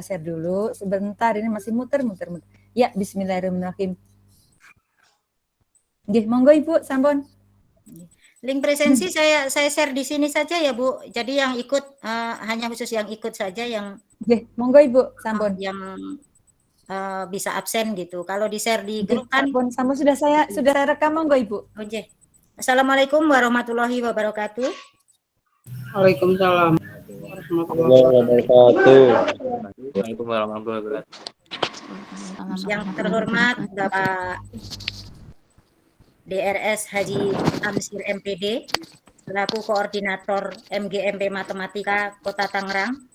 share dulu sebentar, ini masih muter. Ya, bismillahirrahmanirrahim. Nggih, monggo Ibu sampun. Link presensi saya share di sini saja ya Bu. Jadi yang ikut hanya khusus yang ikut saja yang Nggih, monggo Ibu sampun. yang bisa absen gitu. Kalau di-share di Nggih, grup kan sampun sudah saya rekam, monggo Ibu. Oke. Assalamualaikum warahmatullahi wabarakatuh. Waalaikumsalam warahmatullahi wabarakatuh. Waalaikumsalam warahmatullahi wabarakatuh. Yang terhormat Bapak DRS Haji Amsir MPD selaku Koordinator MGMP Matematika Kota Tangerang.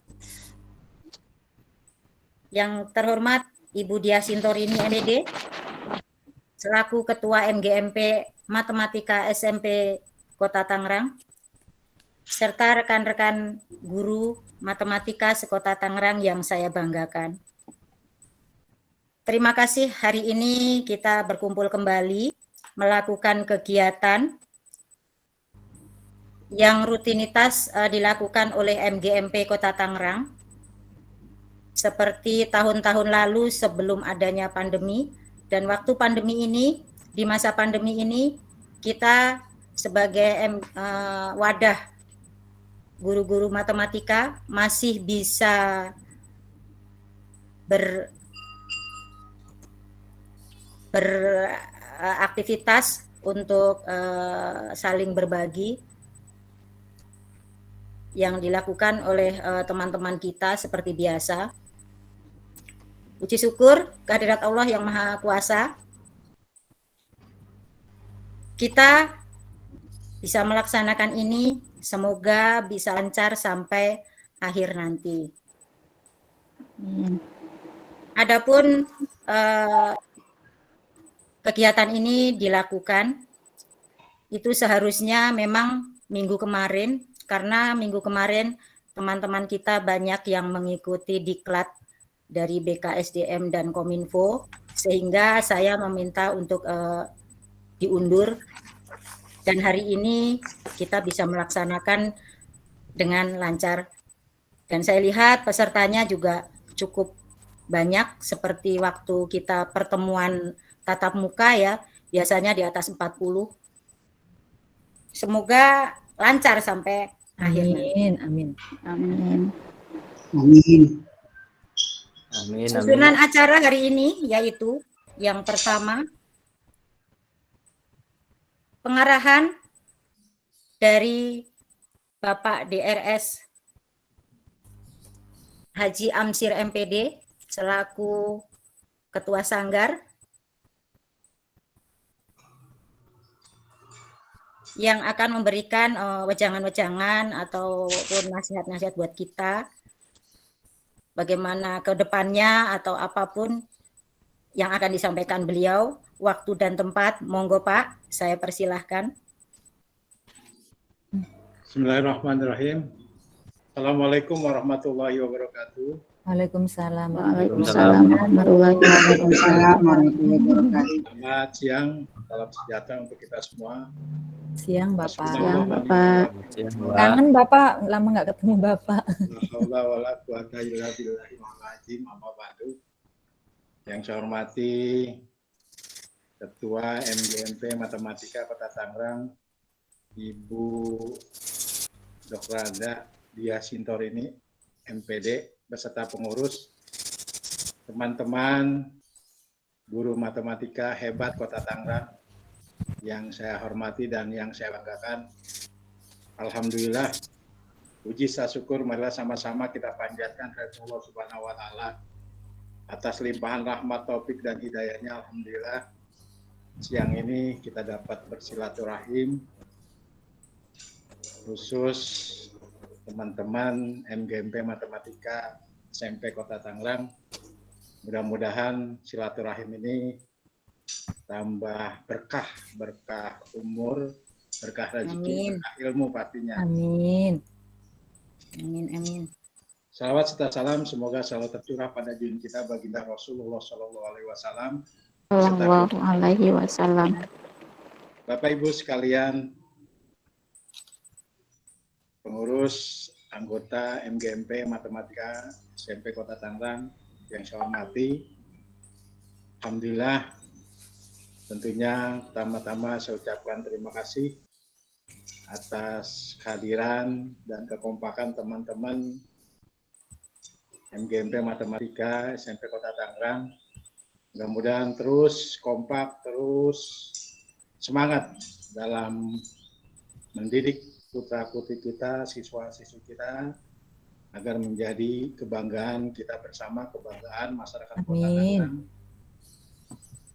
Yang terhormat Ibu Dia Sintorini MPD selaku Ketua MGMP Matematika SMP Kota Tangerang, serta rekan-rekan guru matematika sekota Tangerang yang saya banggakan. Terima kasih hari ini kita berkumpul kembali melakukan kegiatan yang rutinitas dilakukan oleh MGMP Kota Tangerang seperti tahun-tahun lalu sebelum adanya pandemi, dan waktu pandemi ini, di masa pandemi ini kita sebagai wadah guru-guru matematika masih bisa beraktivitas untuk saling berbagi yang dilakukan oleh teman-teman kita seperti biasa. Puji syukur kehadirat Allah yang Maha Kuasa, kita bisa melaksanakan ini, semoga bisa lancar sampai akhir nanti. Adapun kegiatan ini dilakukan itu seharusnya memang minggu kemarin, karena minggu kemarin teman-teman kita banyak yang mengikuti diklat dari BKSDM dan Kominfo, sehingga saya meminta untuk diundur, dan hari ini kita bisa melaksanakan dengan lancar. Dan saya lihat pesertanya juga cukup banyak, seperti waktu kita pertemuan tatap muka ya, biasanya di atas 40. Semoga lancar sampai akhir. Amin. Susunan acara hari ini yaitu yang pertama, pengarahan dari Bapak DRS Haji Amsir MPD selaku Ketua Sanggar yang akan memberikan wejangan-wejangan ataupun nasihat-nasihat buat kita bagaimana ke depannya atau apapun yang akan disampaikan beliau. Waktu dan tempat, monggo Pak, saya persilahkan. Bismillahirrahmanirrahim. Assalamualaikum warahmatullahi wabarakatuh. Waalaikumsalam. Warahmatullahi wabarakatuh. Selamat siang, salam sejahtera untuk kita semua. Siang Bapak. Siang Bapak. Kangen Bapak, lama nggak ketemu Bapak. Yang saya hormati Ketua MGMP Matematika Kota Tangerang, Ibu Dr. Dia Sintorini MPD beserta pengurus, teman-teman guru matematika hebat Kota Tangerang yang saya hormati dan yang saya banggakan. Alhamdulillah, puji syukur marilah sama-sama kita panjatkan kepada Allah Subhanahu wa taala atas limpahan rahmat, taufik dan hidayahnya. Alhamdulillah, siang ini kita dapat bersilaturahim khusus teman-teman MGMP Matematika SMP Kota Tangerang. Mudah-mudahan silaturahim ini tambah berkah umur, berkah rezeki, berkah ilmu pastinya. Amin. Salawat serta salam semoga selalu tercurah pada junjungan kita baginda Rasulullah Shallallahu Alaihi Wasallam. Bapak Ibu sekalian, pengurus anggota MGMP Matematika SMP Kota Tangerang yang saya hormati. Alhamdulillah, tentunya pertama-tama saya ucapkan terima kasih atas kehadiran dan kekompakan teman-teman MGMP Matematika SMP Kota Tangerang. Mudah-mudahan terus kompak, terus semangat dalam mendidik putra-putri kita, siswa-siswi kita, agar menjadi kebanggaan kita bersama, kebanggaan masyarakat Kota Tangerang.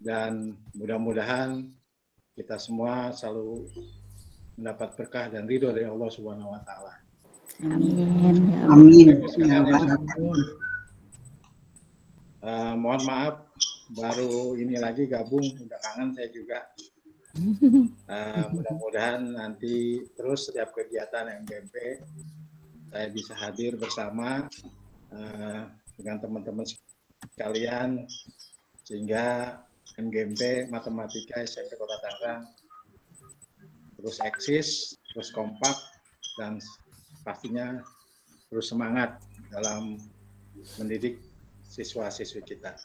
Dan mudah-mudahan kita semua selalu mendapat berkah dan ridho dari Allah Subhanahu wa Ta'ala. Amin. Amin. Mohon maaf, baru ini lagi gabung, udah kangen saya juga. Mudah-mudahan nanti terus setiap kegiatan MGMP saya bisa hadir bersama dengan teman-teman sekalian, sehingga MGMP Matematika SMP Kota Tangerang terus eksis, terus kompak, dan pastinya terus semangat dalam mendidik siswa-siswi kita.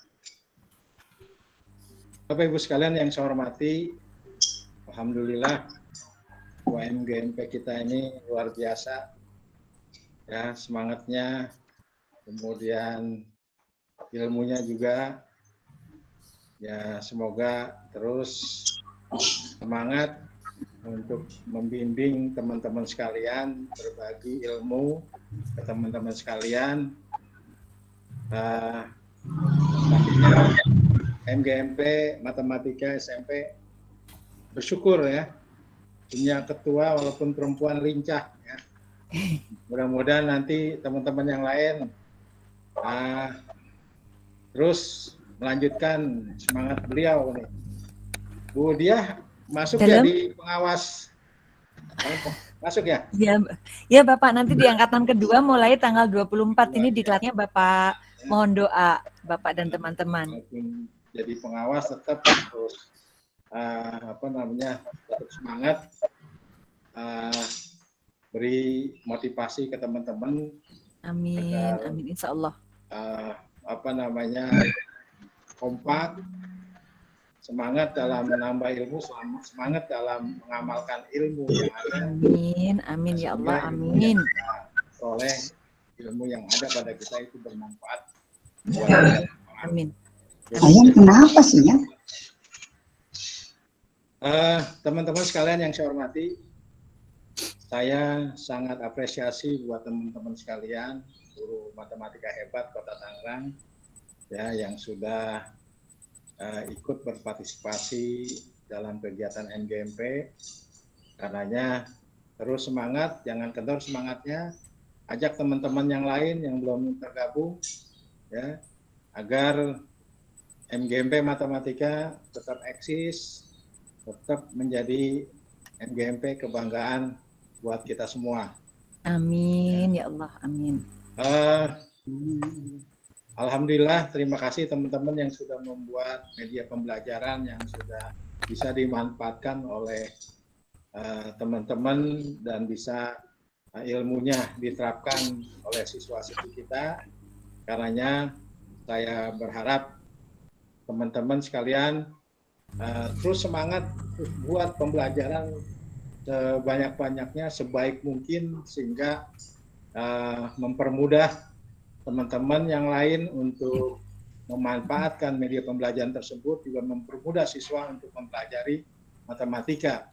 Bapak Ibu sekalian yang saya hormati, alhamdulillah UMGMP kita ini luar biasa ya, semangatnya, kemudian ilmunya juga ya, semoga terus semangat untuk membimbing teman-teman sekalian, berbagi ilmu ke teman-teman sekalian. Pastinya MGMP Matematika SMP bersyukur ya punya ketua walaupun perempuan lincah ya. Mudah-mudahan nanti teman-teman yang lain terus melanjutkan semangat beliau nih. Bu Diah masuk ya di pengawas, masuk ya? Ya Bapak, nanti di angkatan kedua mulai tanggal 24 ini diklatnya Bapak, mohon doa Bapak dan teman-teman. Jadi pengawas tetap terus tetap semangat, beri motivasi ke teman-teman. Amin, amin insya Allah. Kompak, semangat dalam menambah ilmu, semangat dalam mengamalkan ilmu yang ada. Amin, amin ya Allah, amin. Oleh ilmu yang ada pada kita itu bermanfaat. Amin. Ayam kenapa sih ya? Teman-teman sekalian yang saya hormati, saya sangat apresiasi buat teman-teman sekalian, guru matematika hebat Kota Tangerang, ya, yang sudah ikut berpartisipasi dalam kegiatan MGMP. Karenanya terus semangat, jangan kendor semangatnya. Ajak teman-teman yang lain yang belum tergabung, ya, agar MGMP Matematika tetap eksis, tetap menjadi MGMP kebanggaan buat kita semua. Amin ya Allah, amin. Alhamdulillah, terima kasih teman-teman yang sudah membuat media pembelajaran yang sudah bisa dimanfaatkan oleh teman-teman dan bisa ilmunya diterapkan oleh siswa-siswi kita. Karenanya saya berharap teman-teman sekalian terus semangat buat pembelajaran sebanyak-banyaknya, sebaik mungkin, sehingga mempermudah teman-teman yang lain untuk memanfaatkan media pembelajaran tersebut, juga mempermudah siswa untuk mempelajari matematika.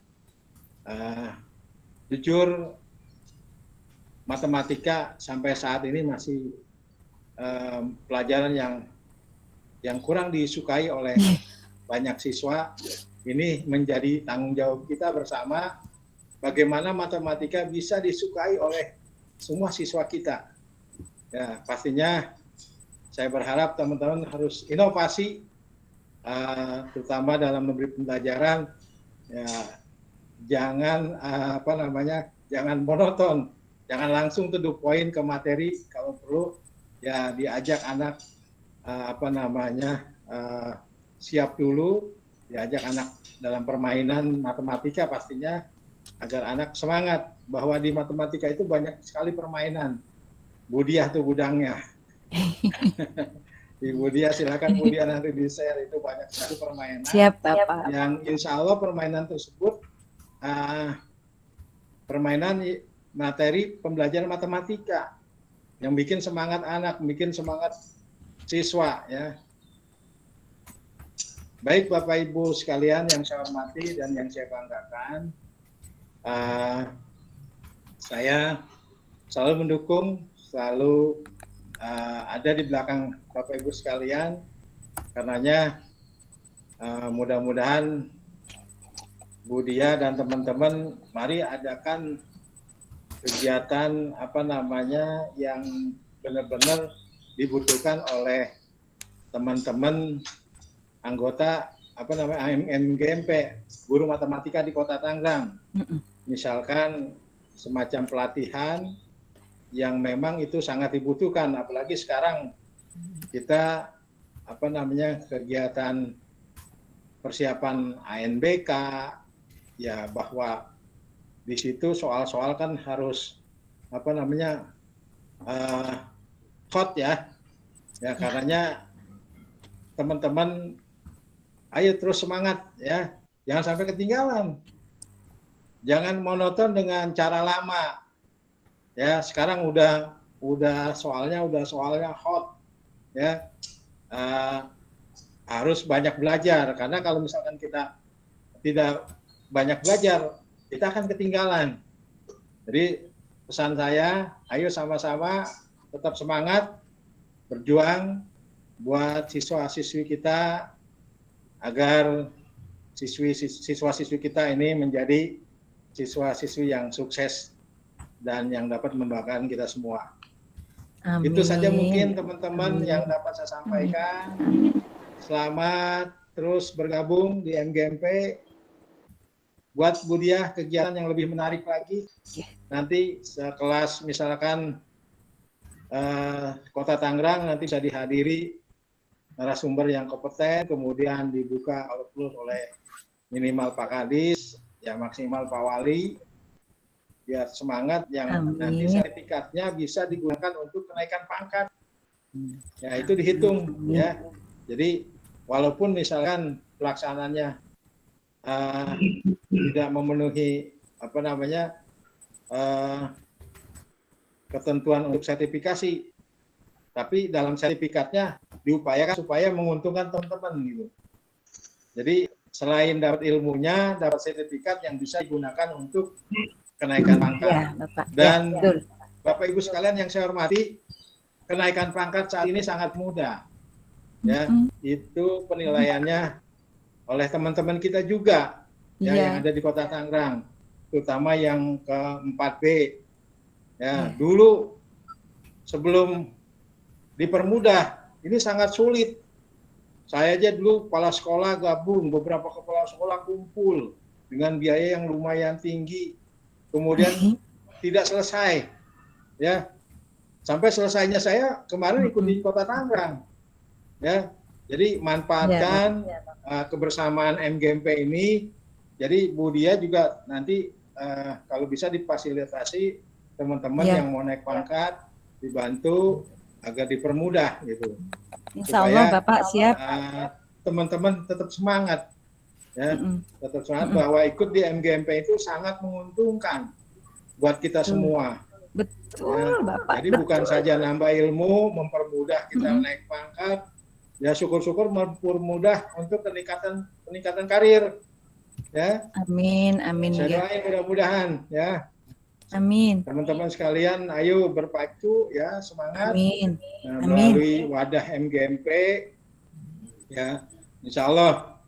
Jujur, matematika sampai saat ini masih pelajaran yang kurang disukai oleh banyak siswa. Ini menjadi tanggung jawab kita bersama, bagaimana matematika bisa disukai oleh semua siswa kita. Ya, pastinya saya berharap teman-teman harus inovasi, terutama dalam memberi pembelajaran. Ya, jangan jangan monoton, jangan langsung to the point ke materi. Kalau perlu ya diajak anak siap dulu, diajak anak dalam permainan matematika pastinya, agar anak semangat bahwa di matematika itu banyak sekali permainan. Bu Diah tuh gudangnya. Ibu Dia, silakan Bu Dia nanti di-share, itu banyak sekali permainan. Siap, Bapak. Yang insya Allah permainan tersebut permainan materi pembelajaran matematika yang bikin semangat anak, bikin semangat siswa ya. Baik Bapak Ibu sekalian yang saya hormati dan yang saya banggakan, saya selalu mendukung, selalu ada di belakang Bapak Ibu sekalian, karenanya mudah-mudahan Bu Dia dan teman-teman mari adakan kegiatan yang benar-benar dibutuhkan oleh teman-teman anggota MGMP, guru matematika di Kota Tangerang. Misalkan semacam pelatihan yang memang itu sangat dibutuhkan, apalagi sekarang kita kegiatan persiapan ANBK ya, bahwa di situ soal-soal kan harus hot ya karenanya teman-teman ayo terus semangat ya, jangan sampai ketinggalan, jangan monoton dengan cara lama ya. Sekarang udah soalnya hot ya, harus banyak belajar, karena kalau misalkan kita tidak banyak belajar kita akan ketinggalan. Jadi pesan saya, ayo sama-sama tetap semangat berjuang buat siswa-siswi kita, agar siswa-siswi kita ini menjadi siswa-siswi yang sukses dan yang dapat membanggakan kita semua. Amin. Itu saja mungkin teman-teman yang dapat saya sampaikan. Selamat terus bergabung di MGMP. Buat Bu Dia kegiatan yang lebih menarik lagi. Nanti sekelas misalkan Kota Tangerang nanti bisa dihadiri narasumber yang kompeten, kemudian dibuka oleh minimal Pak Kadis, ya maksimal Pak Wali, biar semangat yang nanti sertifikatnya bisa digunakan untuk kenaikan pangkat. Ya itu dihitung ya. Jadi walaupun misalkan pelaksananya tidak memenuhi ketentuan untuk sertifikasi, tapi dalam sertifikatnya diupayakan supaya menguntungkan teman-teman gitu. Jadi selain dapat ilmunya, dapat sertifikat yang bisa digunakan untuk kenaikan pangkat. Ya, Bapak. Dan ya, Bapak Ibu sekalian yang saya hormati, kenaikan pangkat saat ini sangat mudah. Ya, itu penilaiannya oleh teman-teman kita juga ya, yang ada di Kota Tangerang, terutama yang ke 4B. Ya, dulu sebelum dipermudah ini sangat sulit. Saya aja dulu kepala sekolah gabung, beberapa kepala sekolah kumpul dengan biaya yang lumayan tinggi. Kemudian tidak selesai. Ya. Sampai selesainya saya kemarin ikut di Kota Tangerang. Ya. Jadi manfaatkan kebersamaan MGMP ini. Jadi Bu Dia juga nanti kalau bisa difasilitasi teman-teman yang mau naik pangkat dibantu agar dipermudah gitu. Insya Allah Bapak siap. Teman-teman tetap semangat ya, tetap semangat bahwa ikut di MGMP itu sangat menguntungkan buat kita semua. Betul Bapak. Jadi bukan saja nambah ilmu, mempermudah kita naik pangkat, ya syukur-syukur mempermudah untuk peningkatan karir. Ya. Amin. Saya doain mudah-mudahan ya. Amin. Teman-teman sekalian, ayo berpacu ya, semangat. Amin. Melalui wadah MGMP ya, insya Allah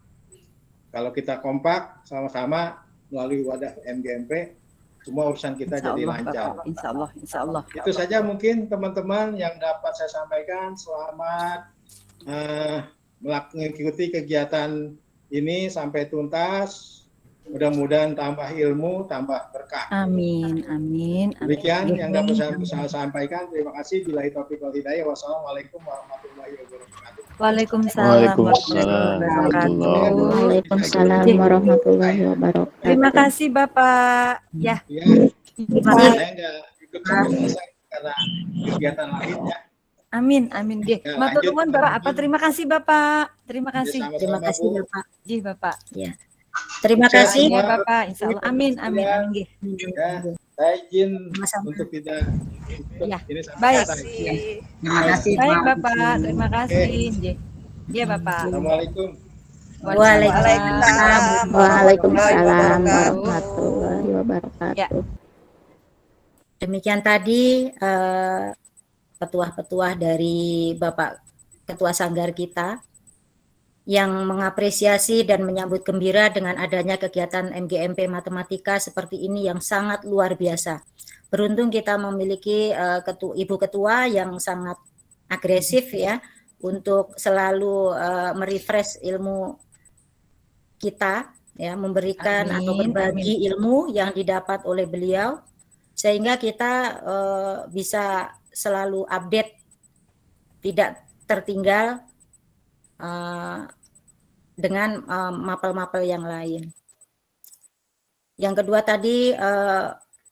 kalau kita kompak sama-sama melalui wadah MGMP, semua urusan kita jadi lancar. Insya Allah. Itu saja mungkin teman-teman yang dapat saya sampaikan. Selamat mengikuti kegiatan ini sampai tuntas. Mudah-mudahan tambah ilmu, tambah berkah. Amin. Demikian yang dapat saya sampaikan. Terima kasih. Billahi taufiq wal hidayah. Wassalamualaikum warahmatullahi wabarakatuh. Waalaikumsalam warahmatullahi wabarakatuh. Terima kasih Bapak. Ya. Saya nggak ikut selesai karena kegiatan lainnya. Amin, amin. Nggih. Ya, Matur lanjut. nuwun Bapak. Apa terima kasih Bapak. Terima Ya, kasih. Terima sama-sama, kasih Bu. Bapak. Nggih, Bapak. Ya. Terima Sukses kasih. Ya semua. Bapak, insya Allah. Amin, amin, Ya. amin. Nggih. Ya, saya izin Sama-sama. untuk tidak ikut Ya, ini sampai baik. selesai. Terima kasih. Baik Pak. Bapak, terima kasih. Nggih. Iya Bapak. Assalamualaikum. Waalaikumsalam. Waalaikumsalam warahmatullahi Ya. wabarakatuh. Demikian tadi petuah-petuah dari Bapak Ketua Sanggar kita yang mengapresiasi dan menyambut gembira dengan adanya kegiatan MGMP Matematika seperti ini yang sangat luar biasa. Beruntung kita memiliki Ibu Ketua yang sangat agresif ya untuk selalu merefresh ilmu kita ya, memberikan atau Amin, berbagi ilmu yang didapat oleh beliau sehingga kita bisa selalu update, tidak tertinggal dengan mapel-mapel yang lain. Yang kedua tadi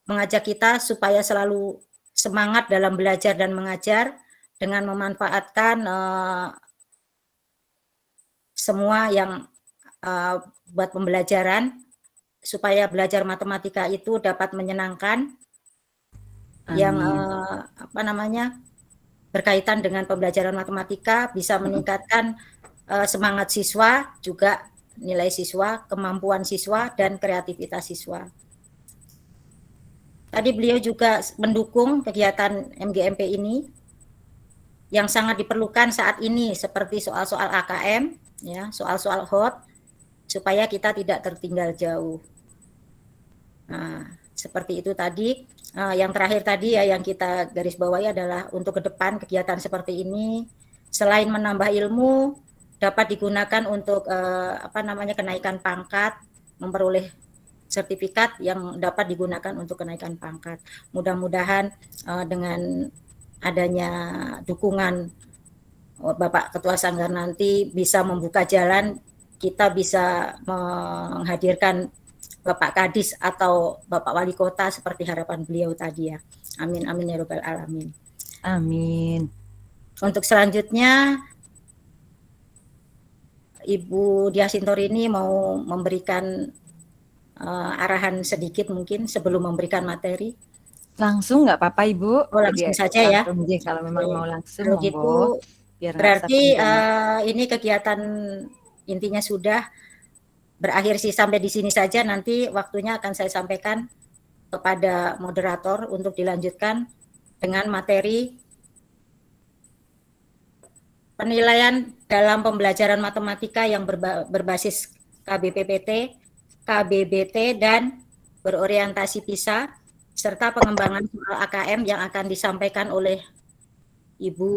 mengajak kita supaya selalu semangat dalam belajar dan mengajar dengan memanfaatkan semua yang buat pembelajaran supaya belajar matematika itu dapat menyenangkan, yang berkaitan dengan pembelajaran matematika bisa meningkatkan semangat siswa, juga nilai siswa, kemampuan siswa, dan kreativitas siswa. Tadi beliau juga mendukung kegiatan MGMP ini yang sangat diperlukan saat ini seperti soal-soal AKM, ya, soal-soal hot, supaya kita tidak tertinggal jauh. Nah, seperti itu tadi. Yang terakhir tadi ya yang kita garis bawahi adalah untuk ke depan kegiatan seperti ini selain menambah ilmu dapat digunakan untuk kenaikan pangkat, memperoleh sertifikat yang dapat digunakan untuk kenaikan pangkat. Mudah-mudahan dengan adanya dukungan Bapak Ketua Sanggar nanti bisa membuka jalan, kita bisa menghadirkan Bapak Kadis atau Bapak Wali Kota seperti harapan beliau tadi ya. Amin, amin ya rabbal alamin. Amin. Untuk selanjutnya Ibu Diah Sintorini mau memberikan arahan sedikit mungkin sebelum memberikan materi. Langsung nggak apa-apa Ibu? Oh, langsung Jadi, saja ya. Nggih, kalau memang mau langsung Kalau monggo. gitu Biar berarti ini kegiatan intinya sudah berakhir sih sampai di sini saja. Nanti waktunya akan saya sampaikan kepada moderator untuk dilanjutkan dengan materi penilaian dalam pembelajaran matematika yang berbasis KBPPT, KBBT, dan berorientasi PISA, serta pengembangan soal AKM yang akan disampaikan oleh Ibu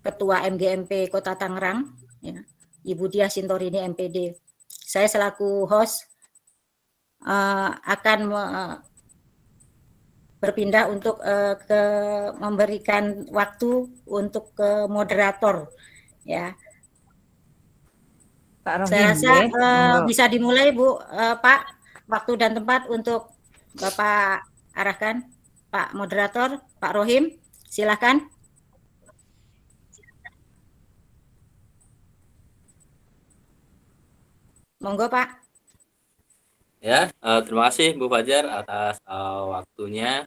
Ketua MGMP Kota Tangerang, ya, Ibu Diah Sintorini MPD. Saya selaku host akan berpindah untuk memberikan waktu untuk ke moderator, ya. Pak Rohim, saya rasa monggo. bisa dimulai Bu, Pak. Waktu dan tempat untuk Bapak arahkan, Pak moderator, Pak Rohim, silakan. Monggo Pak. Ya, terima kasih Bu Fajar atas waktunya.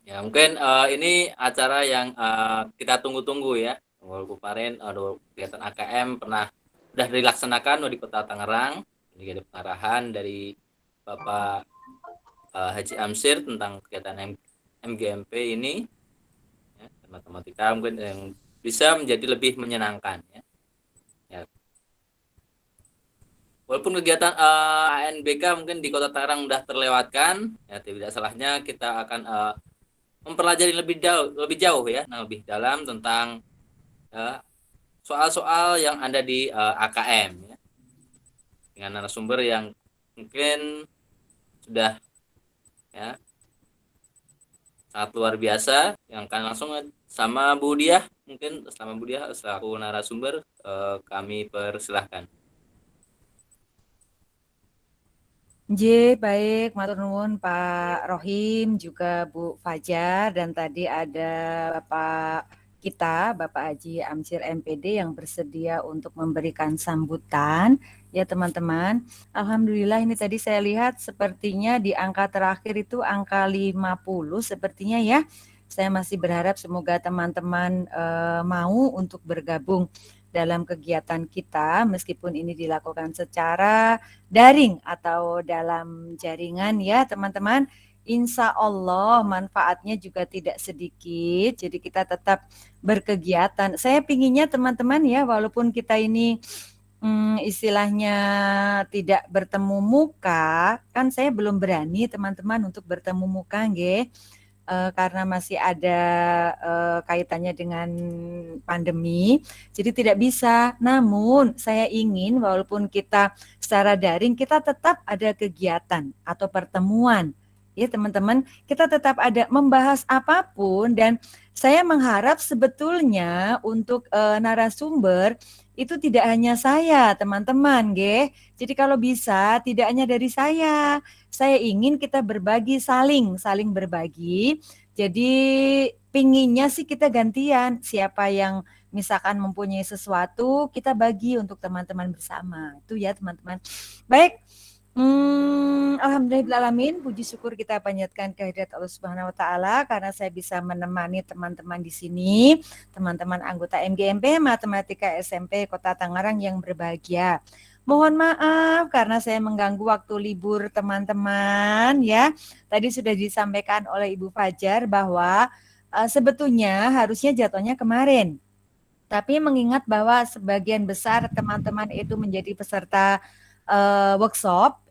Ya, mungkin ini acara yang kita tunggu-tunggu ya. Walaupun kemarin kegiatan AKM sudah dilaksanakan di Kota Tangerang. Ini ada pengarahan dari Bapak Haji Amsir tentang kegiatan MGMP ini. Ya, matematika mungkin yang bisa menjadi lebih menyenangkan ya. Walaupun kegiatan ANBK mungkin di Kota Tangerang sudah terlewatkan, ya tidak salahnya kita akan mempelajari lebih jauh ya, lebih dalam tentang soal-soal yang ada di AKM ya. Dengan narasumber yang mungkin sudah ya sangat luar biasa, yang akan langsung sama Bu Diah, mungkin sama Bu Diah selaku narasumber kami persilahkan. J, baik, matur nuwun Pak Rohim, juga Bu Fajar, dan tadi ada Bapak kita, Bapak Haji Amsir MPD yang bersedia untuk memberikan sambutan. Ya teman-teman, Alhamdulillah ini tadi saya lihat sepertinya di angka terakhir itu angka 50 sepertinya ya. Saya masih berharap semoga teman-teman mau untuk bergabung dalam kegiatan kita meskipun ini dilakukan secara daring atau dalam jaringan ya teman-teman. Insya Allah manfaatnya juga tidak sedikit. Jadi kita tetap berkegiatan. Saya pinginnya teman-teman ya walaupun kita ini istilahnya tidak bertemu muka, kan saya belum berani teman-teman untuk bertemu muka nggih. Karena masih ada kaitannya dengan pandemi, jadi tidak bisa. Namun saya ingin walaupun kita secara daring, kita tetap ada kegiatan atau pertemuan. Ya teman-teman, kita tetap ada membahas apapun dan saya mengharap sebetulnya untuk narasumber itu tidak hanya saya, teman-teman, nggih. Jadi kalau bisa tidak hanya dari saya ingin kita berbagi saling berbagi. Jadi pinginnya sih kita gantian, siapa yang misalkan mempunyai sesuatu kita bagi untuk teman-teman bersama. Itu ya teman-teman. Baik. Alhamdulillahirrahmanirrahim, puji syukur kita panjatkan kehadirat Allah Subhanahu wa taala karena saya bisa menemani teman-teman di sini, teman-teman anggota MGMP Matematika SMP Kota Tangerang yang berbahagia. Mohon maaf karena saya mengganggu waktu libur teman-teman ya. Tadi sudah disampaikan oleh Ibu Fajar bahwa sebetulnya harusnya jatuhnya kemarin. Tapi mengingat bahwa sebagian besar teman-teman itu menjadi peserta workshop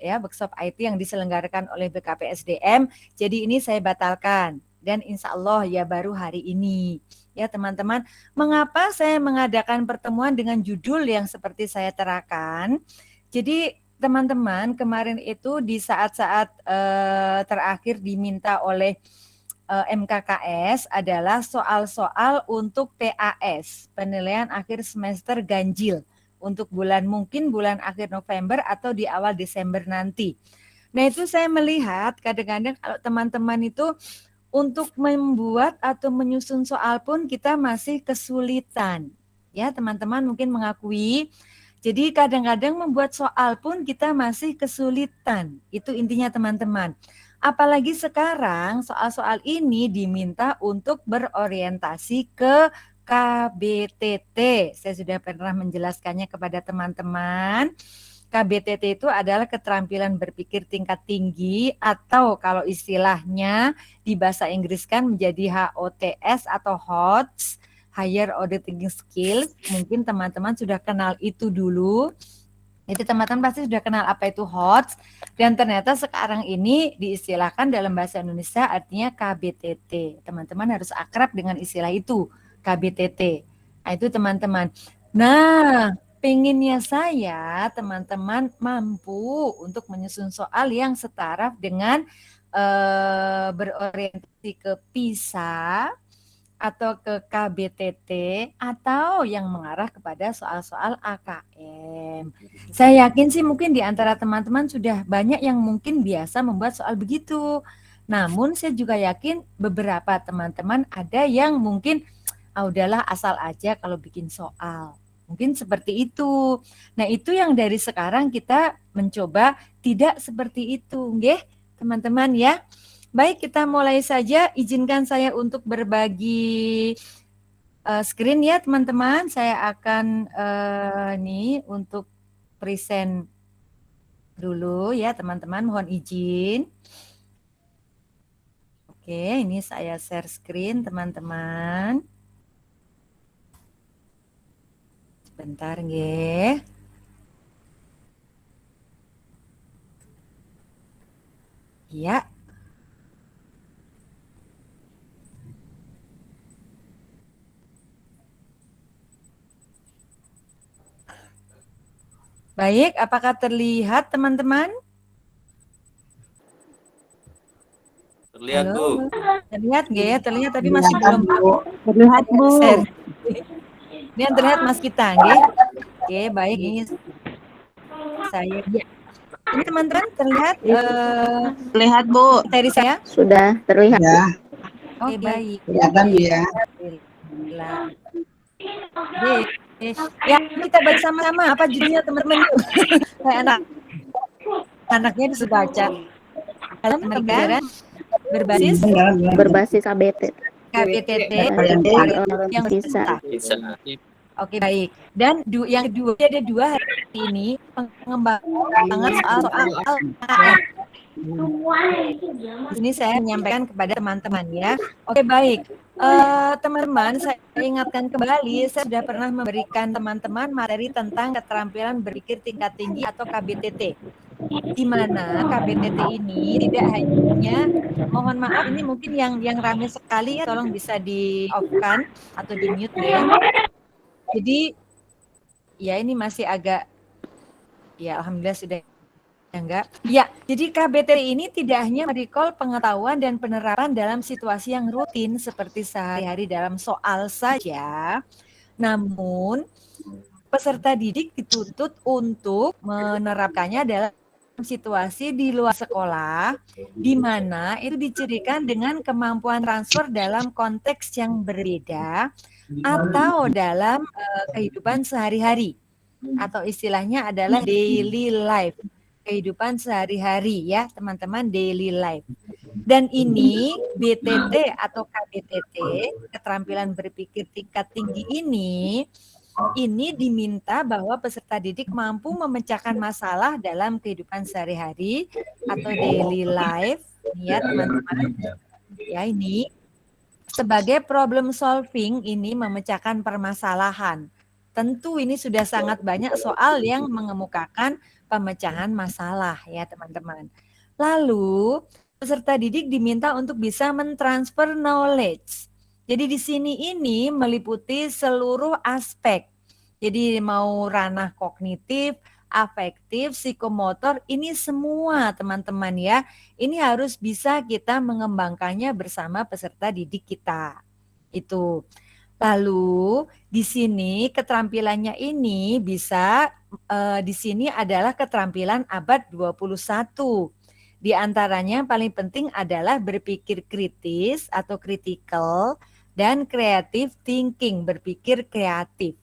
IT yang diselenggarakan oleh BKPSDM. Jadi ini saya batalkan dan insya Allah ya baru hari ini. Ya teman-teman, mengapa saya mengadakan pertemuan dengan judul yang seperti saya terakan? Jadi teman-teman kemarin itu di saat-saat terakhir diminta oleh MKKS adalah soal-soal untuk PAS, penilaian akhir semester ganjil. Untuk mungkin bulan akhir November atau di awal Desember nanti. Nah itu saya melihat kadang-kadang kalau teman-teman itu untuk membuat atau menyusun soal pun kita masih kesulitan. Ya teman-teman mungkin mengakui. Jadi kadang-kadang membuat soal pun kita masih kesulitan. Itu intinya teman-teman. Apalagi sekarang soal-soal ini diminta untuk berorientasi ke KBTT. Saya sudah pernah menjelaskannya kepada teman-teman. KBTT itu adalah keterampilan berpikir tingkat tinggi atau kalau istilahnya di bahasa Inggris kan menjadi HOTS atau HOTS, Higher Order Thinking Skills. Mungkin teman-teman sudah kenal itu dulu. Itu teman-teman pasti sudah kenal apa itu HOTS dan ternyata sekarang ini diistilahkan dalam bahasa Indonesia artinya KBTT. Teman-teman harus akrab dengan istilah itu. KBTT. Nah, itu teman-teman. Nah, pengennya saya teman-teman mampu untuk menyusun soal yang setaraf dengan berorientasi ke PISA atau ke KBTT atau yang mengarah kepada soal-soal AKM. Saya yakin sih mungkin di antara teman-teman sudah banyak yang mungkin biasa membuat soal begitu. Namun saya juga yakin beberapa teman-teman ada yang mungkin udahlah asal aja kalau bikin soal. Mungkin seperti itu. Nah, itu yang dari sekarang kita mencoba tidak seperti itu, nggih, teman-teman ya. Baik, kita mulai saja. Izinkan saya untuk berbagi screen ya, teman-teman. Saya akan nih untuk present dulu ya, teman-teman. Mohon izin. Oke, ini saya share screen, teman-teman. Bentar nggih. Ya. Baik, apakah terlihat teman-teman? Terlihat, Bu. Terlihat nggih? Terlihat tapi masih belum Terlihat, Bu. Ini yang terlihat Mas kita nggih. Oke, baik ini saya ya. Ini teman-teman terlihat Lihat Bu. materi saya? Sudah terlihat. Ya, Oke, baik. kelihatan Bu ya. Alhamdulillah. Oke. Ya, kita baca sama-sama apa judulnya teman-teman yuk. Kayak anaknya bisa baca. Dalam pembelajaran Berbasis KBT. KBTT yang bisa. Bisa. Oke, baik. Dan yang kedua ada dua hari ini pengembangan soal AN. Di sini saya menyampaikan kepada teman-teman ya. Oke, baik. Teman-teman, saya ingatkan kembali, saya sudah pernah memberikan teman-teman materi tentang keterampilan berpikir tingkat tinggi atau KBTT. Di mana KBTT ini tidak hanya, mohon maaf ini mungkin yang ramai sekali ya, tolong bisa di off-kan atau di mute ya. Jadi ya ini masih agak, ya alhamdulillah sudah enggak. Ya, jadi KBTT ini tidak hanya merecall pengetahuan dan penerapan dalam situasi yang rutin seperti sehari-hari dalam soal saja, namun peserta didik dituntut untuk menerapkannya dalam situasi di luar sekolah, di mana itu dicirikan dengan kemampuan transfer dalam konteks yang berbeda atau dalam kehidupan sehari-hari, atau istilahnya adalah daily life, kehidupan sehari-hari ya teman-teman, daily life. Dan ini BTT atau KBTT, keterampilan berpikir tingkat tinggi ini diminta bahwa peserta didik mampu memecahkan masalah dalam kehidupan sehari-hari atau daily life ya teman-teman. Ya, ini sebagai problem solving, ini memecahkan permasalahan. Tentu ini sudah sangat banyak soal yang mengemukakan pemecahan masalah ya teman-teman. Lalu peserta didik diminta untuk bisa mentransfer knowledge. Jadi di sini ini meliputi seluruh aspek. Jadi mau ranah kognitif, afektif, psikomotor, ini semua teman-teman ya. Ini harus bisa kita mengembangkannya bersama peserta didik kita. Itu. Lalu di sini keterampilannya ini bisa di sini adalah keterampilan abad 21. Di antaranya yang paling penting adalah berpikir kritis atau critical dan creative thinking, berpikir kreatif.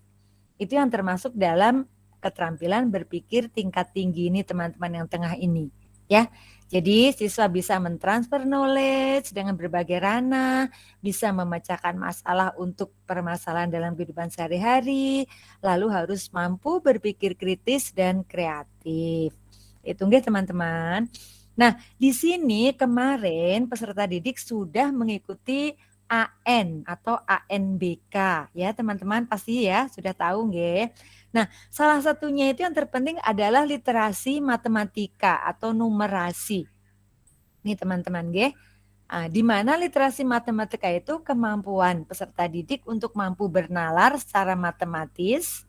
Itu yang termasuk dalam keterampilan berpikir tingkat tinggi ini teman-teman yang tengah ini ya. Jadi siswa bisa mentransfer knowledge dengan berbagai ranah, bisa memecahkan masalah untuk permasalahan dalam kehidupan sehari-hari, lalu harus mampu berpikir kritis dan kreatif. Itu nggih teman-teman. Nah, di sini kemarin peserta didik sudah mengikuti AN atau ANBK ya teman-teman, pasti ya sudah tahu nggih. Nah, salah satunya itu yang terpenting adalah literasi matematika atau numerasi. Nih teman-teman nggih. Di mana literasi matematika itu kemampuan peserta didik untuk mampu bernalar secara matematis,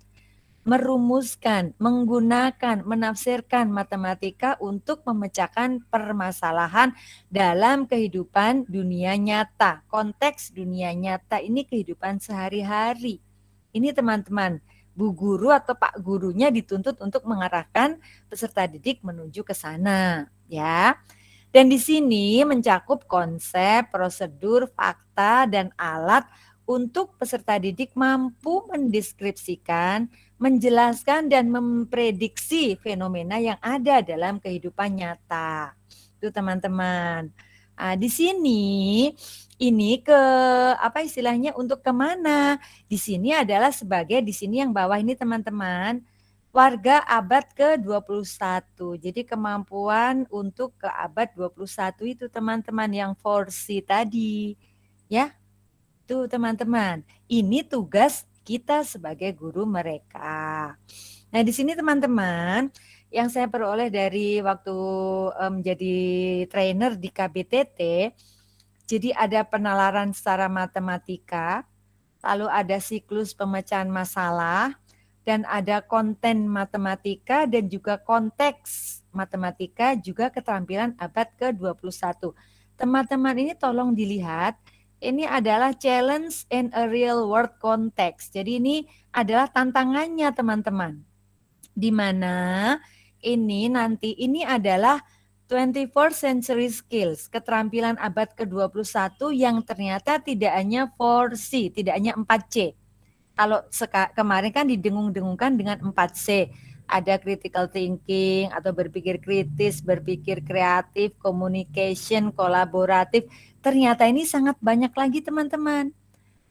merumuskan, menggunakan, menafsirkan matematika untuk memecahkan permasalahan dalam kehidupan dunia nyata. Konteks dunia nyata ini kehidupan sehari-hari. Ini teman-teman, Bu Guru atau Pak Gurunya dituntut untuk mengarahkan peserta didik menuju ke sana, ya. Dan di sini mencakup konsep, prosedur, fakta, dan alat untuk peserta didik mampu mendeskripsikan, menjelaskan dan memprediksi fenomena yang ada dalam kehidupan nyata. Itu teman-teman. Di sini ini ke apa istilahnya untuk kemana? Di sini adalah sebagai di sini yang bawah ini teman-teman, warga abad ke-21. Jadi kemampuan untuk ke abad 21 itu teman-teman yang 4C tadi. Ya. Tuh teman-teman, ini tugas kita sebagai guru mereka. Nah di sini teman-teman, yang saya peroleh dari waktu menjadi trainer di KBTT, jadi ada penalaran secara matematika, lalu ada siklus pemecahan masalah, dan ada konten matematika dan juga konteks matematika, juga keterampilan abad ke-21. Teman-teman ini tolong dilihat, ini adalah challenge in a real world context. Jadi ini adalah tantangannya teman-teman. Di mana ini nanti ini adalah 21st century skills, keterampilan abad ke-21 yang ternyata tidak hanya 4C, tidak hanya 4C. Kalau kemarin kan didengung-dengungkan dengan 4C. Ada critical thinking atau berpikir kritis, berpikir kreatif, communication, kolaboratif. Ternyata ini sangat banyak lagi teman-teman.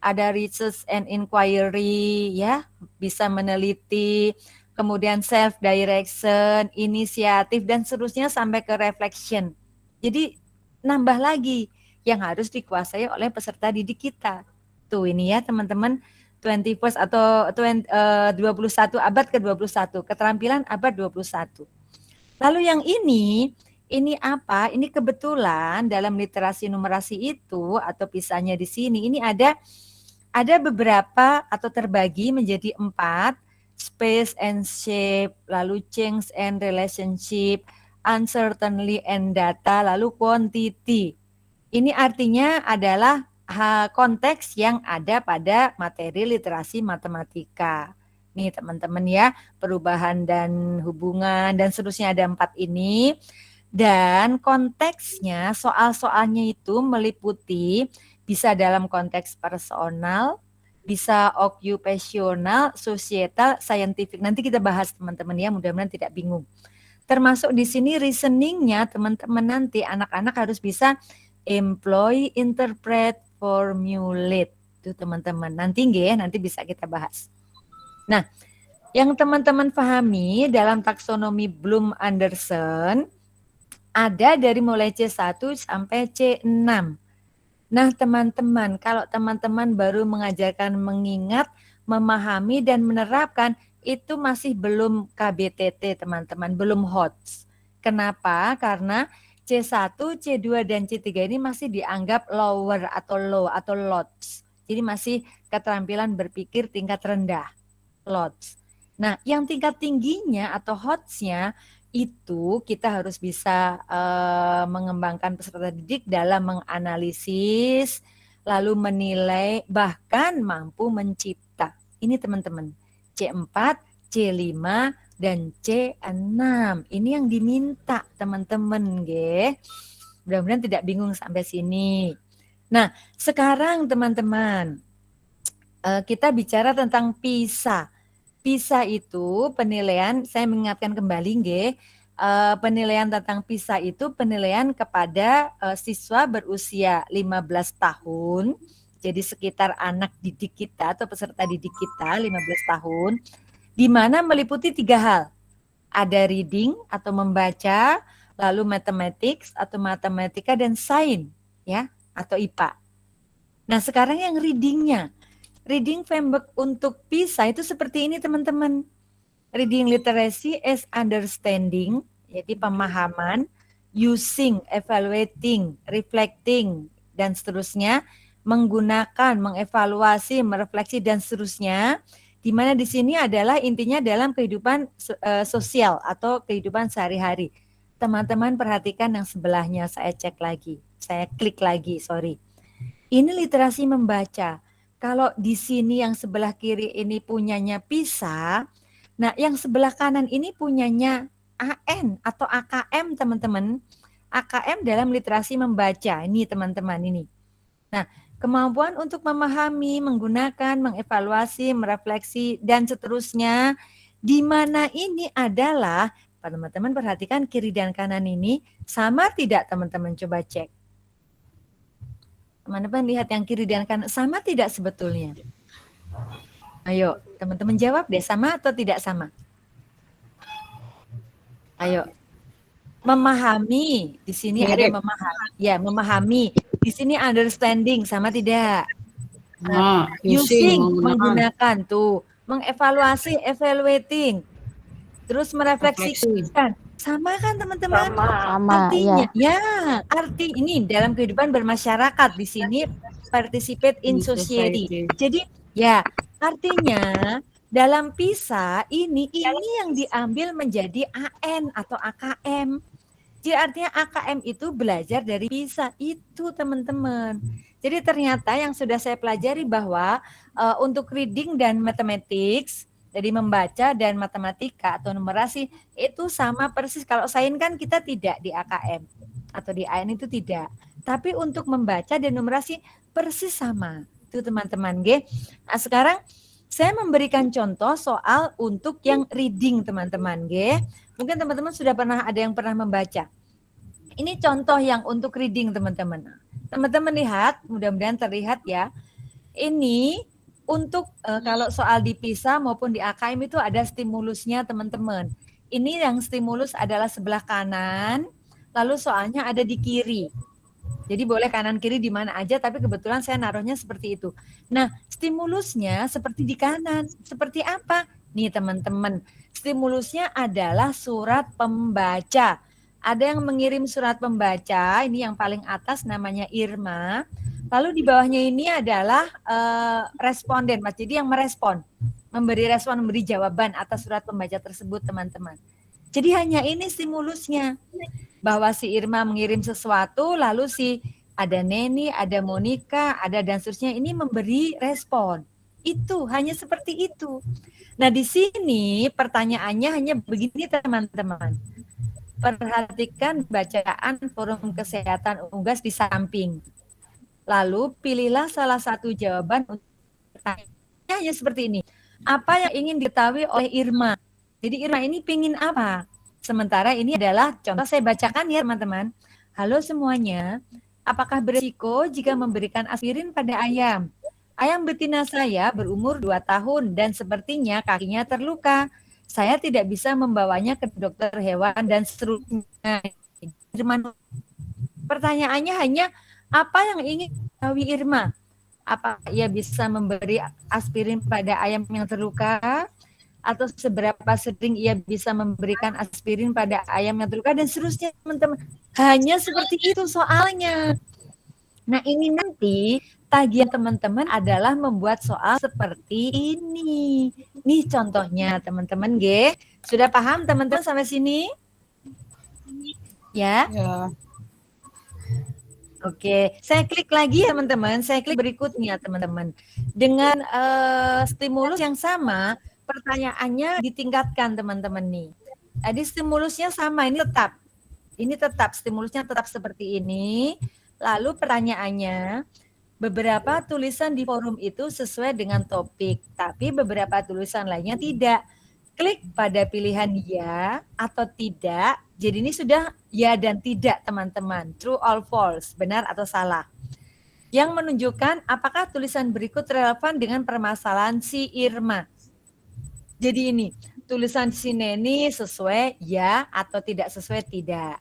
Ada research and inquiry, ya, bisa meneliti, kemudian self direction, inisiatif dan seterusnya sampai ke reflection. Jadi nambah lagi yang harus dikuasai oleh peserta didik kita. Tuh ini ya teman-teman, 21st atau 21 abad ke-21, keterampilan abad 21. Lalu yang ini apa? Ini kebetulan dalam literasi numerasi itu atau pisahnya di sini ini ada beberapa atau terbagi menjadi 4, space and shape, lalu change and relationship, uncertainty and data, lalu quantity. Ini artinya adalah konteks yang ada pada materi literasi matematika. Nih teman-teman ya, perubahan dan hubungan dan seterusnya ada 4 ini. Dan konteksnya, soal-soalnya itu meliputi bisa dalam konteks personal, bisa occupational, societal, scientific. Nanti kita bahas teman-teman ya, mudah-mudahan tidak bingung. Termasuk di sini reasoningnya teman-teman nanti anak-anak harus bisa employ, interpret, formulate. Itu teman-teman. Nanti bisa kita bahas. Nah, yang teman-teman pahami dalam taksonomi Bloom-Anderson ada dari mulai C1 sampai C6. Nah, teman-teman, kalau teman-teman baru mengajarkan mengingat, memahami, dan menerapkan, itu masih belum KBTT, teman-teman, belum HOTS. Kenapa? Karena C1, C2, dan C3 ini masih dianggap lower atau low atau LOTS. Jadi masih keterampilan berpikir tingkat rendah, LOTS. Nah, yang tingkat tingginya atau HOTS-nya, itu kita harus bisa mengembangkan peserta didik dalam menganalisis, lalu menilai, bahkan mampu mencipta. Ini teman-teman, C4, C5, dan C6. Ini yang diminta teman-teman, nggih. Mudah-mudahan tidak bingung sampai sini. Nah, sekarang teman-teman, kita bicara tentang PISA. PISA itu penilaian, saya mengingatkan kembali nggih, penilaian tentang PISA itu penilaian kepada siswa berusia 15 tahun. Jadi sekitar anak didik kita atau peserta didik kita 15 tahun, di mana meliputi 3 hal. Ada reading atau membaca, lalu mathematics atau matematika, dan sains ya atau IPA. Nah, sekarang yang readingnya. Reading framework untuk PISA itu seperti ini teman-teman. Reading literacy is understanding, jadi pemahaman, using, evaluating, reflecting, dan seterusnya, menggunakan, mengevaluasi, merefleksi, dan seterusnya. Di mana di sini adalah intinya dalam kehidupan sosial atau kehidupan sehari-hari. Teman-teman perhatikan yang sebelahnya, saya klik lagi, sorry. Ini literasi membaca. Kalau di sini yang sebelah kiri ini punyanya PISA, nah yang sebelah kanan ini punyanya AN atau AKM teman-teman. AKM dalam literasi membaca, ini teman-teman ini. Nah, kemampuan untuk memahami, menggunakan, mengevaluasi, merefleksi, dan seterusnya, di mana ini adalah, teman-teman perhatikan kiri dan kanan ini, sama tidak teman-teman, coba cek. Teman-teman lihat yang kiri dan kanan, sama tidak sebetulnya? Ayo, teman-teman jawab deh, sama atau tidak sama? Ayo. Memahami, di sini ada memahami. Ya, memahami. Di sini understanding, sama tidak? Using, menggunakan tuh. Mengevaluasi, evaluating. Terus merefleksikan. Sama kan teman-teman? Sama, artinya, ya. Arti ini dalam kehidupan bermasyarakat. Di sini participate in society. Jadi, ya, artinya dalam PISA ini yang diambil menjadi AN atau AKM. Jadi artinya AKM itu belajar dari PISA itu teman-teman. Jadi ternyata yang sudah saya pelajari bahwa untuk reading dan mathematics Jadi membaca dan matematika atau numerasi itu sama persis. Kalau sains kan kita tidak di AKM atau di AN itu tidak. Tapi untuk membaca dan numerasi persis sama. Itu teman-teman, G. Nah, sekarang saya memberikan contoh soal untuk yang reading, teman-teman, G. Mungkin teman-teman sudah ada yang pernah membaca. Ini contoh yang untuk reading, teman-teman. Teman-teman lihat, mudah-mudahan terlihat ya. Ini untuk kalau soal di PISA maupun di AKM itu ada stimulusnya, teman-teman. Ini yang stimulus adalah sebelah kanan, lalu soalnya ada di kiri. Jadi boleh kanan kiri di mana aja, tapi kebetulan saya naruhnya seperti itu. Nah, stimulusnya seperti di kanan. Seperti apa? Nih teman-teman, stimulusnya adalah surat pembaca. Ada yang mengirim surat pembaca, ini yang paling atas namanya Irma. Lalu di bawahnya ini adalah responden, Mas. Jadi yang merespon, memberi respon, memberi jawaban atas surat pembaca tersebut, teman-teman. Jadi hanya ini stimulusnya. Bahwa si Irma mengirim sesuatu, lalu ada Neni, ada Monica, ada dan seterusnya, ini memberi respon. Itu hanya seperti itu. Nah, di sini pertanyaannya hanya begini, teman-teman. Perhatikan bacaan Forum Kesehatan Unggas di samping. Lalu pilihlah salah satu jawaban untuk pertanyaannya hanya seperti ini. Apa yang ingin diketahui oleh Irma? Jadi Irma ini pingin apa? Sementara ini adalah contoh, saya bacakan ya teman-teman. Halo semuanya, apakah berisiko jika memberikan aspirin pada ayam? Ayam betina saya berumur 2 tahun dan sepertinya kakinya terluka. Saya tidak bisa membawanya ke dokter hewan dan seterusnya. Pertanyaannya hanya apa yang ingin diketahui Irma? Apa ia bisa memberi aspirin pada ayam yang terluka? Atau seberapa sering ia bisa memberikan aspirin pada ayam yang terluka dan seterusnya, teman-teman. Hanya seperti itu soalnya. Nah, ini nanti tagihan teman-teman adalah membuat soal seperti ini. Nih contohnya, teman-teman, G. Sudah paham teman-teman sampai sini? Ya? Ya. Oke, saya klik lagi ya teman-teman. Saya klik berikutnya, teman-teman. Dengan stimulus yang sama, pertanyaannya ditingkatkan, teman-teman nih. Jadi stimulusnya sama, ini tetap stimulusnya tetap seperti ini. Lalu pertanyaannya, beberapa tulisan di forum itu sesuai dengan topik, tapi beberapa tulisan lainnya tidak. Klik pada pilihan ya atau tidak. Jadi ini sudah ya dan tidak, teman-teman. True or false, benar atau salah. Yang menunjukkan apakah tulisan berikut relevan dengan permasalahan si Irma. Jadi ini, tulisan si Neni sesuai ya atau tidak sesuai tidak.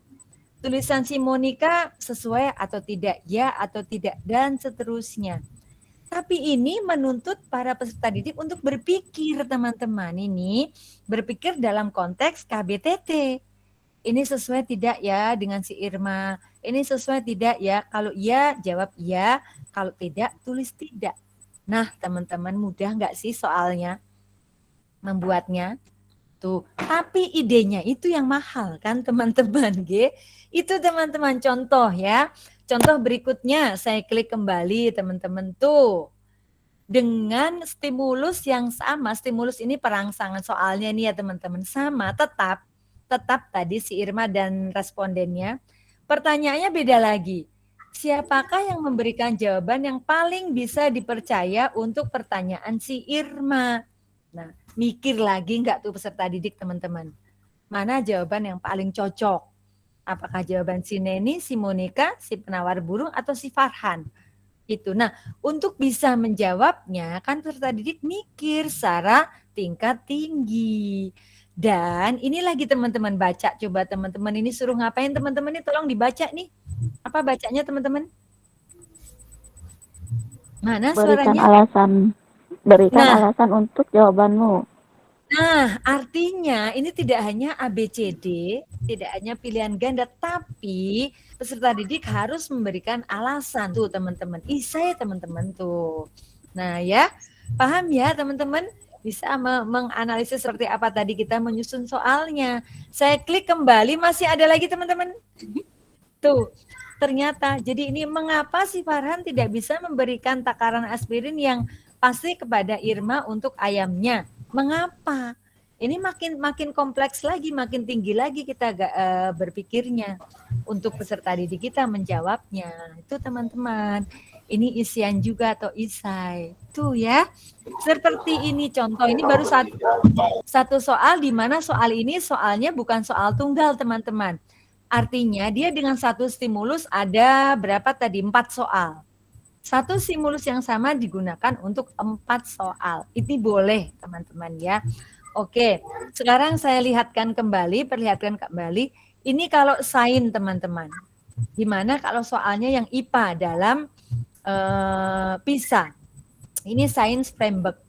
Tulisan si Monica sesuai atau tidak ya atau tidak dan seterusnya. Tapi ini menuntut para peserta didik untuk berpikir, teman-teman. Ini berpikir dalam konteks KBTT. Ini sesuai tidak ya dengan si Irma? Ini sesuai tidak ya? Kalau iya, jawab iya. Kalau tidak, tulis tidak. Nah, teman-teman, mudah nggak sih soalnya? Membuatnya tuh, tapi idenya itu yang mahal kan teman-teman, G. Itu teman-teman contoh ya. Contoh berikutnya saya klik kembali teman-teman tuh. Dengan stimulus yang sama, stimulus ini perangsangan soalnya nih ya teman-teman, sama tetap tadi si Irma dan respondennya. Pertanyaannya beda lagi. Siapakah yang memberikan jawaban yang paling bisa dipercaya untuk pertanyaan si Irma? Nah, mikir lagi nggak tuh peserta didik teman-teman? Mana jawaban yang paling cocok? Apakah jawaban si Neni, si Monica, si penawar burung, atau si Farhan? Itu. Nah, untuk bisa menjawabnya kan peserta didik mikir secara tingkat tinggi. Dan ini lagi teman-teman baca. Coba teman-teman ini suruh ngapain teman-teman ini? Tolong dibaca nih. Apa bacanya teman-teman? Mana suaranya? Berikan alasan untuk jawabanmu. Nah, artinya ini tidak hanya ABCD, tidak hanya pilihan ganda, tapi peserta didik harus memberikan alasan tuh teman-teman. Saya teman-teman tuh. Nah ya, paham ya teman-teman? Bisa menganalisis seperti apa tadi kita menyusun soalnya. Saya klik kembali, masih ada lagi teman-teman. Tuh, ternyata. Jadi ini mengapa si Farhan tidak bisa memberikan takaran aspirin yang pasti kepada Irma untuk ayamnya? Mengapa? Ini makin kompleks lagi, makin tinggi lagi kita berpikirnya untuk peserta didik kita menjawabnya. Itu teman-teman. Ini isian juga atau isai. Tuh ya. Seperti ini contoh. Ini baru satu soal di mana soal ini soalnya bukan soal tunggal, teman-teman. Artinya dia dengan satu stimulus ada berapa tadi? 4 soal. Satu stimulus yang sama digunakan untuk 4 soal. Ini boleh, teman-teman ya. Oke, sekarang saya perlihatkan kembali. Ini kalau sains, teman-teman. Gimana kalau soalnya yang IPA dalam PISA. Ini sains framework.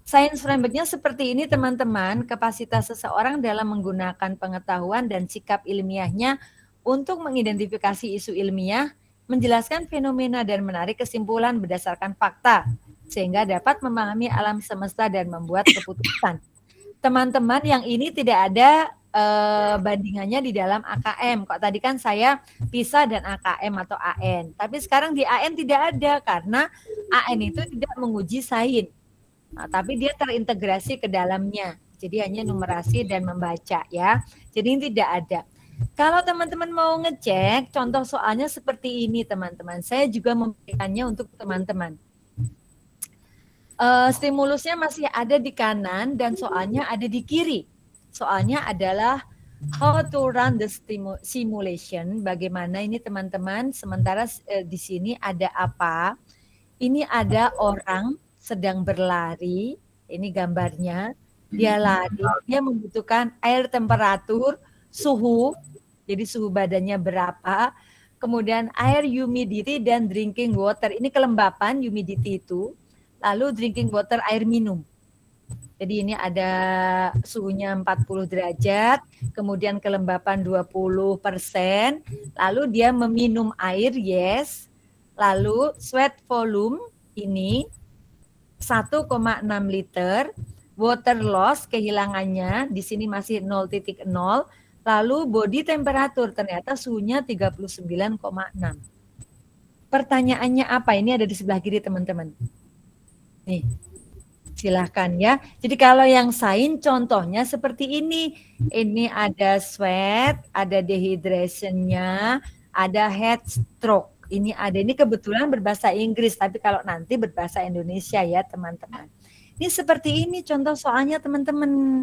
Sains framework-nya seperti ini, teman-teman. Kapasitas seseorang dalam menggunakan pengetahuan dan sikap ilmiahnya untuk mengidentifikasi isu ilmiah, menjelaskan fenomena dan menarik kesimpulan berdasarkan fakta, sehingga dapat memahami alam semesta dan membuat keputusan. Teman-teman, yang ini tidak ada bandingannya di dalam AKM. Kok tadi kan saya PISA dan AKM atau AN. Tapi sekarang di AN tidak ada karena AN itu tidak menguji sains. Nah, tapi dia terintegrasi ke dalamnya. Jadi hanya numerasi dan membaca ya. Jadi ini tidak ada. Kalau teman-teman mau ngecek contoh soalnya seperti ini, teman-teman. Saya juga memberikannya untuk teman-teman. Stimulusnya masih ada di kanan dan soalnya ada di kiri. Soalnya adalah how to run the simulation. Bagaimana ini teman-teman? Sementara di sini ada apa? Ini ada orang sedang berlari. Ini gambarnya. Dia lari. Dia membutuhkan air temperatur, suhu. Jadi suhu badannya berapa? Kemudian air, humidity, dan drinking water. Ini kelembapan humidity itu. Lalu drinking water, air minum. Jadi ini ada suhunya 40 derajat, kemudian kelembapan 20%, lalu dia meminum air, yes. Lalu sweat volume ini 1,6 liter, water loss kehilangannya di sini masih 0,0, lalu body temperature ternyata suhunya 39,6. Pertanyaannya apa? Ini ada di sebelah kiri, teman-teman. Nih, silahkan ya. Jadi kalau yang sains contohnya seperti ini. Ini ada sweat, ada dehydration-nya, ada heat stroke. Ini kebetulan berbahasa Inggris, tapi kalau nanti berbahasa Indonesia ya teman-teman. Ini seperti ini contoh soalnya teman-teman.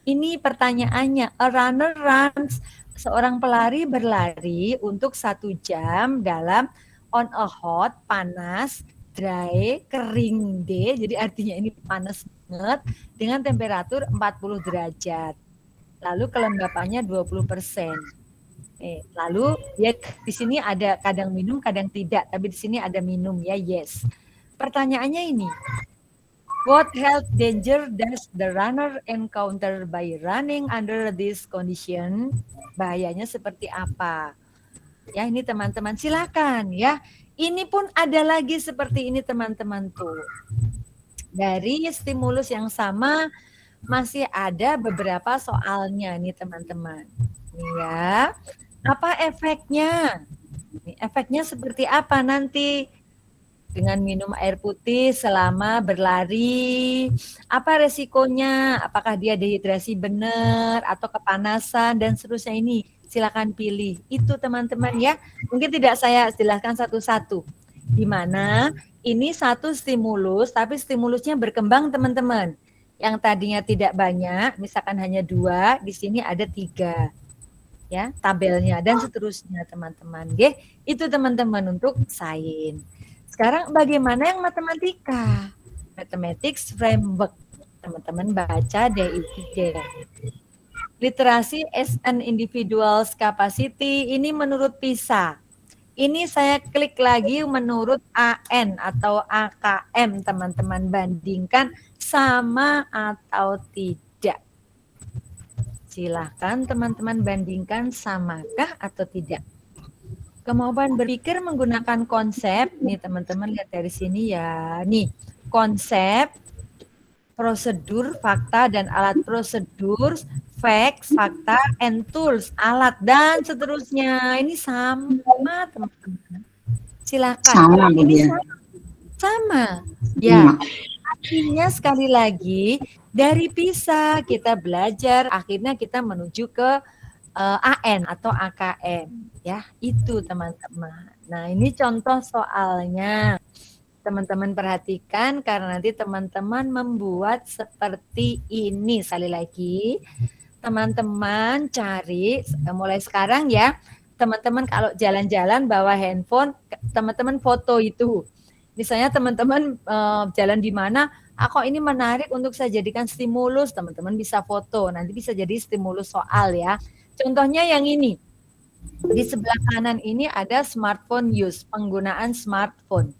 Ini pertanyaannya, a runner runs, seorang pelari berlari untuk 1 jam dalam on a hot, panas, dry, kering day, jadi artinya ini panas banget, dengan temperatur 40 derajat. Lalu kelembapannya 20%. Lalu ya di sini ada kadang minum, kadang tidak, tapi di sini ada minum ya, yes. Pertanyaannya ini, what health danger does the runner encounter by running under this condition? Bahayanya seperti apa? Ya ini teman-teman silakan ya. Ini pun ada lagi seperti ini teman-teman tuh. Dari stimulus yang sama masih ada beberapa soalnya nih teman-teman. Ya. Apa efeknya? Efeknya seperti apa nanti? Dengan minum air putih selama berlari, apa resikonya? Apakah dia dehidrasi benar atau kepanasan dan seterusnya ini? Silakan pilih. Itu teman-teman ya. Mungkin tidak saya jelaskan satu-satu. Di mana ini satu stimulus, tapi stimulusnya berkembang teman-teman. Yang tadinya tidak banyak, misalkan hanya 2, di sini ada 3. Ya, tabelnya dan seterusnya teman-teman. Oke, itu teman-teman untuk sains. Sekarang bagaimana yang matematika? Mathematics framework. Teman-teman baca DIY. Literasi as an individual's capacity ini menurut PISA. Ini saya klik lagi menurut AN atau AKM, teman-teman bandingkan sama atau tidak. Silahkan teman-teman bandingkan samakah atau tidak. Kemampuan berpikir menggunakan konsep, nih teman-teman lihat dari sini ya. Nih, konsep, prosedur, fakta, dan alat prosedur, facts, fakta, and tools, alat, dan seterusnya. Ini sama, teman-teman. Silakan. Sama, Bu ini Dia. sama. Ya. Artinya sekali lagi, Dari PISA kita belajar, akhirnya kita menuju ke AN atau AKM, ya itu teman-teman. Nah ini contoh soalnya, teman-teman perhatikan karena nanti teman-teman membuat seperti ini. Sekali lagi, teman-teman cari mulai sekarang ya, teman-teman kalau jalan-jalan bawa handphone, teman-teman foto itu. Misalnya teman-teman jalan di mana, kok ini menarik untuk saya jadikan stimulus, teman-teman bisa foto, nanti bisa jadi stimulus soal ya. Contohnya yang ini, di sebelah kanan ini ada smartphone use, penggunaan smartphone.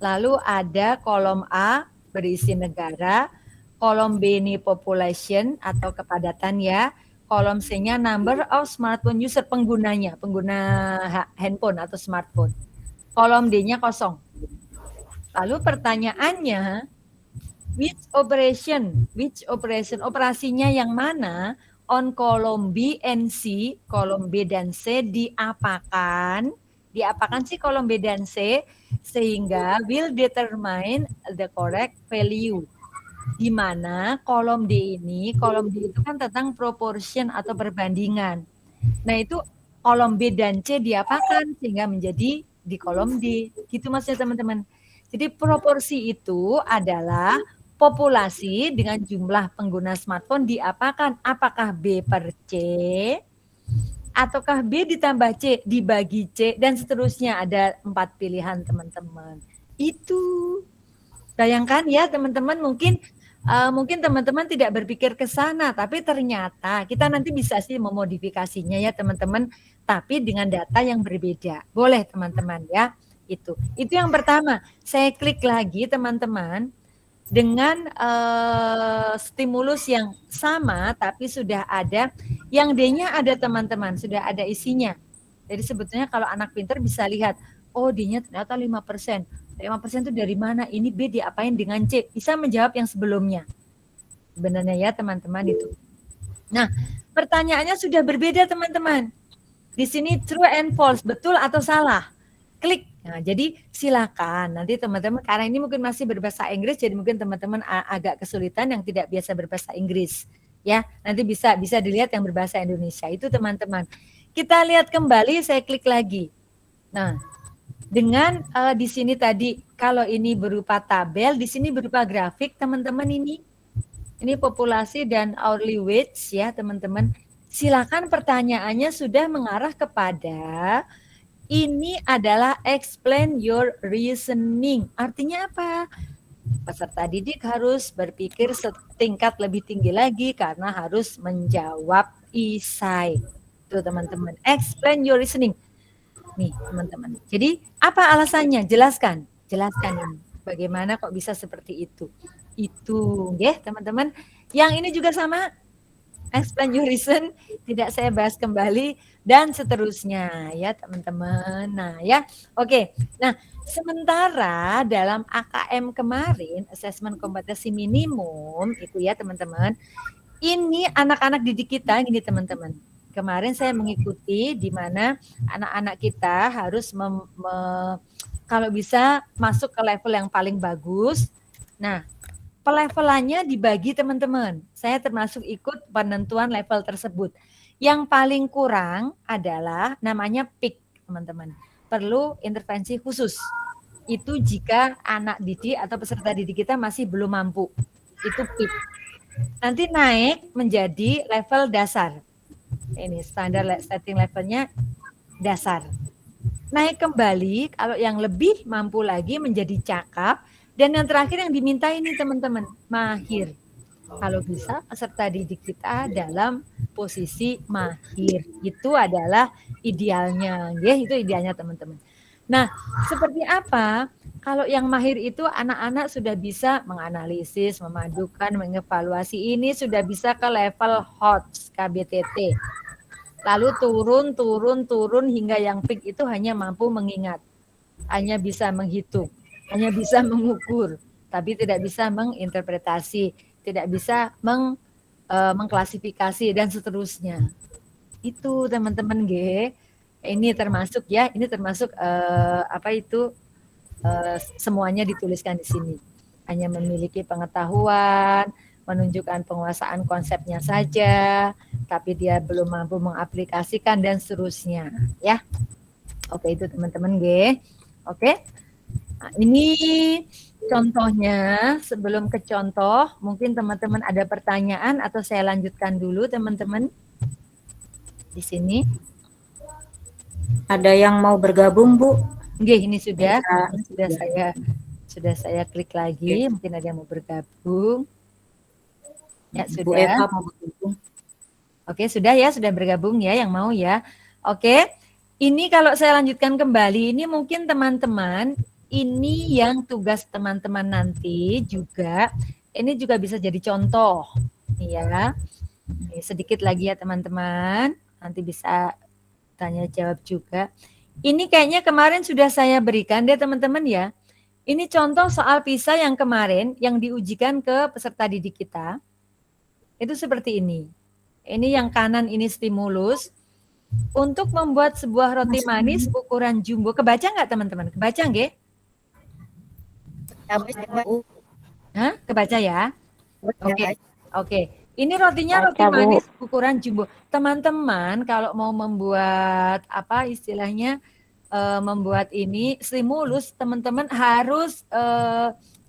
Lalu ada kolom A berisi negara, kolom B ini population atau kepadatan ya, kolom C-nya number of smartphone user, penggunanya, pengguna handphone atau smartphone. Kolom D-nya kosong. Lalu pertanyaannya, which operation, operasinya yang mana on kolom B and C, kolom B dan C diapakan sih kolom B dan C sehingga will determine the correct value. Di mana kolom D itu kan tentang proportion atau perbandingan. Nah itu kolom B dan C diapakan sehingga menjadi di kolom D. Gitu maksudnya teman-teman. Jadi proporsi itu adalah populasi dengan jumlah pengguna smartphone diapakan? Apakah B per C? Ataukah B ditambah C dibagi C? Dan seterusnya ada 4 pilihan teman-teman. Itu. Bayangkan ya teman-teman, mungkin teman-teman tidak berpikir ke sana, tapi ternyata kita nanti bisa sih memodifikasinya ya teman-teman, tapi dengan data yang berbeda. Boleh teman-teman ya. Itu yang pertama. Saya klik lagi teman-teman dengan stimulus yang sama tapi sudah ada yang D-nya ada teman-teman, sudah ada isinya. Jadi sebetulnya kalau anak pintar bisa lihat, oh D-nya ternyata 5%. 5% itu dari mana? Ini B diapain dengan C? Bisa menjawab yang sebelumnya. Sebenarnya ya teman-teman itu. Nah, pertanyaannya sudah berbeda teman-teman. Di sini true and false, betul atau salah? Klik. Nah, jadi silakan nanti teman-teman, karena ini mungkin masih berbahasa Inggris, jadi mungkin teman-teman agak kesulitan yang tidak biasa berbahasa Inggris. Ya, nanti bisa dilihat yang berbahasa Indonesia. Itu teman-teman. Kita lihat kembali, saya klik lagi. Nah, dengan di sini tadi kalau ini berupa tabel, di sini berupa grafik teman-teman ini. Ini populasi dan hourly wage ya teman-teman. Silakan pertanyaannya sudah mengarah kepada ini adalah explain your reasoning. Artinya apa? Peserta didik harus berpikir setingkat lebih tinggi lagi karena harus menjawab isai. Itu teman-teman. Explain your reasoning. Nih teman-teman. Jadi apa alasannya? Jelaskan ini. Bagaimana kok bisa seperti itu? Itu, ya teman-teman. Yang ini juga sama. Explain your reason, tidak saya bahas kembali dan seterusnya ya teman-teman. Nah ya, oke. Nah sementara dalam AKM kemarin, assessment kompetensi minimum itu ya teman-teman. Ini anak-anak didik kita gini teman-teman. Kemarin saya mengikuti di mana anak-anak kita harus kalau bisa masuk ke level yang paling bagus. Nah, pelevelannya dibagi teman-teman. Saya termasuk ikut penentuan level tersebut. Yang paling kurang adalah namanya PIK, teman-teman. Perlu intervensi khusus. Itu jika anak didik atau peserta didik kita masih belum mampu. Itu PIK. Nanti naik menjadi level dasar. Ini standar setting levelnya dasar. Naik kembali kalau yang lebih mampu lagi menjadi cakap. Dan yang terakhir yang diminta ini teman-teman, mahir. Kalau bisa peserta didik kita dalam posisi mahir. Itu adalah idealnya, ya, itu idealnya teman-teman. Nah, seperti apa? Kalau yang mahir itu anak-anak sudah bisa menganalisis, memadukan, mengevaluasi, ini sudah bisa ke level HOTS, KBTT. Lalu turun hingga yang peak itu hanya mampu mengingat, hanya bisa menghitung. Hanya bisa mengukur, tapi tidak bisa menginterpretasi, tidak bisa mengklasifikasi dan seterusnya. Itu teman-teman G. Ini termasuk ya, ini termasuk semuanya dituliskan di sini. Hanya memiliki pengetahuan, menunjukkan penguasaan konsepnya saja, tapi dia belum mampu mengaplikasikan dan seterusnya, ya. Oke, itu teman-teman, G. Oke. Nah, ini contohnya. Sebelum ke contoh, mungkin teman-teman ada pertanyaan atau saya lanjutkan dulu, teman-teman. Di sini. Ada yang mau bergabung, Bu? Nggih, ini sudah Ya. sudah saya klik lagi. Mungkin ada yang mau bergabung. Ya, Bu sudah. Eva mau bergabung. Oke, sudah ya, sudah bergabung ya yang mau ya. Oke. Ini kalau saya lanjutkan kembali, ini mungkin teman-teman, ini yang tugas teman-teman nanti juga, ini juga bisa jadi contoh. Ya. Ini sedikit lagi ya teman-teman, nanti bisa tanya jawab juga. Ini kayaknya kemarin sudah saya berikan deh teman-teman ya. Ini contoh soal PISA yang kemarin yang diujikan ke peserta didik kita. Itu seperti ini. Ini yang kanan ini stimulus. Untuk membuat sebuah roti manis ukuran jumbo. Kebaca nggak teman-teman? Kebaca nggak? Hah? Kebaca ya? Oke. Oke. Ini rotinya roti Baca, Bu. manis ukuran jumbo. Teman-teman kalau mau membuat apa istilahnya membuat ini stimulus, teman-teman harus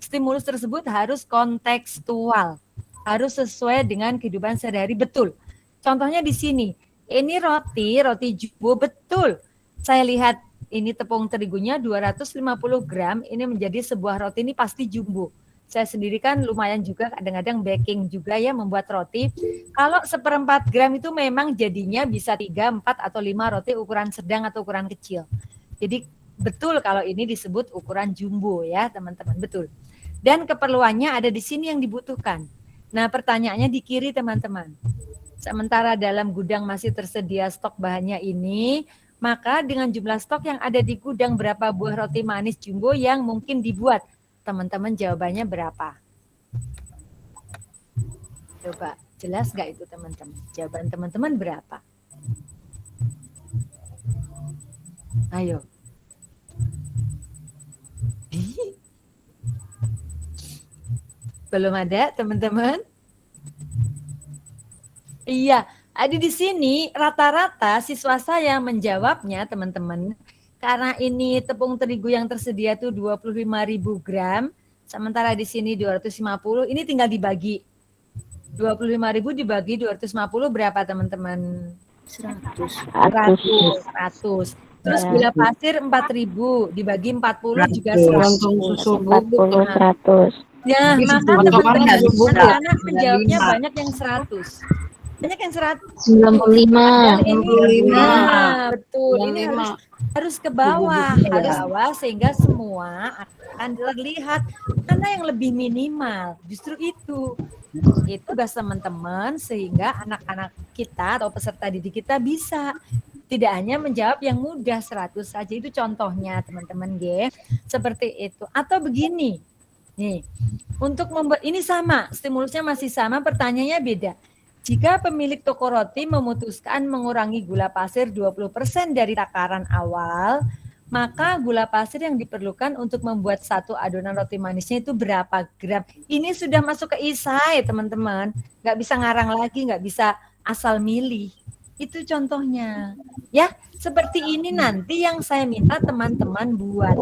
stimulus tersebut harus kontekstual, harus sesuai dengan kehidupan sehari-hari, betul. Contohnya di sini, ini roti jumbo, betul. Saya lihat ini tepung terigunya 250 gram, ini menjadi sebuah roti, ini pasti jumbo. Saya sendiri kan lumayan juga kadang-kadang baking juga ya membuat roti. Kalau 1/4 gram itu memang jadinya bisa 3, 4, atau 5 roti ukuran sedang atau ukuran kecil. Jadi betul kalau ini disebut ukuran jumbo ya teman-teman, betul. Dan keperluannya ada di sini yang dibutuhkan. Nah pertanyaannya di kiri teman-teman. Sementara dalam gudang masih tersedia stok bahannya ini, maka dengan jumlah stok yang ada di gudang berapa buah roti manis jumbo yang mungkin dibuat? Teman-teman jawabannya berapa? Coba jelas nggak itu teman-teman? Jawaban teman-teman berapa? Ayo. Belum ada teman-teman? Iya, ada di sini rata-rata siswa saya menjawabnya teman-teman. Karena ini tepung terigu yang tersedia itu 25.000 gram, sementara di sini 250, ini tinggal dibagi. 25.000 dibagi 250 berapa teman-teman? 100. 100. Terus gula pasir 4.000 dibagi 40 juga 100. 40, 100. Ya, maka teman-teman anak-anak menjawabnya banyak yang 100. Banyak yang 100. 95. Nah, betul. Ini harus ke bawah, sehingga semua akan terlihat mana yang lebih minimal. Justru itu tugas teman-teman sehingga anak-anak kita atau peserta didik kita bisa tidak hanya menjawab yang mudah 100 saja, itu contohnya teman-teman G. Seperti itu. Atau begini. Nih, untuk membuat ini sama, stimulusnya masih sama, pertanyaannya beda. Jika pemilik toko roti memutuskan mengurangi gula pasir 20% dari takaran awal, maka gula pasir yang diperlukan untuk membuat satu adonan roti manisnya itu berapa gram? Ini sudah masuk ke isai, teman-teman. Nggak bisa ngarang lagi, nggak bisa asal milih. Itu contohnya. Ya, seperti ini nanti yang saya minta teman-teman buat.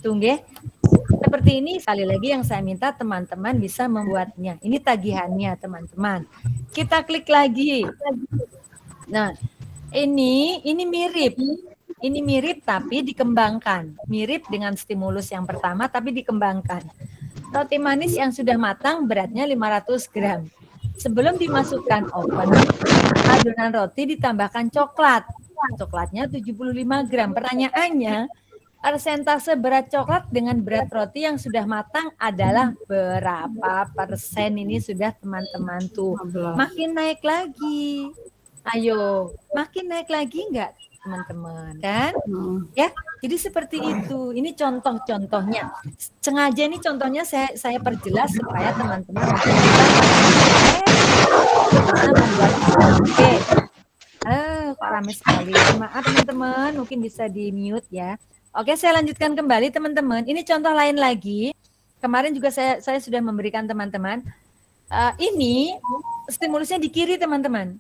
Tunggu. Seperti ini sekali lagi yang saya minta teman-teman bisa membuatnya. Ini tagihannya teman-teman. Kita klik lagi. Nah, ini mirip. Ini mirip tapi dikembangkan. Mirip dengan stimulus yang pertama tapi dikembangkan. Roti manis yang sudah matang beratnya 500 gram. Sebelum dimasukkan oven, adonan roti ditambahkan coklat. Coklatnya 75 gram. Pertanyaannya, persentase berat coklat dengan berat roti yang sudah matang adalah berapa persen? Ini sudah teman-teman tuh. Makin naik lagi. Ayo, makin naik lagi enggak teman-teman? Kan? Ya, jadi seperti itu. Ini contoh-contohnya. Sengaja ini contohnya saya perjelas supaya teman-teman bisa membuat. Oke. Kok rame sekali. Maaf teman-teman, mungkin bisa di-mute ya. Oke, saya lanjutkan kembali teman-teman. Ini contoh lain lagi. Kemarin juga saya sudah memberikan teman-teman. Ini stimulusnya di kiri teman-teman.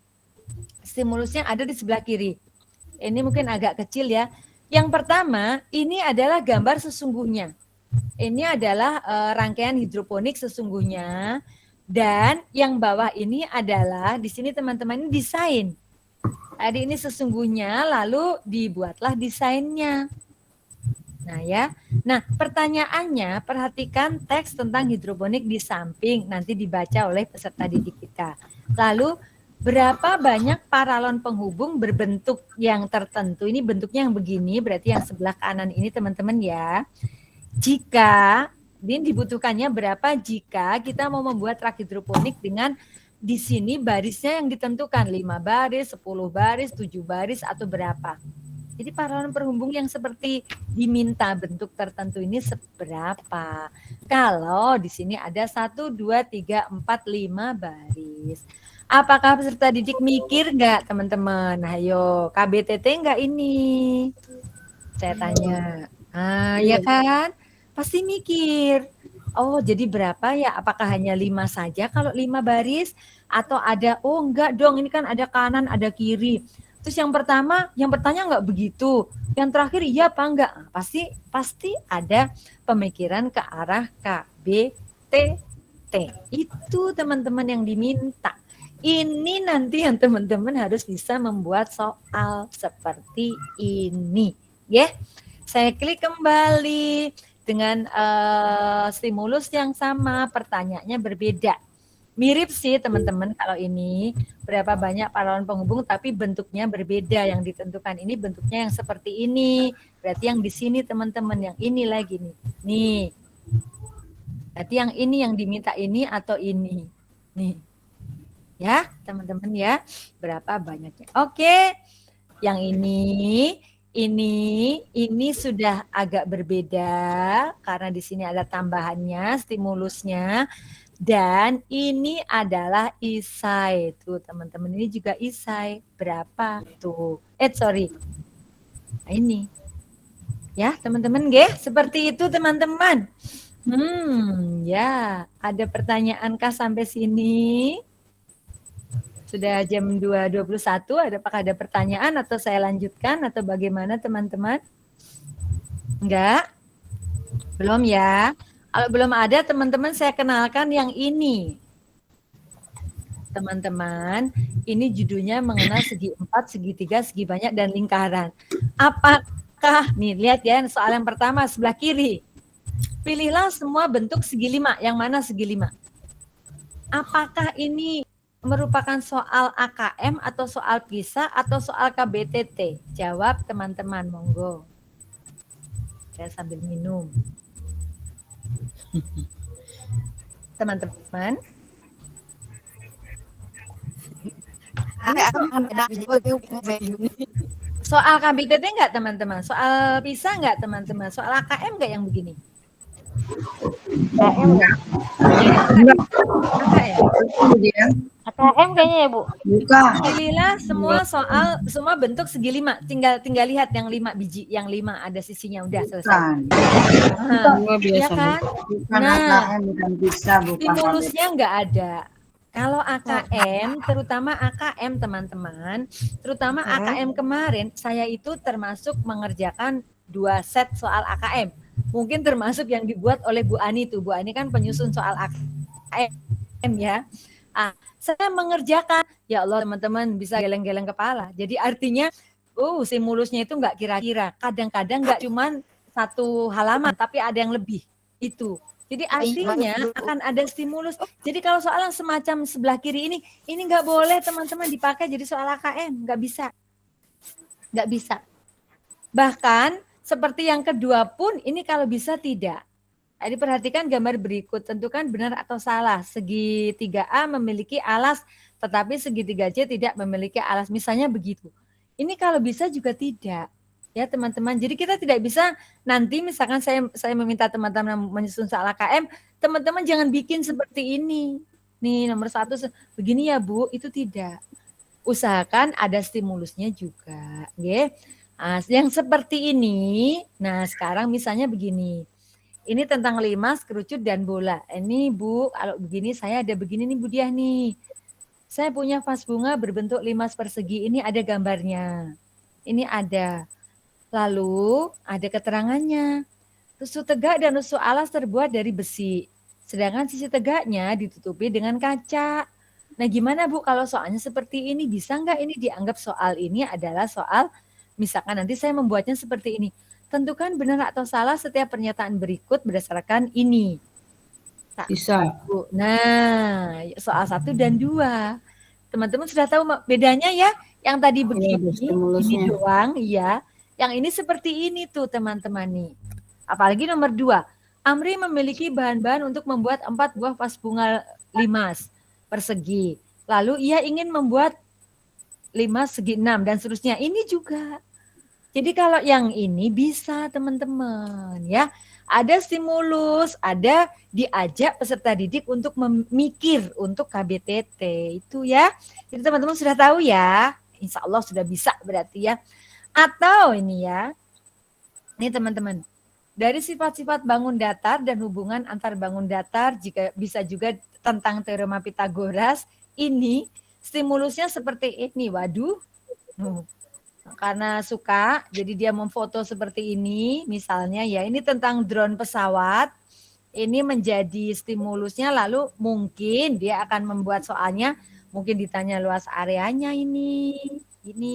Stimulusnya ada di sebelah kiri. Ini mungkin agak kecil ya. Yang pertama, ini adalah gambar sesungguhnya. Ini adalah rangkaian hidroponik sesungguhnya. Dan yang bawah ini adalah, di sini teman-teman ini desain. Tadi ini sesungguhnya, lalu dibuatlah desainnya. Nah ya, nah pertanyaannya perhatikan teks tentang hidroponik di samping nanti dibaca oleh peserta didik kita. Lalu berapa banyak paralon penghubung berbentuk yang tertentu? Ini bentuknya yang begini, berarti yang sebelah kanan ini teman-teman ya. Jika ini dibutuhkannya berapa jika kita mau membuat rak hidroponik dengan di sini barisnya yang ditentukan 5 baris, 10 baris, 7 baris atau berapa? Jadi paralon penghubung yang seperti diminta bentuk tertentu ini seberapa? Kalau di sini ada 1, 2, 3, 4, 5 baris. Apakah peserta didik mikir nggak teman-teman? Ayo, KBTT nggak ini? Saya tanya. Ya kan? Pasti mikir. Oh, jadi berapa ya? Apakah hanya 5 saja kalau 5 baris? Atau ada, oh enggak dong, ini kan ada kanan, ada kiri. Terus yang pertama, yang bertanya enggak begitu. Yang terakhir iya apa enggak? Pasti ada pemikiran ke arah KBTT. Itu teman-teman yang diminta. Ini nanti yang teman-teman harus bisa membuat soal seperti ini. Ya, saya klik kembali dengan stimulus yang sama, pertanyaannya berbeda. Mirip sih teman-teman kalau ini berapa banyak paralon penghubung tapi bentuknya berbeda yang ditentukan. Ini bentuknya yang seperti ini. Berarti yang di sini teman-teman yang ini lagi nih. Nih. Berarti yang ini yang diminta ini atau ini. Nih. Ya, teman-teman ya. Berapa banyaknya? Oke. Yang ini sudah agak berbeda karena di sini ada tambahannya, stimulusnya. Dan ini adalah isai. Tuh teman-teman, ini juga isai. Berapa tuh? Sorry. Nah, ini. Ya teman-teman, seperti itu teman-teman. Ya. Ada pertanyaankah sampai sini? Sudah jam 2.21, apakah ada pertanyaan atau saya lanjutkan atau bagaimana teman-teman? Enggak? Belum ya? Kalau belum ada teman-teman saya kenalkan yang ini. Teman-teman, ini judulnya mengenal segi 4, segitiga, segi banyak, dan lingkaran. Apakah, nih lihat ya soal yang pertama sebelah kiri. Pilihlah semua bentuk segi 5, yang mana segi 5? Apakah ini merupakan soal AKM atau soal PISA atau soal KBTT? Jawab teman-teman, monggo. Saya sambil minum. Teman-teman, soal KBTT enggak teman-teman? Soal PISA enggak teman-teman? Soal AKM enggak yang begini? AKM kayaknya ya Bu. Bukan. Pilihlah semua bentuk segi 5. Tinggal lihat yang 5 biji, yang 5 ada sisinya, udah selesai. Ya kan? Nah, stimulusnya enggak ada. Kalau AKM, terutama AKM teman-teman, terutama AKM kemarin, saya itu termasuk mengerjakan 2 set soal AKM. Mungkin termasuk yang dibuat oleh Bu Ani tuh. Bu Ani kan penyusun soal AKM ya. Saya mengerjakan, ya Allah teman-teman bisa geleng-geleng kepala. Jadi artinya, stimulusnya itu enggak kira-kira. Kadang-kadang enggak cuman 1 halaman, tapi ada yang lebih. Itu. Jadi artinya akan ada stimulus. Jadi kalau soal yang semacam sebelah kiri ini enggak boleh teman-teman dipakai jadi soal AKM. Enggak bisa. Enggak bisa. Bahkan seperti yang kedua pun ini kalau bisa tidak. Jadi perhatikan gambar berikut, tentukan benar atau salah. Segi 3A memiliki alas, tetapi segi 3C tidak memiliki alas. Misalnya begitu. Ini kalau bisa juga tidak. Ya teman-teman, jadi kita tidak bisa nanti misalkan saya meminta teman-teman menyusun soal AKM, teman-teman jangan bikin seperti ini. Nih nomor 1, begini ya Bu, itu tidak. Usahakan ada stimulusnya juga. Ya. Nah, yang seperti ini, nah sekarang misalnya begini. Ini tentang limas, kerucut, dan bola. Ini Bu, kalau begini saya ada begini nih Bu Diah nih. Saya punya vas bunga berbentuk limas persegi. Ini ada gambarnya. Ini ada. Lalu ada keterangannya. Tusuk tegak dan tusuk alas terbuat dari besi. Sedangkan sisi tegaknya ditutupi dengan kaca. Nah gimana Bu kalau soalnya seperti ini? Bisa nggak ini dianggap soal ini adalah soal, misalkan nanti saya membuatnya seperti ini. Tentukan benar atau salah setiap pernyataan berikut berdasarkan ini. Bisa. Bu. Nah, soal 1 dan 2. Teman-teman sudah tahu bedanya ya? Yang tadi begini, ada stimulusnya. ini doang, iya. Yang ini seperti ini tuh teman-teman nih. Apalagi nomor 2. Amri memiliki bahan-bahan untuk membuat 4 buah vas bunga limas persegi. Lalu ia ingin membuat limas segi 6 dan seterusnya. Ini juga. Jadi kalau yang ini bisa teman-teman ya. Ada stimulus, ada diajak peserta didik untuk memikir untuk KBTT itu ya. Jadi teman-teman sudah tahu ya. Insya Allah sudah bisa berarti ya. Atau ini ya. Ini teman-teman. Dari sifat-sifat bangun datar dan hubungan antar bangun datar, jika bisa juga tentang teorema Pitagoras, ini stimulusnya seperti ini. Waduh. Karena suka, jadi dia memfoto seperti ini, misalnya ya ini tentang drone pesawat, ini menjadi stimulusnya, lalu mungkin dia akan membuat soalnya, mungkin ditanya luas areanya ini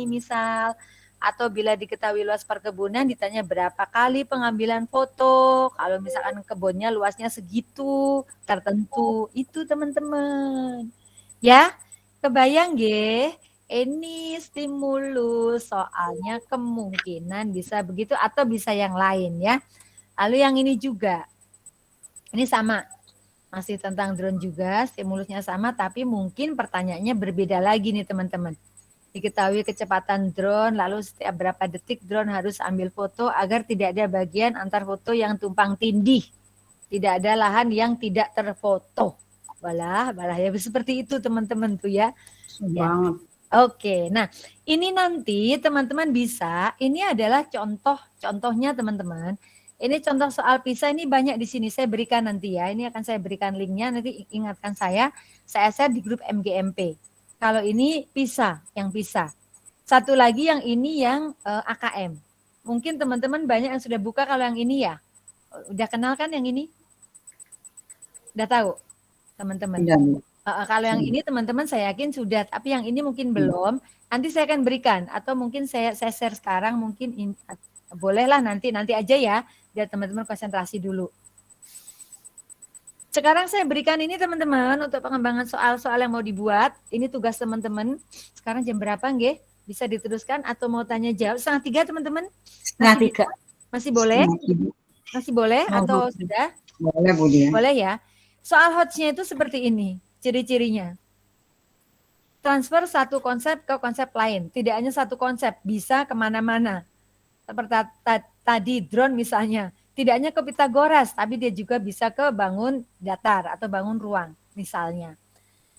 misal, atau bila diketahui luas perkebunan ditanya berapa kali pengambilan foto, kalau misalkan kebunnya luasnya segitu, tertentu, itu teman-teman. Ya, kebayang nggih? Ini stimulus, soalnya kemungkinan bisa begitu atau bisa yang lain ya. Lalu yang ini juga, ini sama, masih tentang drone juga, stimulusnya sama, tapi mungkin pertanyaannya berbeda lagi nih teman-teman. Diketahui kecepatan drone, lalu setiap berapa detik drone harus ambil foto agar tidak ada bagian antar foto yang tumpang tindih. Tidak ada lahan yang tidak terfoto. Balah ya seperti itu teman-teman tuh ya. Banget. Oke, nah ini nanti teman-teman bisa, ini adalah contohnya teman-teman. Ini contoh soal PISA ini banyak di sini, saya berikan nanti ya. Ini akan saya berikan linknya, nanti ingatkan saya share di grup MGMP. Kalau ini PISA, yang PISA. Satu lagi yang ini yang AKM. Mungkin teman-teman banyak yang sudah buka kalau yang ini ya. Udah kenal kan yang ini? Udah tahu teman-teman? Kalau yang ini teman-teman saya yakin sudah, tapi yang ini mungkin belum. Nanti saya akan berikan atau mungkin saya share sekarang, mungkin bolehlah nanti aja ya, biar teman-teman konsentrasi dulu. Sekarang saya berikan ini teman-teman untuk pengembangan soal-soal yang mau dibuat. Ini tugas teman-teman. Sekarang jam berapa nggih? Bisa diteruskan atau mau tanya jawab? 2:30 teman-teman? 2:30. Masih boleh? Masih boleh atau sudah? Boleh Bu Diah. Boleh ya. Soal HOTS-nya itu seperti ini. Ciri-cirinya. Transfer satu konsep ke konsep lain. Tidak hanya satu konsep, bisa kemana-mana. Seperti tadi drone misalnya. Tidak hanya ke Pitagoras, tapi dia juga bisa ke bangun datar atau bangun ruang misalnya.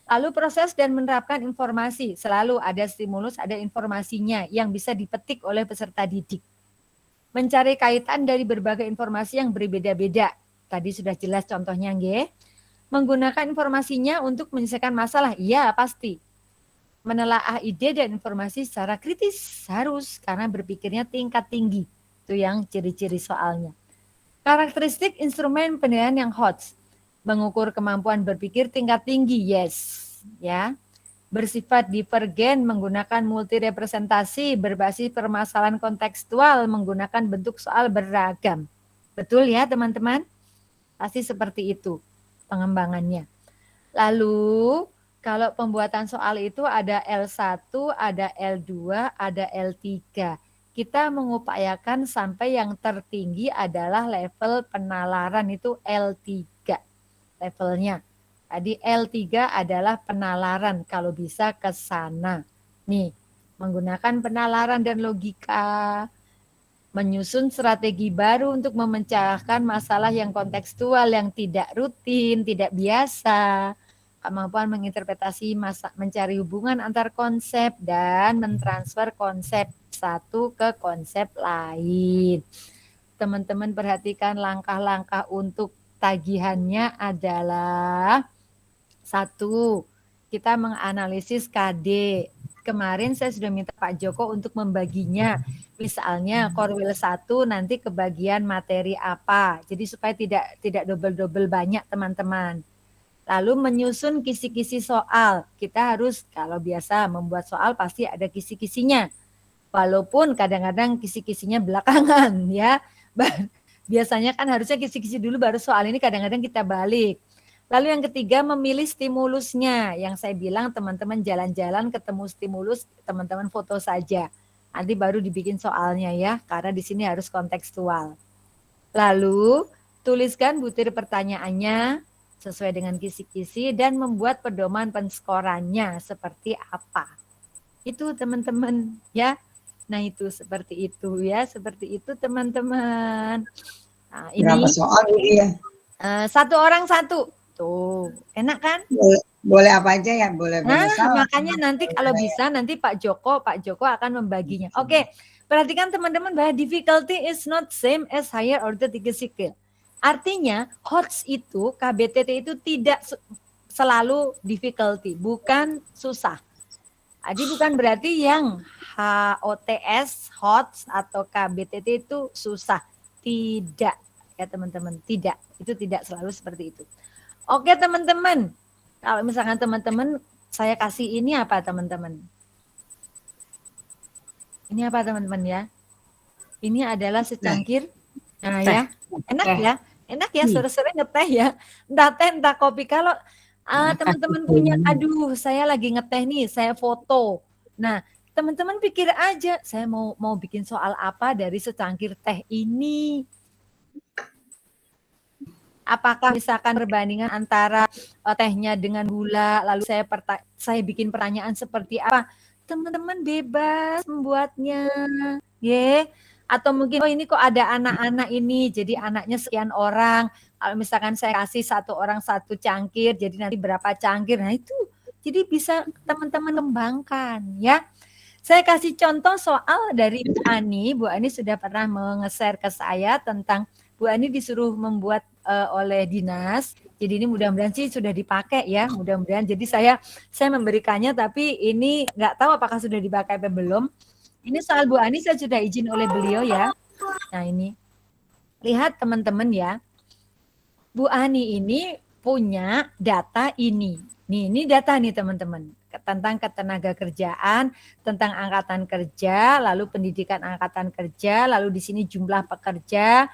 Lalu proses dan menerapkan informasi. Selalu ada stimulus, ada informasinya yang bisa dipetik oleh peserta didik. Mencari kaitan dari berbagai informasi yang berbeda-beda. Tadi sudah jelas contohnya nggih. Menggunakan informasinya untuk menyelesaikan masalah, iya pasti. Menelaah ide dan informasi secara kritis harus, karena berpikirnya tingkat tinggi. Itu yang ciri-ciri soalnya. Karakteristik instrumen penilaian yang HOTS. Mengukur kemampuan berpikir tingkat tinggi, yes. Ya. Bersifat divergen, menggunakan multirepresentasi, berbasis permasalahan kontekstual, menggunakan bentuk soal beragam. Betul ya teman-teman? Pasti seperti itu pengembangannya. Lalu kalau pembuatan soal itu ada L1, ada L2, ada L3. Kita mengupayakan sampai yang tertinggi adalah level penalaran itu L3 levelnya. Tadi L3 adalah penalaran, kalau bisa ke sana. Nih, menggunakan penalaran dan logika, menyusun strategi baru untuk memecahkan masalah yang kontekstual, yang tidak rutin, tidak biasa, kemampuan menginterpretasi mencari hubungan antar konsep, dan mentransfer konsep satu ke konsep lain. teman-teman perhatikan langkah-langkah untuk tagihannya adalah satu, kita menganalisis KD. Kemarin saya sudah minta Pak Joko untuk membaginya. Misalnya Korwil 1 nanti kebagian materi apa. Jadi supaya tidak double-double banyak teman-teman. Lalu menyusun kisi-kisi soal. Kita harus kalau biasa membuat soal pasti ada kisi-kisinya. Walaupun kadang-kadang kisi-kisinya belakangan ya. Biasanya kan harusnya kisi-kisi dulu baru soal, ini kadang-kadang kita balik. Lalu yang ketiga memilih stimulusnya. Yang saya bilang teman-teman jalan-jalan ketemu stimulus, teman-teman foto saja. Nanti baru dibikin soalnya ya, karena di sini harus kontekstual. Lalu tuliskan butir pertanyaannya sesuai dengan kisi-kisi dan membuat pedoman penskorannya seperti apa. Itu teman-teman ya. Nah itu seperti itu ya, seperti itu teman-teman. Nah, Berapa ini soal Budi ya? satu orang satu. Tuh, enak kan? Boleh apa aja ya, boleh salah. Makanya nanti kalau bisa nanti Pak Joko akan membaginya. Oke, perhatikan teman-teman bahwa difficulty is not same as higher order skill. Artinya HOTS itu, KBTT itu tidak selalu difficulty, bukan susah. Jadi bukan berarti yang HOTS, HOTS atau KBTT itu susah. Tidak ya teman-teman, tidak. Itu tidak selalu seperti itu. Oke teman-teman, kalau misalkan teman-teman saya kasih ini apa teman-teman? Ini apa teman-teman ya? Ini adalah secangkir. Nah ya, enak ya sore-sore ngeteh ya. Entah teh, entah kopi. Kalau teman-teman punya, aduh saya lagi ngeteh nih, saya foto. Nah teman-teman pikir aja, saya mau bikin soal apa dari secangkir teh ini? Apakah misalkan perbandingan antara tehnya dengan gula, lalu saya bikin pertanyaan seperti apa? Teman-teman bebas membuatnya, ya. Atau mungkin ini kok ada anak-anak ini, jadi anaknya sekian orang. Kalau misalkan saya kasih satu orang satu cangkir, jadi nanti berapa cangkir? Nah itu, jadi bisa teman-teman kembangkan, ya. Saya kasih contoh soal dari Bu Ani. Bu Ani sudah pernah nge-share ke saya tentang Bu Ani disuruh membuat oleh dinas. Jadi ini mudah-mudahan sih sudah dipakai ya, mudah-mudahan. Jadi saya memberikannya, tapi ini nggak tahu apakah sudah dipakai atau belum. Ini soal Bu Ani saya sudah izin oleh beliau ya. Nah ini, lihat teman-teman ya. Bu Ani ini punya data ini. Ini data nih teman-teman. Tentang ketenaga kerjaan, tentang angkatan kerja, lalu pendidikan angkatan kerja, lalu di sini jumlah pekerja.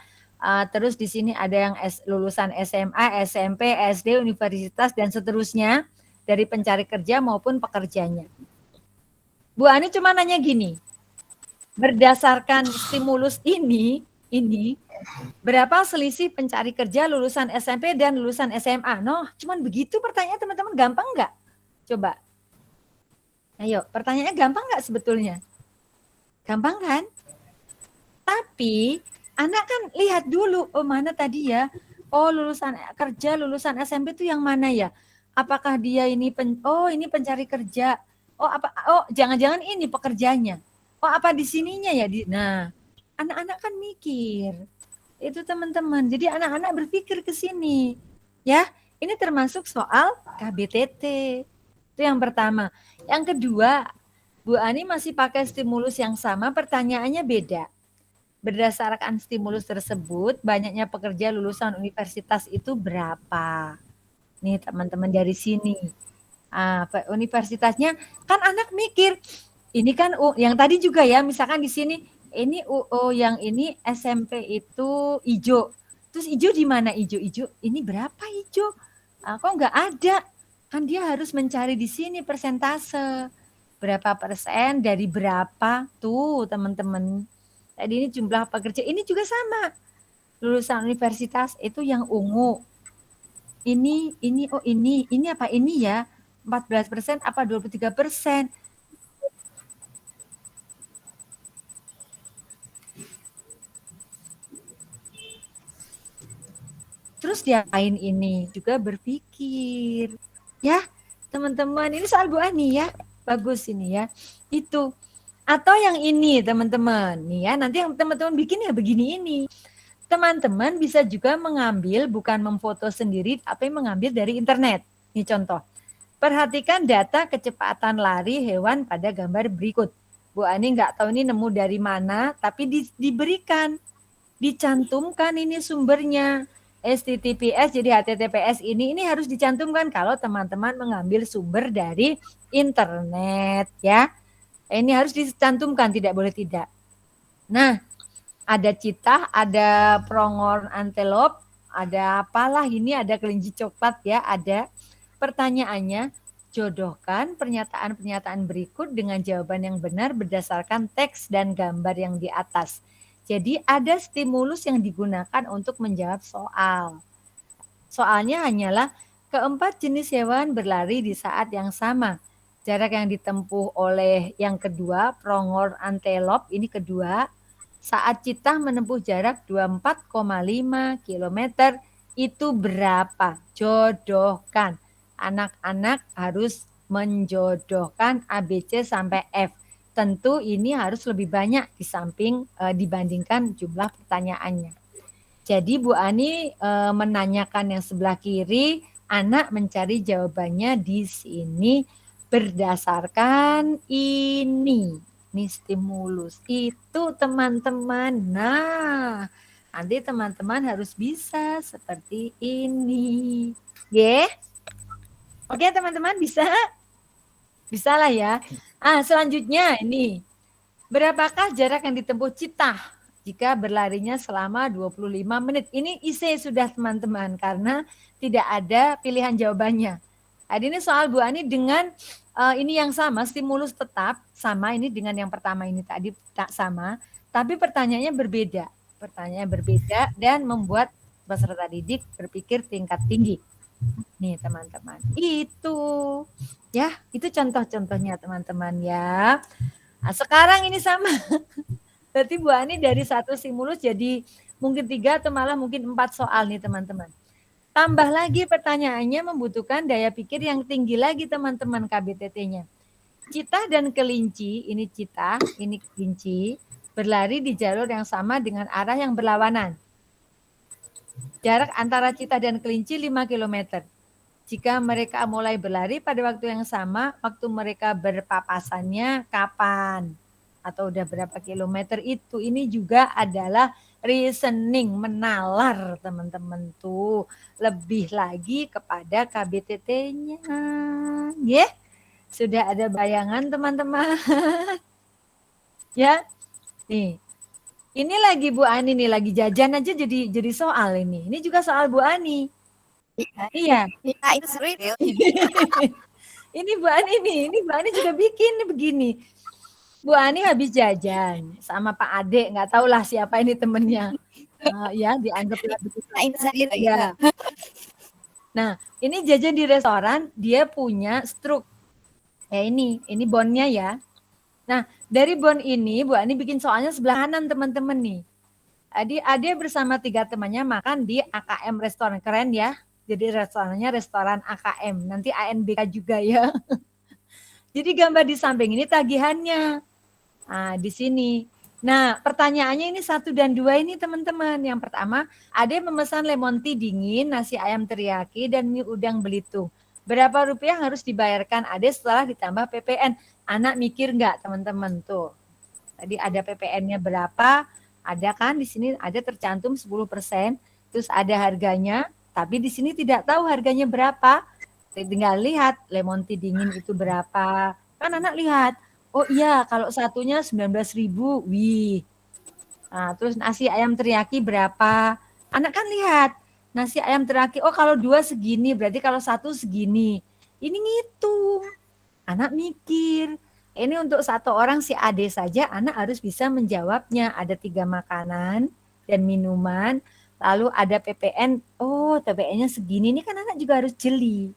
Terus di sini ada yang lulusan SMA, SMP, SD, universitas, dan seterusnya dari pencari kerja maupun pekerjanya. Bu Ani cuma nanya gini, berdasarkan stimulus ini berapa selisih pencari kerja lulusan SMP dan lulusan SMA? Noh, cuman begitu pertanyaan teman-teman, gampang nggak? Coba. Ayo, pertanyaannya gampang nggak sebetulnya? Gampang kan? Tapi anak kan lihat dulu, oh mana tadi ya? Oh lulusan kerja, lulusan SMP itu yang mana ya? Apakah dia ini ini pencari kerja? Oh jangan-jangan ini pekerjanya. Oh apa di sininya ya? Nah, anak-anak kan mikir. Itu teman-teman. Jadi anak-anak berpikir ke sini. Ya, ini termasuk soal KBTT. Itu yang pertama. Yang kedua, Bu Ani masih pakai stimulus yang sama, pertanyaannya beda. Berdasarkan stimulus tersebut, banyaknya pekerja lulusan universitas itu berapa? Nih teman-teman dari sini. Universitasnya, kan anak mikir, ini kan yang tadi juga ya, misalkan di sini, ini yang ini SMP itu hijau. Terus hijau di mana hijau? Ini berapa hijau? Kok nggak ada? Kan dia harus mencari di sini persentase. Berapa persen dari berapa? Tuh teman-teman. Tadi ini jumlah pekerja, ini juga sama. Lulusan universitas itu yang ungu. Ini apa ini ya? 14% apa 23%? Terus dia lain ini juga berpikir. Ya, teman-teman, ini soal Bu Ani ya. Bagus ini ya. Itu. Atau yang ini teman-teman, nih ya, nanti yang teman-teman bikin ya begini ini. Teman-teman bisa juga mengambil, bukan memfoto sendiri, tapi mengambil dari internet. Ini contoh. Perhatikan data kecepatan lari hewan pada gambar berikut. Bu Ani nggak tahu ini nemu dari mana, tapi diberikan, dicantumkan ini sumbernya. HTTPS jadi HTTPS ini harus dicantumkan kalau teman-teman mengambil sumber dari internet ya. Ini harus dicantumkan, tidak boleh tidak. Nah, ada citah, ada prongor antelop, ada apalah ini, ada kelinci coklat ya, ada. Pertanyaannya, jodohkan pernyataan-pernyataan berikut dengan jawaban yang benar berdasarkan teks dan gambar yang di atas. Jadi ada stimulus yang digunakan untuk menjawab soal. Soalnya hanyalah keempat jenis hewan berlari di saat yang sama. Jarak yang ditempuh oleh yang kedua, prongor antelop ini kedua, saat citah menempuh jarak 24,5 km itu berapa? Jodohkan. Anak-anak harus menjodohkan ABC sampai F. Tentu ini harus lebih banyak di samping dibandingkan jumlah pertanyaannya. Jadi Bu Ani menanyakan yang sebelah kiri, anak mencari jawabannya di sini berdasarkan ini. Ini stimulus. Itu teman-teman. Nah, nanti teman-teman harus bisa seperti ini. Oke? Oke teman-teman, bisa? Bisa lah ya. Selanjutnya ini. Berapakah jarak yang ditempuh citah jika berlarinya selama 25 menit? Ini IC sudah teman-teman karena tidak ada pilihan jawabannya. Ini soal Bu Ani dengan ini yang sama, stimulus tetap sama ini dengan yang pertama ini tadi tak sama, tapi pertanyaannya berbeda. Pertanyaannya berbeda dan membuat peserta didik berpikir tingkat tinggi. Nih teman-teman, itu ya, itu contoh-contohnya teman-teman ya. Nah, sekarang ini sama. Berarti Bu Ani dari satu stimulus jadi mungkin 3 atau malah mungkin 4 soal nih teman-teman. Tambah lagi pertanyaannya membutuhkan daya pikir yang tinggi lagi teman-teman KBTT-nya. Citah dan kelinci, ini citah, ini kelinci, berlari di jalur yang sama dengan arah yang berlawanan. Jarak antara citah dan kelinci 5 km. Jika mereka mulai berlari pada waktu yang sama, waktu mereka berpapasannya kapan? Atau udah berapa kilometer itu? Ini juga adalah reasoning, menalar teman-teman tuh. Lebih lagi kepada KBTT-nya. Ya, sudah ada bayangan teman-teman. Ya, nih. Ini lagi Bu Ani nih, lagi jajan aja jadi soal ini. Ini juga soal Bu Ani. Iya. Ini Bu Ani nih, ini Bu Ani juga bikin begini. Bu Ani habis jajan sama Pak Ade, nggak tahu lah siapa ini temennya. Ya, dianggaplah begitu. Ya. Nah, ini jajan di restoran, dia punya struk. Ini bondnya ya. Nah, dari bond ini Bu Ani bikin soalnya sebelah kanan teman-teman nih. Ade bersama 3 temannya makan di AKM restoran, keren ya. Jadi restorannya restoran AKM, nanti ANBK juga ya. Jadi gambar di samping ini tagihannya. Di sini. Nah, pertanyaannya ini 1 dan 2 ini teman-teman. Yang pertama, Ade memesan lemon tea dingin, nasi ayam teriyaki, dan mie udang belitung. Berapa rupiah harus dibayarkan Ade setelah ditambah PPN? Anak mikir nggak teman-teman tuh? Tadi ada PPN-nya berapa? Ada kan di sini ada tercantum 10%, terus ada harganya, tapi di sini tidak tahu harganya berapa. Tinggal lihat lemon tea dingin itu berapa. Kan anak lihat, oh iya kalau satunya 19.000, wih. Nah, terus nasi ayam teriyaki berapa? Anak kan lihat, nasi ayam teriyaki, oh kalau 2 segini, berarti kalau 1 segini. Ini ngitung. Anak mikir, ini untuk 1 orang si Ade saja, anak harus bisa menjawabnya. Ada 3 makanan dan minuman, lalu ada PPN, oh PPN-nya segini, ini kan anak juga harus jeli.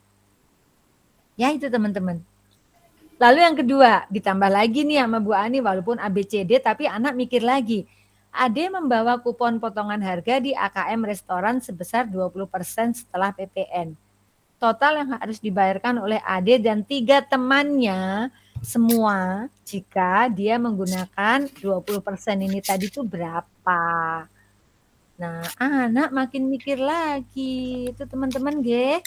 Ya itu teman-teman. Lalu yang kedua, ditambah lagi nih sama Bu Ani, walaupun ABCD, tapi anak mikir lagi. Ade membawa kupon potongan harga di AKM restoran sebesar 20% setelah PPN. Total yang harus dibayarkan oleh Ade dan 3 temannya semua jika dia menggunakan 20% ini tadi itu berapa? Nah, anak makin mikir lagi. Itu teman-teman nggih.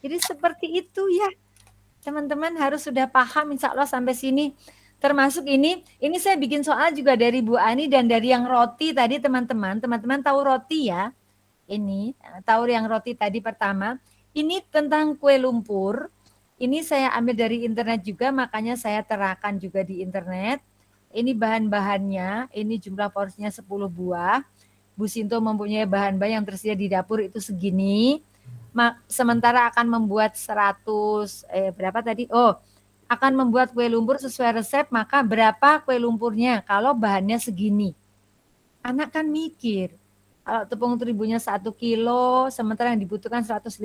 Jadi seperti itu ya. Teman-teman harus sudah paham insya Allah sampai sini. Termasuk ini saya bikin soal juga dari Bu Ani dan dari yang roti tadi teman-teman. Teman-teman tahu roti ya? Ini, tahu yang roti tadi pertama. Ini tentang kue lumpur. Ini saya ambil dari internet juga, makanya saya terangkan juga di internet. Ini bahan-bahannya, ini jumlah porsinya 10 buah. Bu Sinto mempunyai bahan-bahan yang tersedia di dapur itu segini. Sementara akan membuat 100, berapa tadi? Oh, akan membuat kue lumpur sesuai resep, maka berapa kue lumpurnya kalau bahannya segini? Anak kan mikir, kalau tepung terigunya 1 kilo, sementara yang dibutuhkan 150,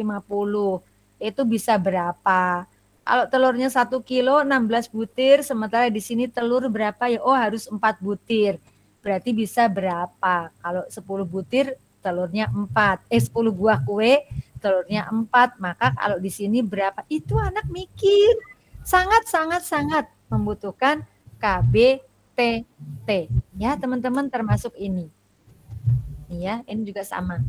itu bisa berapa? Kalau telurnya 1 kilo, 16 butir, sementara di sini telur berapa ya? Oh harus 4 butir. Berarti bisa berapa? Kalau 10 butir, telurnya 4. 10 buah kue, telurnya 4. Maka kalau di sini berapa? Itu anak mikir. Sangat membutuhkan KBTT. Ya teman-teman termasuk ini. Ya, ini juga sama.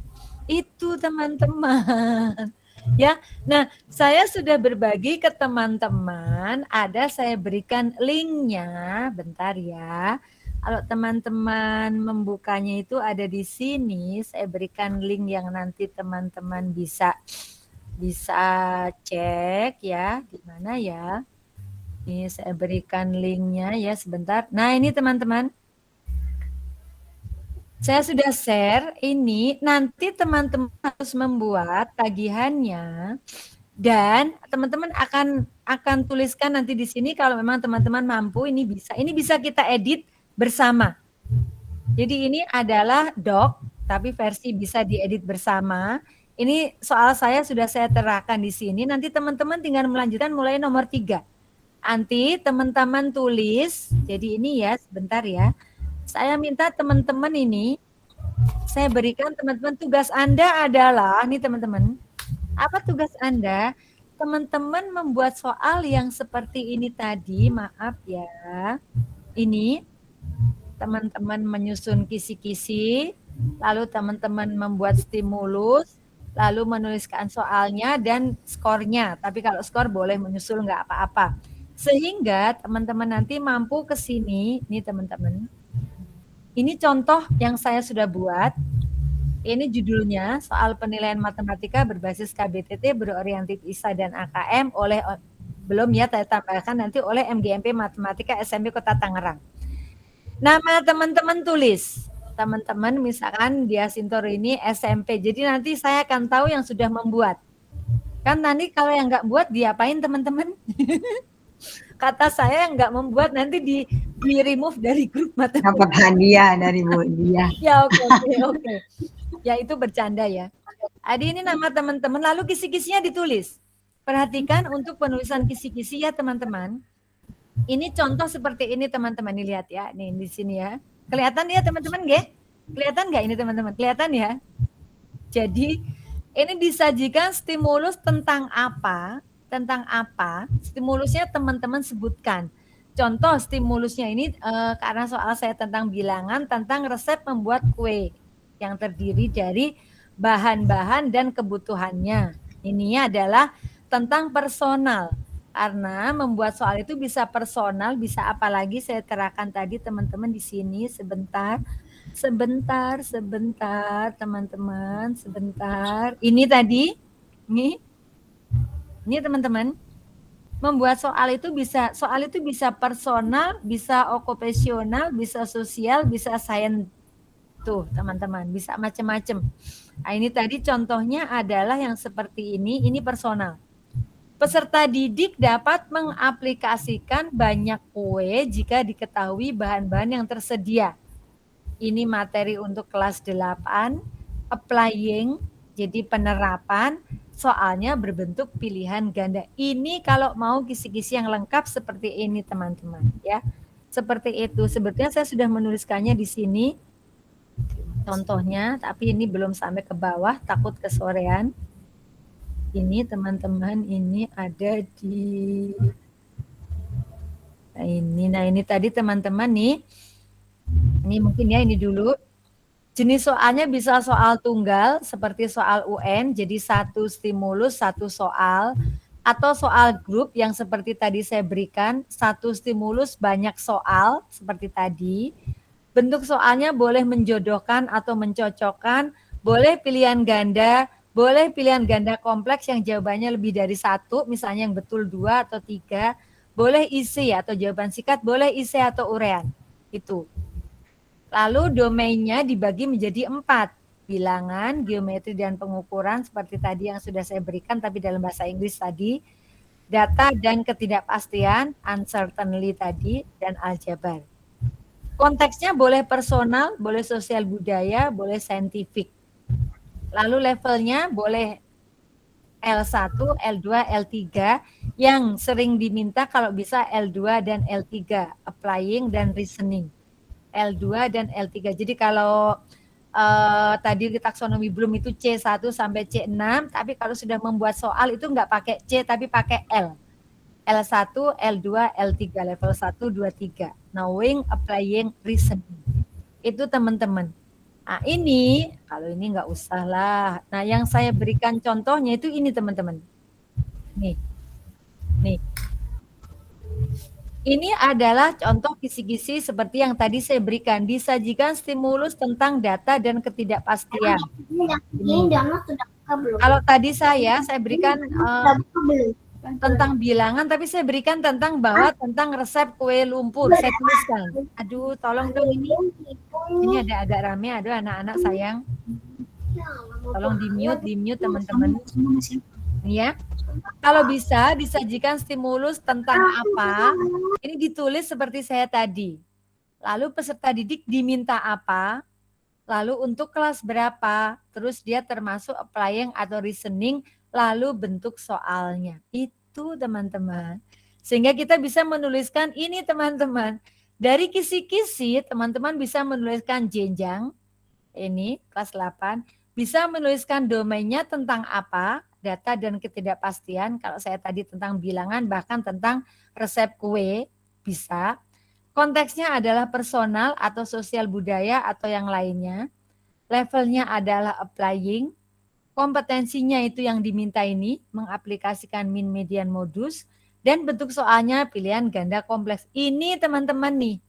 Itu teman-teman. Ya, nah saya sudah berbagi ke teman-teman. Ada saya berikan linknya. Bentar ya. Kalau teman-teman membukanya itu ada di sini. Saya berikan link yang nanti teman-teman bisa cek ya. Di mana ya? Ini saya berikan linknya ya sebentar. Nah ini teman-teman. Saya sudah share ini, nanti teman-teman harus membuat tagihannya dan teman-teman akan tuliskan nanti di sini kalau memang teman-teman mampu ini bisa kita edit bersama. Jadi ini adalah doc tapi versi bisa diedit bersama. Ini soal saya sudah saya terangkan di sini, nanti teman-teman tinggal melanjutkan mulai nomor 3. Nanti teman-teman tulis, jadi ini ya sebentar ya. Saya minta teman-teman ini, saya berikan teman-teman tugas Anda adalah, nih teman-teman, apa tugas Anda? Teman-teman membuat soal yang seperti ini tadi, maaf ya. Ini, teman-teman menyusun kisi-kisi, lalu teman-teman membuat stimulus, lalu menuliskan soalnya dan skornya. Tapi kalau skor boleh menyusul nggak apa-apa. Sehingga teman-teman nanti mampu ke sini, nih teman-teman. Ini contoh yang saya sudah buat. Ini judulnya soal penilaian matematika berbasis KBTT berorientasi ISA dan AKM oleh belum ya saya tambahkan nanti oleh MGMP Matematika SMP Kota Tangerang. Nama teman-teman tulis. Teman-teman misalkan dia Sintor ini SMP. Jadi nanti saya akan tahu yang sudah membuat. Kan nanti kalau yang nggak buat diapain teman-teman? Kata saya yang nggak membuat nanti di remove dari grup matematika. Dapat hadiah dari Bu Dia. Ya oke. Ya itu bercanda ya. Adi ini nama teman-teman, lalu kisi-kisinya ditulis. Perhatikan untuk penulisan kisi-kisi ya teman-teman. Ini contoh seperti ini teman-teman, nih lihat ya, nih di sini ya. Kelihatan ya teman-teman nggih? Kelihatan nggak ini teman-teman? Kelihatan ya? Jadi ini disajikan stimulus tentang apa? Tentang apa? Stimulusnya teman-teman sebutkan. Contoh stimulusnya ini karena soal saya tentang bilangan, tentang resep membuat kue yang terdiri dari bahan-bahan dan kebutuhannya. Ini adalah tentang personal. Karena membuat soal itu bisa personal, bisa apalagi saya terangkan tadi teman-teman di sini sebentar teman-teman, sebentar. Ini tadi, ini teman-teman, membuat soal itu bisa personal, bisa okupasional, bisa sosial, bisa sains. Tuh teman-teman, bisa macam-macam. Nah, ini tadi contohnya adalah yang seperti ini personal. Peserta didik dapat mengaplikasikan banyak kue jika diketahui bahan-bahan yang tersedia. Ini materi untuk kelas 8, applying, jadi penerapan, soalnya berbentuk pilihan ganda. Ini kalau mau kisi-kisi yang lengkap seperti ini teman-teman ya. Seperti itu. Sebetulnya saya sudah menuliskannya di sini. Contohnya, tapi ini belum sampai ke bawah, takut kesorean. Ini teman-teman, ini ada di ini. Nah, ini tadi teman-teman nih. Ini mungkin ya ini dulu. Jenis soalnya bisa soal tunggal seperti soal UN, jadi satu stimulus, satu soal, atau soal grup yang seperti tadi saya berikan, satu stimulus banyak soal seperti tadi. Bentuk soalnya boleh menjodohkan atau mencocokkan, boleh pilihan ganda, boleh pilihan ganda kompleks yang jawabannya lebih dari satu, misalnya yang betul 2 atau 3, boleh isi atau jawaban singkat, boleh isi atau urean. Itu. Lalu domainnya dibagi menjadi 4. Bilangan, geometri dan pengukuran seperti tadi yang sudah saya berikan tapi dalam bahasa Inggris tadi. Data dan ketidakpastian, uncertainty tadi, dan aljabar. Konteksnya boleh personal, boleh sosial budaya, boleh saintifik. Lalu levelnya boleh L1, L2, L3 yang sering diminta kalau bisa L2 dan L3, applying dan reasoning. L2 dan L3. Jadi kalau tadi taksonomi Bloom itu C1 sampai C6, tapi kalau sudah membuat soal itu enggak pakai C tapi pakai L. L1, L2, L3, level 1, 2, 3. Knowing, applying, reasoning. Itu teman-teman. Nah ini, kalau ini enggak usah lah. Nah yang saya berikan contohnya itu ini teman-teman. Nih. Ini adalah contoh kisi-kisi seperti yang tadi saya berikan. Disajikan stimulus tentang data dan ketidakpastian. Kalau tadi saya berikan tentang bilangan, tapi saya berikan tentang tentang resep kue lumpur. Saya tuliskan. Aduh, tolong dong ini. Ini ada agak rame, aduh anak-anak sayang. Tolong di-mute teman-teman. Ya. Kalau bisa disajikan stimulus tentang apa, ini ditulis seperti saya tadi. Lalu peserta didik diminta apa, lalu untuk kelas berapa, terus dia termasuk applying atau reasoning, lalu bentuk soalnya. Itu teman-teman. Sehingga kita bisa menuliskan ini teman-teman. Dari kisi-kisi teman-teman bisa menuliskan jenjang, ini kelas 8, bisa menuliskan domainnya tentang apa, data dan ketidakpastian, kalau saya tadi tentang bilangan, bahkan tentang resep kue, bisa. Konteksnya adalah personal atau sosial budaya atau yang lainnya. Levelnya adalah applying. Kompetensinya itu yang diminta ini, mengaplikasikan min, median, modus. Dan bentuk soalnya pilihan ganda kompleks. Ini teman-teman nih.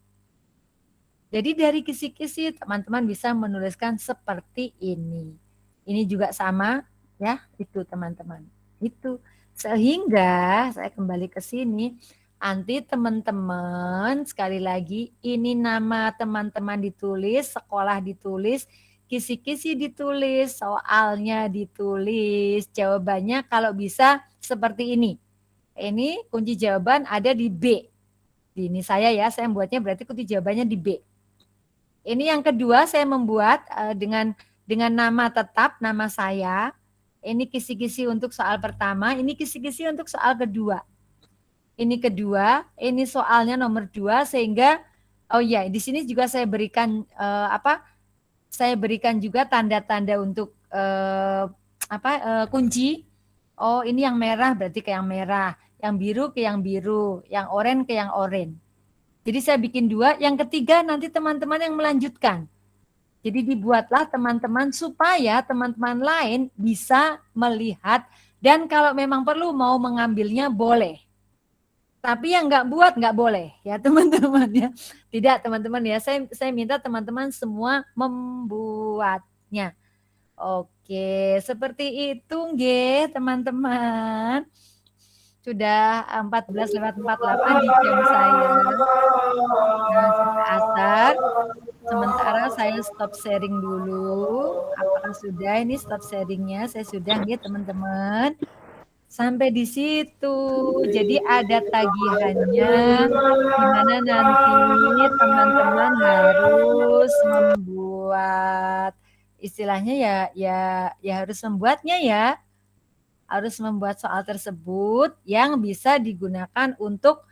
Jadi dari kisi-kisi teman-teman bisa menuliskan seperti ini. Ini juga sama. Ya, itu teman-teman. Itu. Sehingga saya kembali ke sini, nanti teman-teman sekali lagi ini nama teman-teman ditulis, sekolah ditulis, kisi-kisi ditulis, soalnya ditulis, jawabannya kalau bisa seperti ini. Ini kunci jawaban ada di B. Ini saya membuatnya berarti kunci jawabannya di B. Ini yang kedua saya membuat dengan nama tetap, nama saya. Ini kisi-kisi untuk soal pertama, ini kisi-kisi untuk soal kedua. Ini kedua, ini soalnya nomor 2 sehingga di sini juga saya berikan saya berikan juga tanda-tanda untuk kunci. Oh, ini yang merah berarti ke yang merah, yang biru ke yang biru, yang oranye ke yang oranye. Jadi saya bikin 2, yang ketiga nanti teman-teman yang melanjutkan. Jadi dibuatlah teman-teman supaya teman-teman lain bisa melihat dan kalau memang perlu mau mengambilnya boleh. Tapi yang nggak buat nggak boleh ya teman-teman ya. Tidak teman-teman ya, saya minta teman-teman semua membuatnya. Oke, seperti itu nggih teman-teman. Sudah 14:48 di jam saya. Nah, sudah asar. Sementara saya stop sharing dulu. Apakah sudah ini stop sharingnya? Saya sudah ya teman-teman. Sampai di situ. Jadi ada tagihannya di mana nanti teman-teman harus membuat istilahnya ya harus membuatnya ya. Harus membuat soal tersebut yang bisa digunakan untuk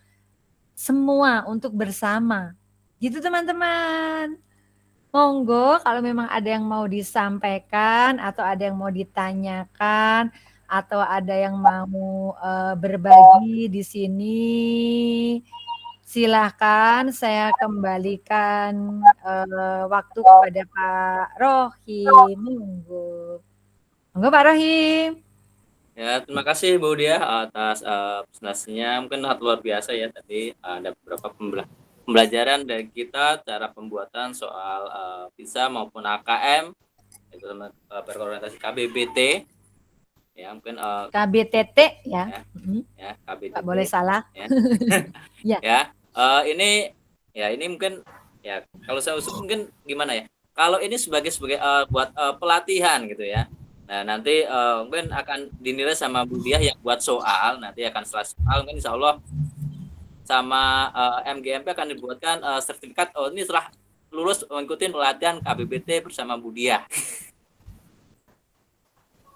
semua, untuk bersama. Gitu teman-teman. Monggo kalau memang ada yang mau disampaikan atau ada yang mau ditanyakan atau ada yang mau berbagi di sini, Silahkan saya kembalikan waktu kepada Pak Rohim. Monggo. Monggo Pak Rohim. Ya, terima kasih Bu Dia atas presentasinya. Mungkin luar biasa ya tadi ada beberapa pembelajaran dari kita cara pembuatan soal PISA maupun AKM itu berorientasi KBBT. Ya, mungkin KBTT ya. ya KBBT. Nggak boleh salah. Ya. Ya. Ya, ini mungkin ya kalau saya usul mungkin gimana ya? Kalau ini sebagai buat pelatihan gitu ya. Nah, nanti mungkin akan dinilai sama Bu Diah yang buat soal, nanti akan setelah soal mungkin insya Allah sama MGMP akan dibuatkan sertifikat ini setelah lulus mengikuti pelatihan KBBT bersama Bu Diah.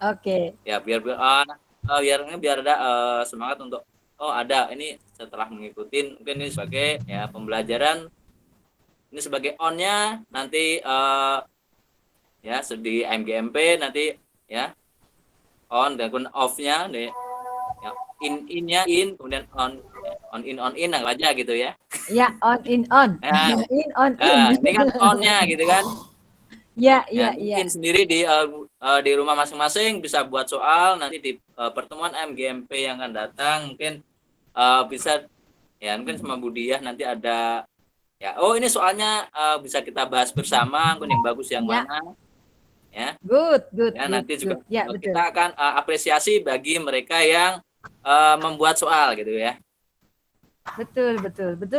Oke. Ya, biar ada semangat untuk ada ini setelah mengikuti mungkin ini sebagai ya pembelajaran ini sebagai on-nya nanti ya di MGMP nanti ya on dan kemudian off-nya nih ya in-nya in kemudian on in aja gitu ya. Ya, on. Ya. In on in. Nah, ini kan on-nya gitu kan. Ya. Mungkin sendiri di rumah masing-masing bisa buat soal nanti di pertemuan MGMP yang akan datang mungkin bisa ya mungkin sama Bu Diah nanti ada ya ini soalnya bisa kita bahas bersama mungkin yang bagus yang mana ya. Good. Ya nanti juga Ya, kita betul. akan apresiasi bagi mereka yang membuat soal gitu ya. Betul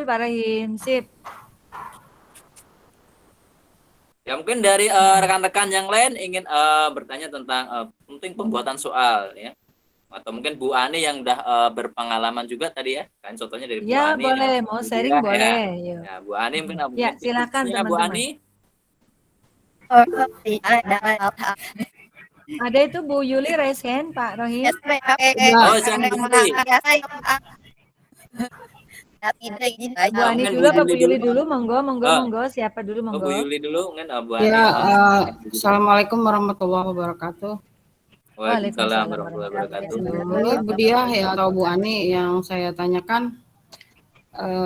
Pak Rahim. Sip. Ya mungkin dari rekan-rekan yang lain ingin bertanya tentang penting pembuatan soal ya. Atau mungkin Bu Ani yang udah berpengalaman juga tadi ya. Kan contohnya dari Bu Ya, Ani. boleh. Ya, Mau sharing ya, boleh. Yuk. Ya, Bu Ani mungkin Ya, silakan Bu teman-teman. Ani. Ada itu Bu Yuli raise hand, Pak Rohim. Jangan berhenti. Bu Ani mungkin dulu Bu apa Bu Yuli Yuli dulu. dulu? Monggo. Siapa dulu Bu monggo? Yuli dulu mungkin Bu Ani. Ya, Assalamualaikum warahmatullahi wabarakatuh. Waalaikumsalam warahmatullahi wabarakatuh. Ini Bu Diah ya atau Bu Ani yang saya tanyakan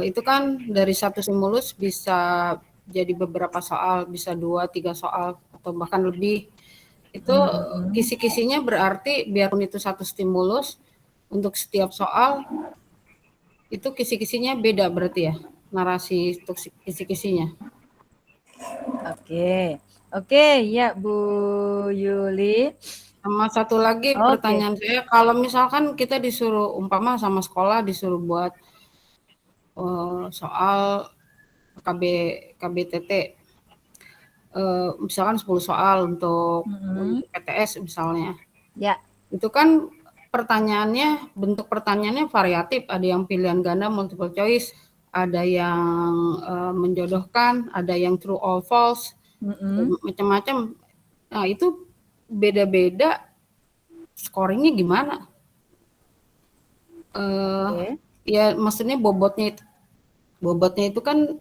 itu kan dari satu stimulus bisa jadi beberapa soal, bisa 2-3 soal atau bahkan lebih. Itu kisi-kisinya berarti biarpun itu satu stimulus untuk setiap soal itu kisi-kisinya beda berarti ya narasi untuk kisi-kisinya. Oke, ya Bu Yuli. Sama satu lagi pertanyaan saya, kalau misalkan kita disuruh umpama sama sekolah disuruh buat soal KBTT, misalkan 10 soal untuk PTS misalnya. Ya. Itu kan pertanyaannya, bentuk pertanyaannya variatif, ada yang pilihan ganda multiple choice, ada yang menjodohkan, ada yang true or false, macam-macam. Nah, itu beda-beda scoringnya gimana? Ya maksudnya bobotnya itu kan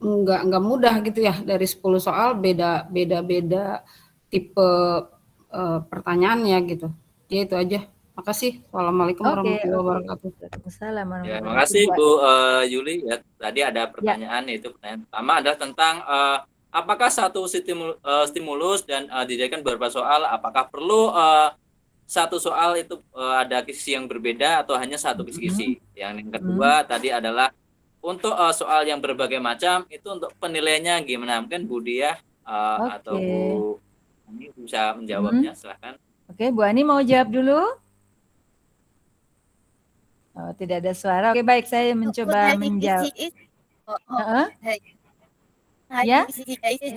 nggak mudah gitu ya, dari 10 soal beda-beda tipe pertanyaannya gitu. Ya itu aja. Makasih. Wassalamualaikum warahmatullahi wabarakatuh. Ya, makasih Bu Yuli ya. Tadi ada pertanyaan itu pertanyaan pertama adalah tentang apakah satu stimulus dan dijadikan beberapa soal, apakah perlu satu soal itu ada kisi yang berbeda atau hanya satu kisi? Yang kedua tadi adalah untuk soal yang berbagai macam itu untuk penilaiannya gimana? Mungkin Bu Diah atau Bu Ani bisa menjawabnya, silahkan. Oke, Bu Ani mau jawab dulu? Tidak ada suara. Oke, baik, saya mencoba menjawab. Ya. Agak feedback.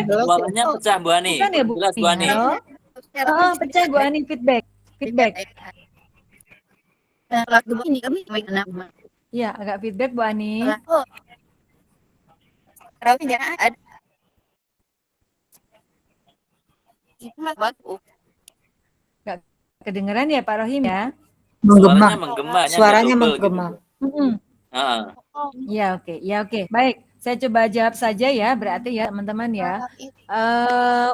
Suaranya pecah Bu Ani. Bukan ya Bu Ani? Pecah Bu Ani feedback. Ya, agak feedback Bu Ani. Gak kedengeran ya Pak Rohim ya? Suaranya menggema. Iya, oke. Baik. Saya coba jawab saja ya, berarti ya teman-teman ya.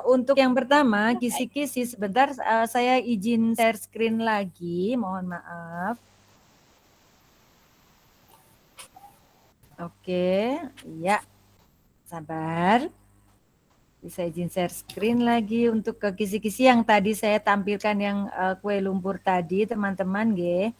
Untuk yang pertama, kisi-kisi sebentar, saya izin share screen lagi, mohon maaf. Oke, ya, sabar. Bisa izin share screen lagi untuk ke kisi-kisi yang tadi saya tampilkan yang kue lumpur tadi, teman-teman, G.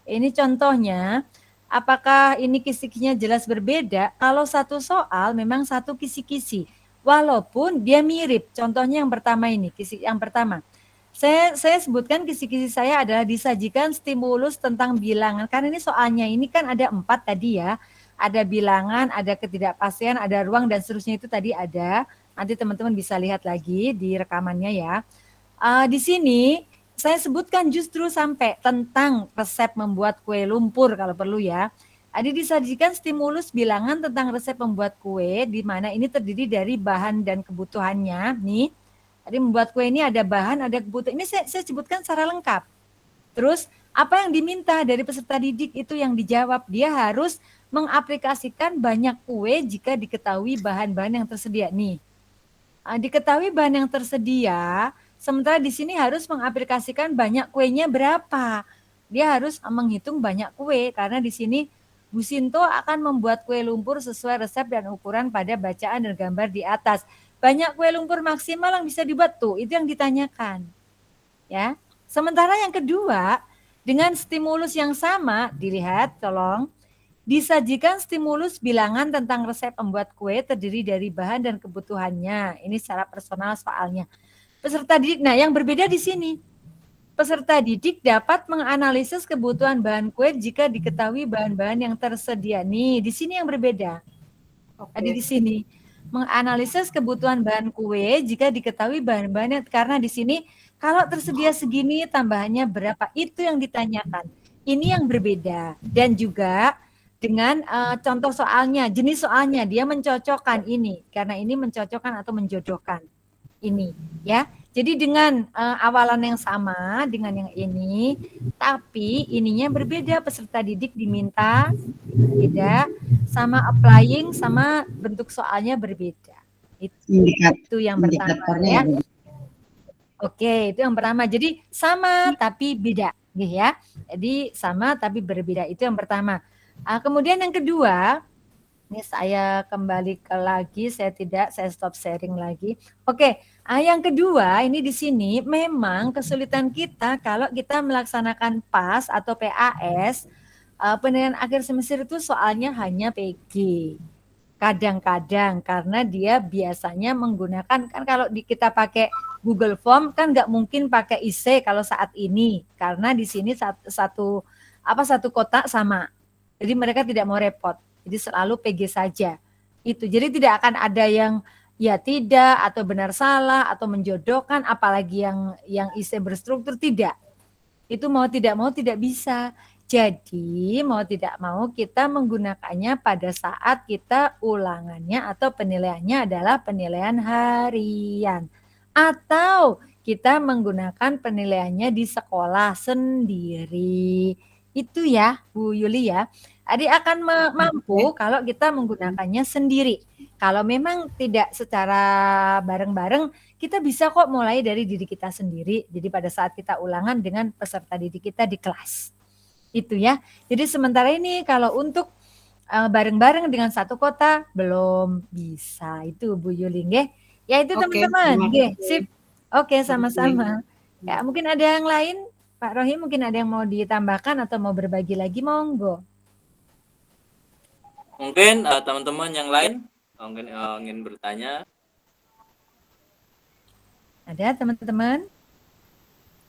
Ini contohnya. Apakah ini kisi-kisinya jelas berbeda? Kalau satu soal memang satu kisi-kisi, walaupun dia mirip. Contohnya yang pertama ini, kisi yang pertama. Saya sebutkan kisi-kisi saya adalah disajikan stimulus tentang bilangan. Karena ini soalnya ini kan ada 4 tadi ya. Ada bilangan, ada ketidakpastian, ada ruang dan seterusnya itu tadi ada. Nanti teman-teman bisa lihat lagi di rekamannya ya. Di sini saya sebutkan justru sampai tentang resep membuat kue lumpur kalau perlu ya. Jadi disajikan stimulus bilangan tentang resep membuat kue, di mana ini terdiri dari bahan dan kebutuhannya. Nih, tadi membuat kue ini ada bahan, ada kebutuhan. Ini saya sebutkan secara lengkap. Terus apa yang diminta dari peserta didik itu yang dijawab. Dia harus mengaplikasikan banyak kue jika diketahui bahan-bahan yang tersedia. Nih, diketahui bahan yang tersedia. Sementara di sini harus mengaplikasikan banyak kuenya berapa. Dia harus menghitung banyak kue karena di sini Bu Sinto akan membuat kue lumpur sesuai resep dan ukuran pada bacaan dan gambar di atas. Banyak kue lumpur maksimal yang bisa dibuat tuh, itu yang ditanyakan. Ya. Sementara yang kedua, dengan stimulus yang sama, dilihat tolong. Disajikan stimulus bilangan tentang resep membuat kue terdiri dari bahan dan kebutuhannya. Ini secara personal soalnya. Peserta didik, nah yang berbeda di sini. Peserta didik dapat menganalisis kebutuhan bahan kue jika diketahui bahan-bahan yang tersedia. Nih, di sini yang berbeda. Ada di sini. Menganalisis kebutuhan bahan kue jika diketahui bahan-bahannya. Karena di sini kalau tersedia segini tambahannya berapa, itu yang ditanyakan. Ini yang berbeda. Dan juga dengan contoh soalnya, jenis soalnya, dia mencocokkan ini. Karena ini mencocokkan atau menjodohkan. Ini ya. Jadi dengan awalan yang sama dengan yang ini, tapi ininya berbeda. Peserta didik diminta beda, sama applying sama bentuk soalnya berbeda. Itu yang pertama ya. Oke, itu yang pertama. Jadi sama tapi beda, gitu ya. Jadi sama tapi berbeda, itu yang pertama. Kemudian yang kedua, ini saya kembali lagi, saya stop sharing lagi. Oke, yang kedua ini di sini memang kesulitan kita kalau kita melaksanakan PAS atau PAS, penilaian akhir semester itu soalnya hanya PG. Kadang-kadang karena dia biasanya menggunakan, kan kalau kita pakai Google Form kan nggak mungkin pakai IC kalau saat ini, karena di sini satu kotak sama. Jadi mereka tidak mau repot. Jadi selalu PG saja. Itu. Jadi tidak akan ada yang ya tidak atau benar salah atau menjodohkan, apalagi yang IC berstruktur, tidak. Itu mau tidak bisa. Jadi mau tidak mau kita menggunakannya pada saat kita ulangannya atau penilaiannya adalah penilaian harian. Atau kita menggunakan penilaiannya di sekolah sendiri. Itu ya Bu Yuli ya. Jadi akan mampu kalau kita menggunakannya sendiri. Kalau memang tidak secara bareng-bareng, kita bisa kok mulai dari diri kita sendiri. Jadi pada saat kita ulangan dengan peserta didik kita di kelas. Itu ya. Jadi sementara ini kalau untuk bareng-bareng dengan satu kota belum bisa. Itu Bu Yuli nggih. Ya itu teman-teman. Nggih, sip. Oke, sama-sama. Ya, mungkin ada yang lain, Pak Rohim, mungkin ada yang mau ditambahkan atau mau berbagi lagi, monggo. Mungkin teman-teman yang lain mungkin ingin bertanya. Ada teman-teman?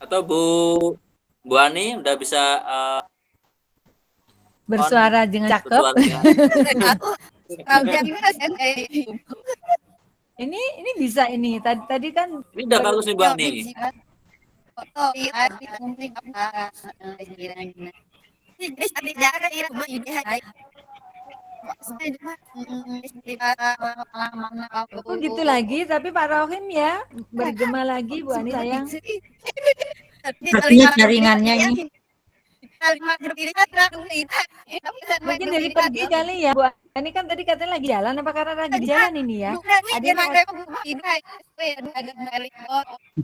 Atau Bu Ani udah bisa bersuara dengan cakep. Ini bisa ini. Tadi kan ini udah bagus nih Bu Ani. Oh gitu lagi, tapi Pak Rohim ya bergema lagi Bu Ani sayang. Sepertinya jaringannya ini. Mungkin dari pergi kali ya Bu Ini kan tadi katanya lagi jalan, apa karena lagi di jalan ini ya?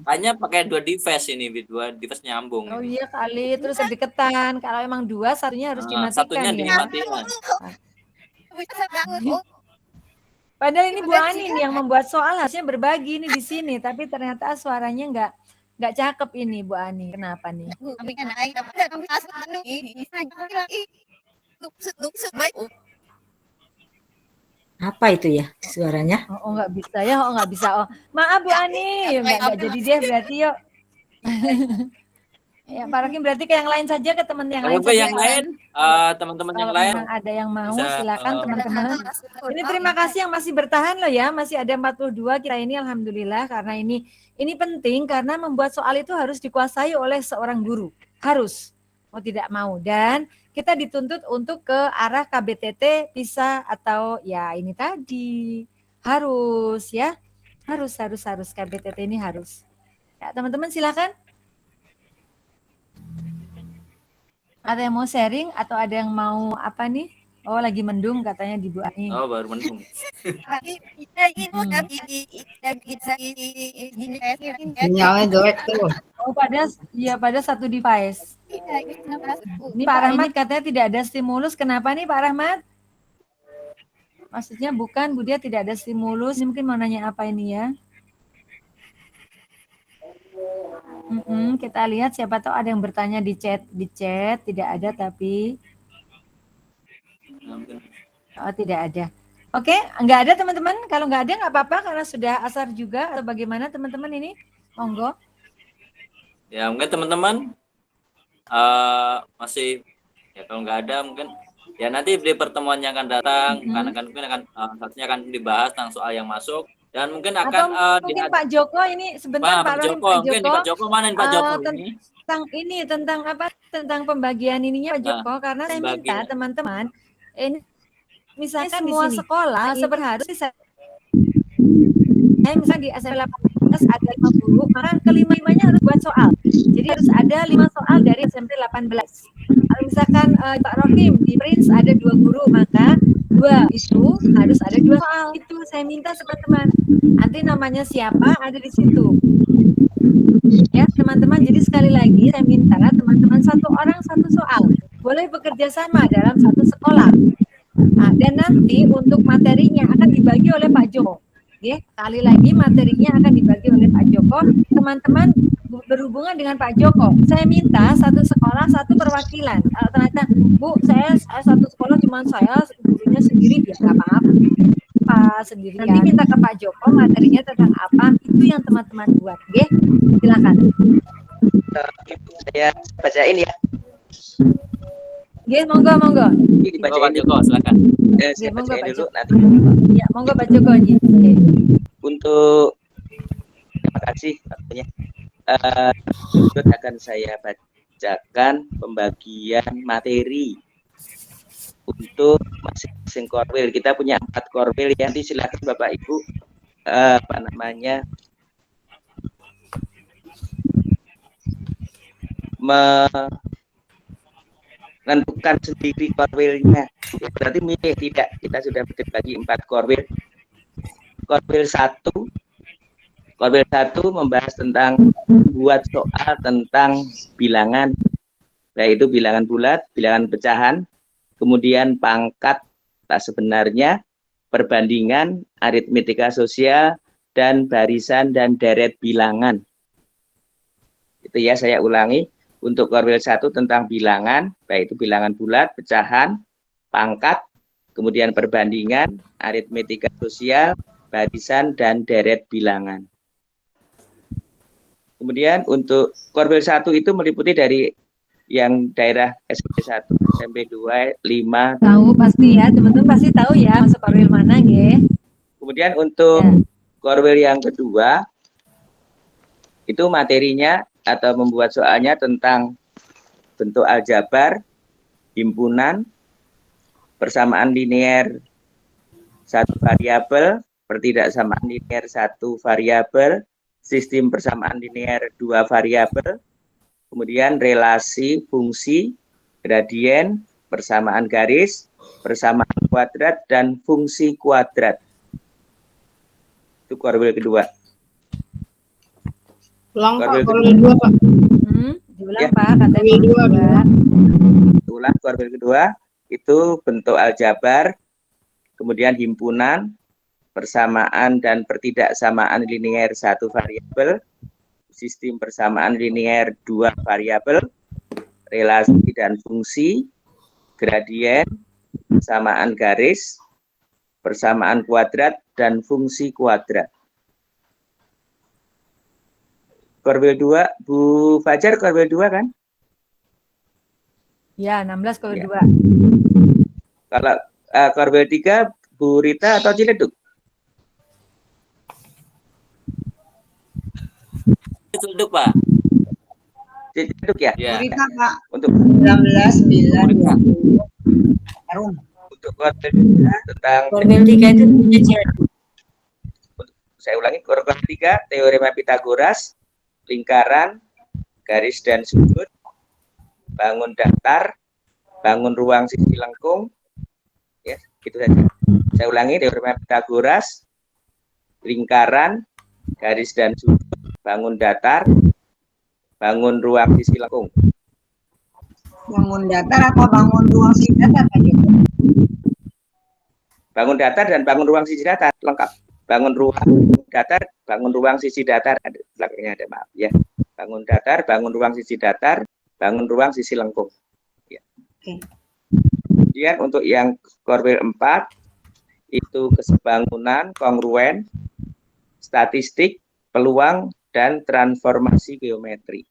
Hanya pakai 2 device ini, 2 device nyambung Oh ini. iya kali, terus deketan. Kalau emang 2, satunya harus dimatikan Satunya ya. dimatikan. Padahal ini Bu Ani nih yang membuat soal, harusnya berbagi ini di sini, tapi ternyata suaranya nggak cakep ini Bu Ani. Kenapa nih? Apa itu ya suaranya? Oh nggak bisa ya, oh nggak bisa. Oh maaf Bu Ani, nggak jadi deh berarti yuk. Ya Pak Rokim berarti ke yang lain saja, ke teman yang lain Kalau saja. yang lain, teman-teman yang Kalau lain memang ada yang mau, bisa, silakan teman-teman. Ini terima kasih yang masih bertahan loh ya, masih ada 42 kita ini alhamdulillah, karena ini penting karena membuat soal itu harus dikuasai oleh seorang guru, harus mau tidak mau, dan kita dituntut untuk ke arah KBTT bisa atau ya ini tadi harus ya, harus KBTT ini harus. Ya teman-teman silakan. Ada yang mau sharing atau ada yang mau apa nih? Oh lagi mendung katanya di Bu Ani. Oh baru mendung. Sinyalnya jelek tuh. Oh pada satu device. Ini Pak Rahmat katanya tidak ada stimulus. Kenapa nih Pak Rahmat? Maksudnya bukan Bu Dia tidak ada stimulus. Ini mungkin mau nanya apa ini ya? Kita lihat siapa tahu ada yang bertanya di chat tidak ada tapi tidak ada. Oke, nggak ada teman-teman. Kalau nggak ada nggak apa-apa karena sudah asar juga atau bagaimana teman-teman ini? Monggo. Ya mungkin teman-teman masih ya kalau nggak ada mungkin ya nanti di pertemuan yang akan datang karena kan mungkin akan satunya akan dibahas tentang soal yang masuk. Dan mungkin akan mungkin Pak Joko ini sebentar Pak Joko, mungkin Pak Joko mana nih Pak Joko ini? Tentang pembagian ininya Pak Joko, karena saya minta teman-teman ini misalkan semua di sekolah seperharus saya misalnya di SMP 18 ada 5 guru, maka kelima-limanya harus buat soal. Jadi harus ada 5 soal dari SMP 18. Kalau misalkan Pak Rokim di Prince ada 2 guru, maka 2 itu harus ada 2 soal. Itu saya minta teman-teman. Nanti namanya siapa ada di situ. Ya teman-teman, jadi sekali lagi saya minta teman-teman 1 orang 1 soal. Boleh bekerja sama dalam 1 sekolah. Nah, dan nanti untuk materinya akan dibagi oleh Pak Joko. Oke, kali lagi materinya akan dibagi oleh Pak Joko. Teman-teman berhubungan dengan Pak Joko, saya minta 1 sekolah 1 perwakilan. Kalau ternyata Bu, saya 1 sekolah cuma saya gurunya sendiri, ya nggak apa-apa sendiri. Nanti minta ke Pak Joko materinya tentang apa, itu yang teman-teman buat. Oke, silakan. Saya bacain ya. Oke, monggo. Pak Joko, silakan. Saya bacain dulu nanti. Ya, monggo Pak Joko. Oke. Untuk terima kasih waktunya. Berikut akan saya bacakan pembagian materi untuk masing-masing korwil. Kita punya 4 korwil ya. Nanti silakan Bapak Ibu menentukan sendiri korwilnya. Berarti milih tidak. Kita sudah berbagi 4 korwil. Korwil 1 membahas tentang buat soal tentang bilangan, yaitu bilangan bulat, bilangan pecahan, kemudian pangkat tak sebenarnya, perbandingan, aritmetika sosial, dan barisan dan deret bilangan. Itu ya, saya ulangi. Untuk korwil 1 tentang bilangan, baik itu bilangan bulat, pecahan, pangkat, kemudian perbandingan, aritmetika sosial, barisan, dan deret bilangan. Kemudian untuk korwil 1 itu meliputi dari yang daerah SMP 1, SMP 2, 5. Tahu pasti ya, teman-teman pasti tahu ya masuk korwil mana, nggih. Kemudian untuk korwil yang kedua, itu materinya atau membuat soalnya tentang bentuk aljabar, himpunan, persamaan linear 1 variabel, pertidaksamaan linear 1 variabel, sistem persamaan linear 2 variabel, kemudian relasi fungsi, gradien, persamaan garis, persamaan kuadrat, dan fungsi kuadrat. Itu kuartil kedua. Ulang Pak, Kuartil kuartil 2 Pak. Diulang Ya. Pak, katanya Kuartil dua, kedua. Ulang kuartil kedua, itu bentuk aljabar, kemudian himpunan, persamaan dan pertidaksamaan linier satu variabel, sistem persamaan linier dua variabel, relasi dan fungsi, gradien, persamaan garis, persamaan kuadrat, dan fungsi kuadrat. Kuartil 2, Bu Fajar, kuartil 2 kan? Ya, 16 kalau Ya. 2. Kalau kuartil 3, Bu Rita atau Ciledug? Ciledug, Pak. Ciledug ya? Ya. Berita Pak, Untuk 19, 9, 20. Harum. untuk kuartil 3 tentang, Kuartil 3 itu saya ulangi, kuartil 3 teorema Pitagoras, lingkaran, garis dan sudut, bangun datar, bangun ruang sisi lengkung, ya gitu saja. Saya ulangi, teorema Pitagoras, lingkaran, garis dan sudut, bangun datar, bangun ruang sisi lengkung. Bangun datar atau bangun ruang sisi datar Pak Joko? Bangun datar dan bangun ruang sisi datar lengkap. Bangun ruang datar, bangun ruang sisi datar, ada belakangnya ada, maaf ya. Bangun datar, bangun ruang sisi datar, bangun ruang sisi lengkung. Ya. Oke. Kemudian untuk yang kuartil 4 itu kesebangunan, kongruen, statistik, peluang, dan transformasi geometri.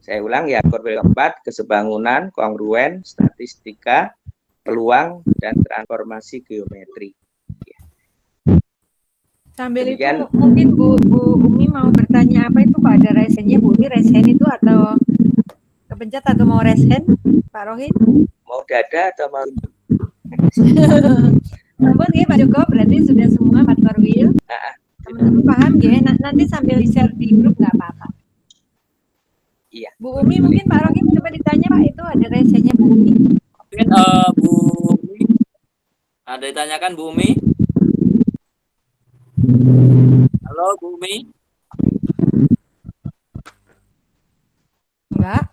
Saya ulang ya, kuartil 4 kesebangunan, kongruen, statistika, peluang, dan transformasi geometri. Sambil Demikian. itu mungkin Bu Umi mau bertanya apa itu Pak, ada resennya Bu Umi, resen itu atau kepencet atau mau resen Pak Rohit? Mau dada atau mau Ampun ya Pak Joko, berarti sudah semua Pak Korwil. Teman-teman paham ya, nanti sambil di-share di grup nggak apa-apa. Iya. Bu Umi mungkin Pak Rohit coba ditanya Pak, itu ada resennya Bu Umi. Mungkin Bu Umi ada ditanyakan Bu Umi? Halo Bu Umi. Enggak.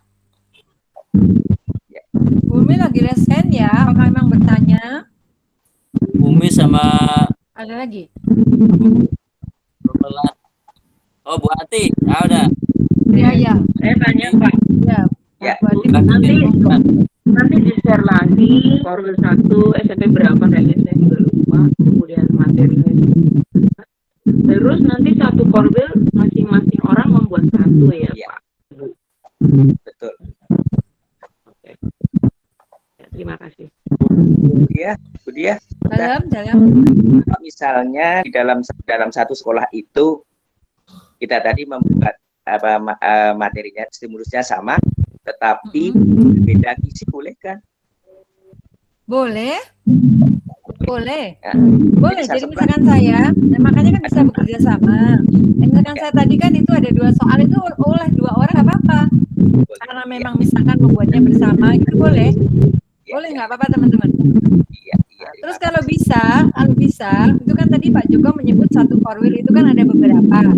Bu Umi lagi resen ya, apakah memang bertanya? Bu Umi sama Ada lagi? Bu Melat. Oh Bu Ati, ya udah. Ya. Saya tanya Pak, Ya, Bu Ati, nanti di-share lagi kuartil 1 SMP berapa kayaknya saya juga lupa, kemudian materinya. Terus nanti satu kuartil masing-masing orang membuat satu ya, Ya. Pak. Betul. Oke. Ya, terima kasih. Budia, dalam. misalnya di dalam satu sekolah itu kita tadi membuat materinya, stimulusnya sama, tetapi beda gizi, boleh kan? Boleh. Ya. Boleh. Bisa Jadi sebelah. misalkan saya, makanya kan bisa bekerja sama. Misalkan saya tadi kan itu ada 2 soal itu oleh 2 orang nggak apa-apa. Boleh. Karena memang misalkan membuatnya bersama itu boleh. Boleh nggak apa-apa teman-teman. Iya. Terus kalau bisa itu kan tadi Pak Joko menyebut satu korwil itu kan ada beberapa.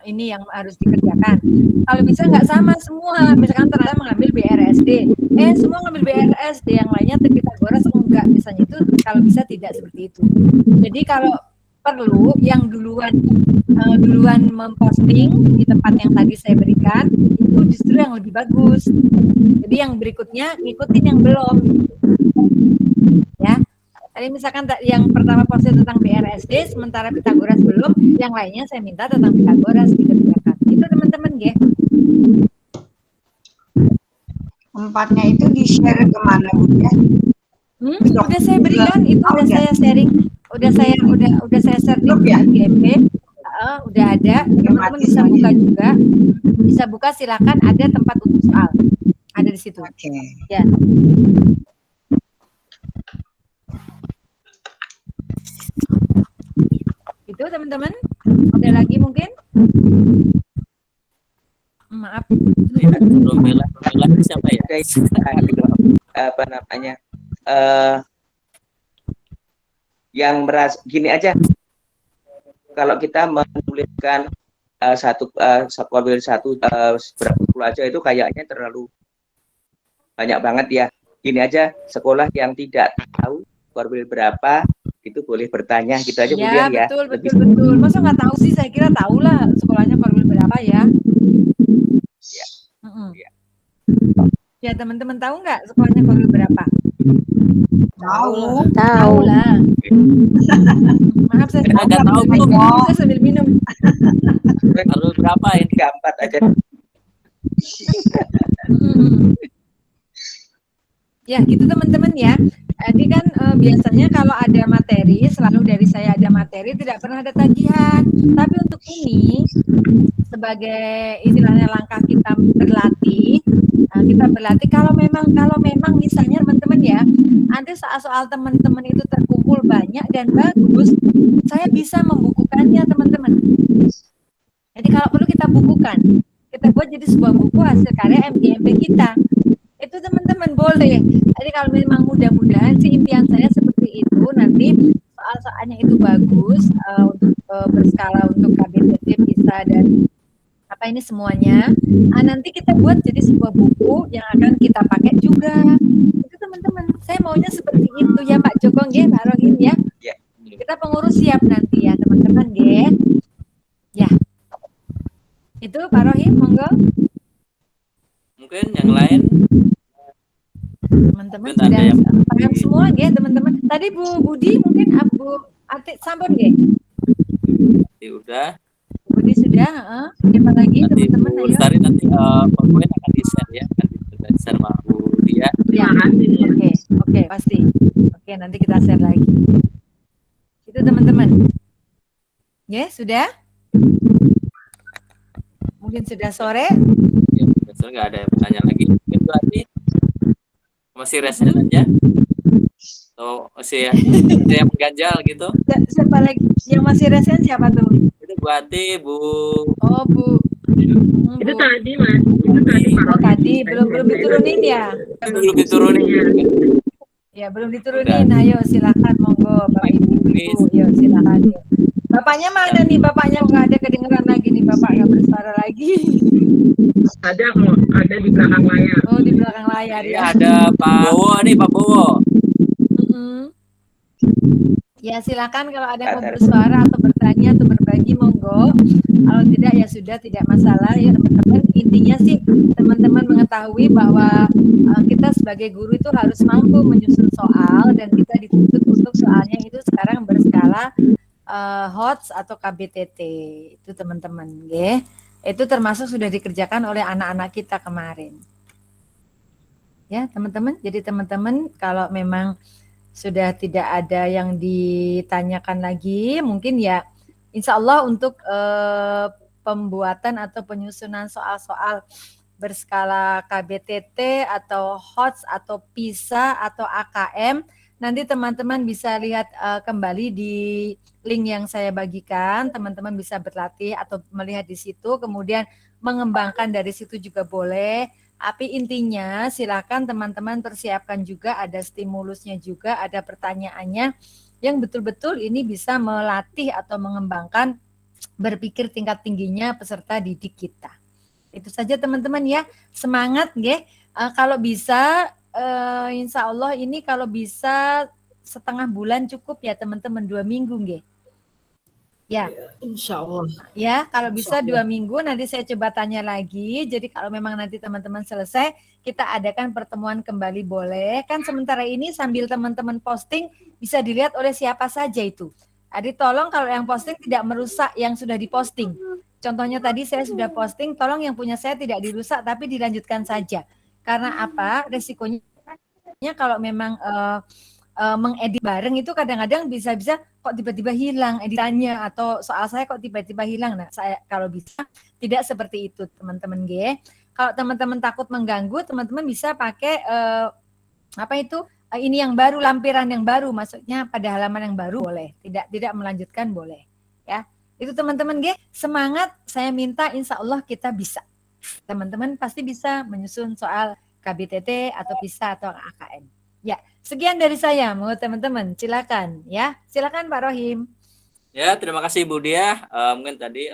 Ini yang harus dikerjakan. Kalau bisa nggak sama semua, misalkan ternyata mengambil BRSD, semua ngambil BRSD, yang lainnya Pitagoras enggak, misalnya itu kalau bisa tidak seperti itu. Jadi kalau perlu yang duluan memposting di tempat yang tadi saya berikan itu justru yang lebih bagus. Jadi yang berikutnya ngikutin yang belum, ya. Tadi misalkan yang pertama posting tentang BRSD, sementara Pitagoras belum, yang lainnya saya minta tentang Pitagoras dikerjakan. Itu teman-teman ya. 4-nya itu di-share kemana Bu ya? Udah saya berikan, itu udah saya sharing, udah saya share di GMP, udah ada. Teman-teman bisa buka juga, bisa buka, silakan, ada tempat untuk soal, ada di situ. Oke. Ya. Itu teman-teman, ada lagi mungkin? maaf. Romela itu siapa ya? Apa namanya? Yang merasa gini aja. Kalau kita menuliskan satu subkorwil satu berapa puluh aja itu kayaknya terlalu banyak banget ya. Gini aja, sekolah yang tidak tahu korwil berapa itu boleh bertanya gitu aja Bu Dian ya. Betul. Masa nggak tahu sih? Saya kira tahu lah sekolahnya korwil berapa ya. Ya. Ya. Ya teman-teman tahu nggak sekolahnya korwil berapa? Tahu lah. Maaf saya nggak tahu saya sambil minum. Korwil berapa ini? 34 aja. Ya gitu teman-teman ya. Jadi kan biasanya kalau ada materi, selalu dari saya ada materi, tidak pernah ada tagihan. Tapi untuk ini, sebagai istilahnya langkah kita berlatih, kita berlatih kalau memang misalnya teman-teman ya, ada soal-soal teman-teman itu terkumpul banyak dan bagus, saya bisa membukukannya teman-teman. Jadi kalau perlu kita bukukan, kita buat jadi sebuah buku hasil karya MGMP kita. Itu teman-teman boleh. Jadi kalau memang mudah-mudahan sih impian saya seperti itu, nanti soal-soalnya itu bagus untuk berskala untuk KBTT bisa dan apa ini semuanya. Nanti kita buat jadi sebuah buku yang akan kita pakai juga. Itu teman-teman. Saya maunya seperti itu ya Pak Joko nggih, Pak Rohim ya. Kita pengurus siap nanti ya teman-teman nggih. Ya. Itu Pak Rohim monggo. Mungkin yang lain teman-teman sudah paham semua ya teman-teman. Tadi Bu Budi mungkin Bu Atik sampun nggih? Udah. Bu Budi sudah, siapa lagi teman-teman ayo. Lestari nanti PowerPoint akan di-share ya, akan di-share sama Bu Dia. Ya, oke, pasti. Oke, nanti kita share lagi. Itu teman-teman. Ya, sudah? Mungkin sudah sore. Ya, besok nggak ada pertanyaan lagi. Mungkin berarti masih resen aja atau masih ada yang mengganjal gitu. Siapa lagi yang masih resen siapa tuh? Itu Bu Ati, Bu. Oh Bu. Itu tadi Mas. Itu tadi Pak. Oh tadi belum diturunin ya? Belum diturunin. Ya belum diturunin. Ayo silakan monggo Bapak Ibu. Yuk silakan. Yuk. Bapaknya mana nih? Bapaknya nggak ada kedengeran lagi nih. Bapak nggak bersuara lagi. Ada kok, ada di belakang layar. Oh di belakang layar ya. Ada Pak Bowo nih, Pak Bowo. Ya silakan kalau ada yang mau bersuara atau bertanya atau berbagi monggo. Kalau tidak ya sudah tidak masalah ya teman-teman. Intinya sih teman-teman mengetahui bahwa kita sebagai guru itu harus mampu menyusun soal dan kita dituntut untuk soalnya itu sekarang berskala HOTS atau KBTT itu teman-teman, ya. Itu termasuk sudah dikerjakan oleh anak-anak kita kemarin. Ya, teman-teman. Jadi teman-teman kalau memang sudah tidak ada yang ditanyakan lagi, mungkin ya insya Allah untuk pembuatan atau penyusunan soal-soal berskala KBTT atau HOTS atau PISA atau AKM, nanti teman-teman bisa lihat kembali di link yang saya bagikan, teman-teman bisa berlatih atau melihat di situ, kemudian mengembangkan dari situ juga boleh. Tapi intinya silakan teman-teman persiapkan juga, ada stimulusnya juga, ada pertanyaannya yang betul-betul ini bisa melatih atau mengembangkan berpikir tingkat tingginya peserta didik kita. Itu saja teman-teman ya, semangat ya. Kalau bisa insya Allah ini kalau bisa setengah bulan cukup ya teman-teman, 2 minggu nggih. Ya, insya Allah. Ya, kalau bisa 2 minggu, nanti saya coba tanya lagi. Jadi kalau memang nanti teman-teman selesai, kita adakan pertemuan kembali boleh. Kan sementara ini sambil teman-teman posting, bisa dilihat oleh siapa saja itu. Jadi tolong kalau yang posting tidak merusak yang sudah diposting. Contohnya tadi saya sudah posting, tolong yang punya saya tidak dirusak, tapi dilanjutkan saja. Karena apa? Resikonya kalau memang mengedit bareng itu kadang-kadang bisa-bisa kok tiba-tiba hilang editannya atau soal saya kok tiba-tiba hilang. Nah, saya kalau bisa tidak seperti itu teman-teman G. Kalau teman-teman takut mengganggu, teman-teman bisa pakai ini yang baru, lampiran yang baru, maksudnya pada halaman yang baru boleh, tidak melanjutkan boleh. Ya, itu teman-teman G. Semangat, saya minta insya Allah kita bisa. teman-teman pasti bisa menyusun soal KBTT atau PISA atau AKM. Ya, sekian dari saya, mau teman-teman, silakan ya. Silakan Pak Rohim. Ya, terima kasih Bu Dia. Mungkin tadi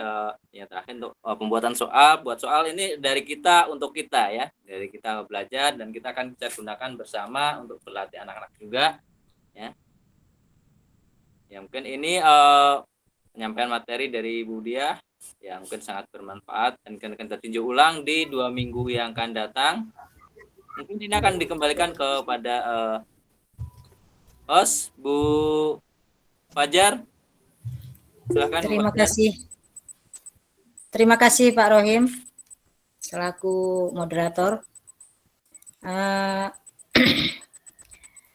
yang terakhir untuk pembuatan soal. Buat soal ini dari kita untuk kita ya. Dari kita belajar dan kita akan bisa gunakan bersama untuk berlatih anak-anak juga. Ya, ya mungkin ini penyampaian materi dari Bu Dia yang mungkin sangat bermanfaat dan akan kita tinjau ulang di 2 minggu yang akan datang. Mungkin ini akan dikembalikan kepada host Bu Fajar. Silakan. Terima kasih. Terima kasih Pak Rohim selaku moderator.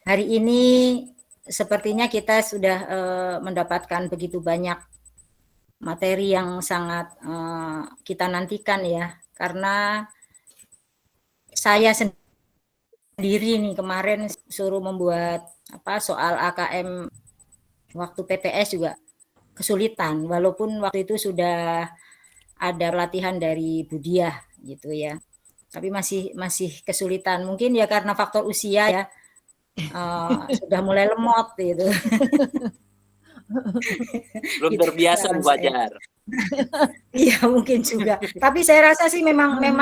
Hari ini sepertinya kita sudah mendapatkan begitu banyak materi yang sangat kita nantikan ya, karena saya sendiri nih kemarin suruh membuat soal AKM waktu PTS juga kesulitan, walaupun waktu itu sudah ada latihan dari Bu Diah gitu ya, tapi masih kesulitan, mungkin ya karena faktor usia ya, sudah mulai lemot gitu. Belum terbiasa Bu Fajar. Iya mungkin juga, tapi saya rasa sih memang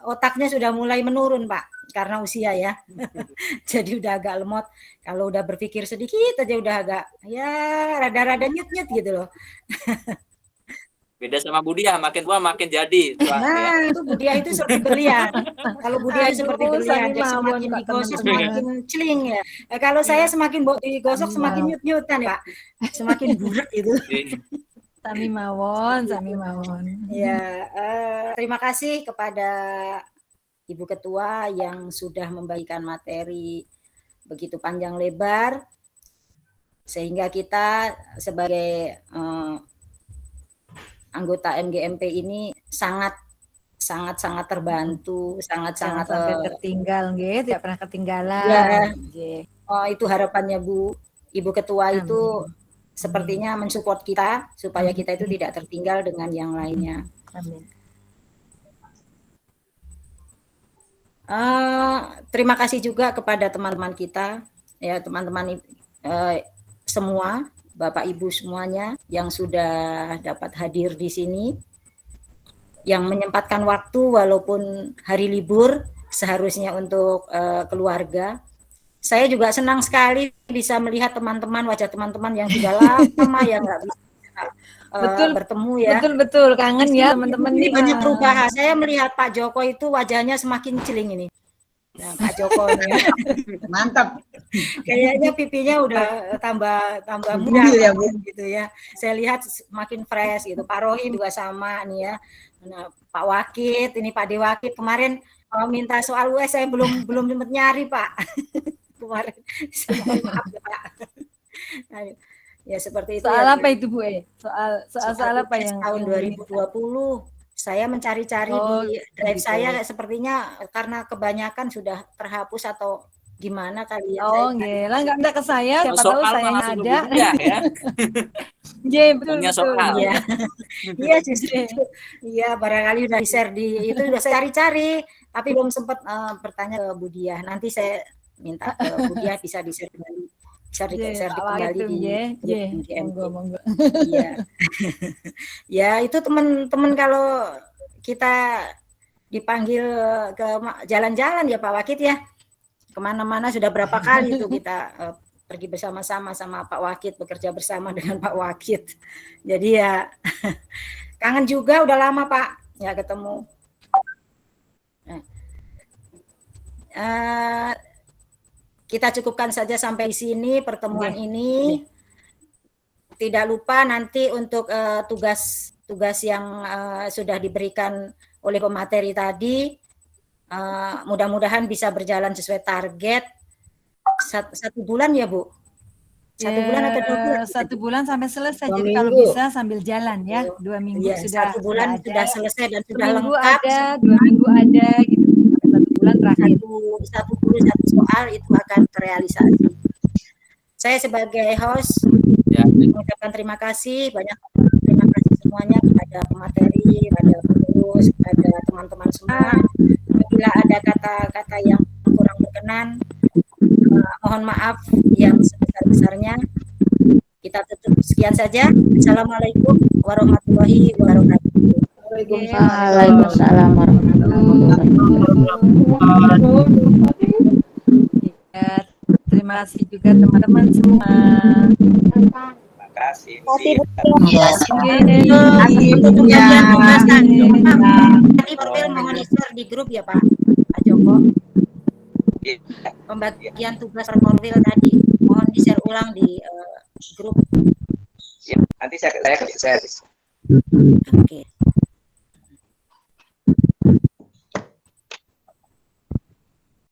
otaknya sudah mulai menurun Pak, karena usia ya. Jadi udah agak lemot. Kalau udah berpikir sedikit aja udah agak ya rada-rada nyut-nyut gitu loh. Beda sama Bu Dia, makin tua makin jadi. Nah, itu Bu Dia itu seperti berlian. Kalau Bu Dia seperti berlian, Sami mawon, semakin Pak, digosok teman-teman. semakin celing ya. Kalau saya semakin digosok semakin nyut-nyutan ya Pak. Semakin burak gitu. Sami mawon. Ya, terima kasih kepada Ibu Ketua yang sudah membagikan materi begitu panjang lebar, sehingga kita sebagai anggota MGMP ini sangat terbantu, sangat sampai tertinggal, nggih, tidak pernah ketinggalan. Ya, Nggih. itu harapannya Ibu Ketua itu sepertinya mensupport kita supaya kita itu tidak tertinggal dengan yang lainnya. Amin. Terima kasih juga kepada teman-teman kita, ya teman-teman semua, Bapak Ibu semuanya yang sudah dapat hadir di sini, yang menyempatkan waktu walaupun hari libur seharusnya untuk keluarga. Saya juga senang sekali bisa melihat teman-teman, wajah teman-teman yang sudah lama yang nggak bisa bertemu ya. Betul, kangen ya teman-teman nih. Banyak perubahan. Saya melihat Pak Joko itu wajahnya semakin celing ini. Nah, Pak Joko ini. Mantap. Kayaknya pipinya udah tambah muda ya, Bu, gitu ya. Saya lihat semakin fresh gitu. Pak Rohim juga sama nih ya. Nah, Pak Wakit, ini Pak Dewakit kemarin minta soal US saya belum sempat nyari, Pak. Kemarin. Maaf ya, Pak. Nah, ya seperti itu. Soal ya, apa itu Bu? Soal apa yang tahun 2020 saya mencari-cari di drive saya sepertinya karena kebanyakan sudah terhapus atau gimana kali ya. Oh, nggih. Lah enggak ke saya, siapa tahu saya ada. Ya. Nggih, betul. Soal. Iya. Iya justru itu. Iya, barangkali udah di-share di itu udah saya cari-cari, tapi belum sempat bertanya ke Bu Diah. Nanti saya minta ke Bu Diah bisa di-share kembali. Share kembali di monggo. Iya. Ya, itu teman-teman kalau kita dipanggil ke jalan-jalan ya Pak Wakit ya. Kemana-mana sudah berapa kali itu kita pergi bersama-sama sama Pak Wakit, bekerja bersama dengan Pak Wakit. Jadi ya kangen juga, udah lama Pak nggak ketemu. Kita cukupkan saja sampai di sini pertemuan ini. Tidak lupa nanti untuk tugas yang sudah diberikan oleh pemateri tadi, mudah-mudahan bisa berjalan sesuai target. 1 bulan ya Bu? 1 bulan atau 2 bulan? 1 bulan sampai selesai. 2 Jadi minggu. kalau bisa sambil jalan ya, 2 minggu Ya, sudah 1 bulan ada. sudah selesai dan sudah 1 minggu lengkap. ada, 2 minggu ada gitu. Sampai 1 bulan terakhir. Satu soal itu akan terrealisasi. Saya sebagai host mengucapkan terima kasih banyak, terima kasih semuanya, kepada pemateri, kepada pengurus, kepada teman-teman semua. Apabila ada kata-kata yang kurang berkenan, mohon maaf yang sebesar-besarnya. Kita tutup sekian saja. Assalamualaikum warahmatullahi wabarakatuh. Waalaikumsalam warahmatullahi wabarakatuh. Ya, terima kasih juga teman-teman semua. Terima kasih. Untuk pembagian tugas tadi Profil mohon di-share di grup ya Pak Joko. Pembagian tugas Profil tadi mohon di-share ulang di grup. Nanti saya share. Oke.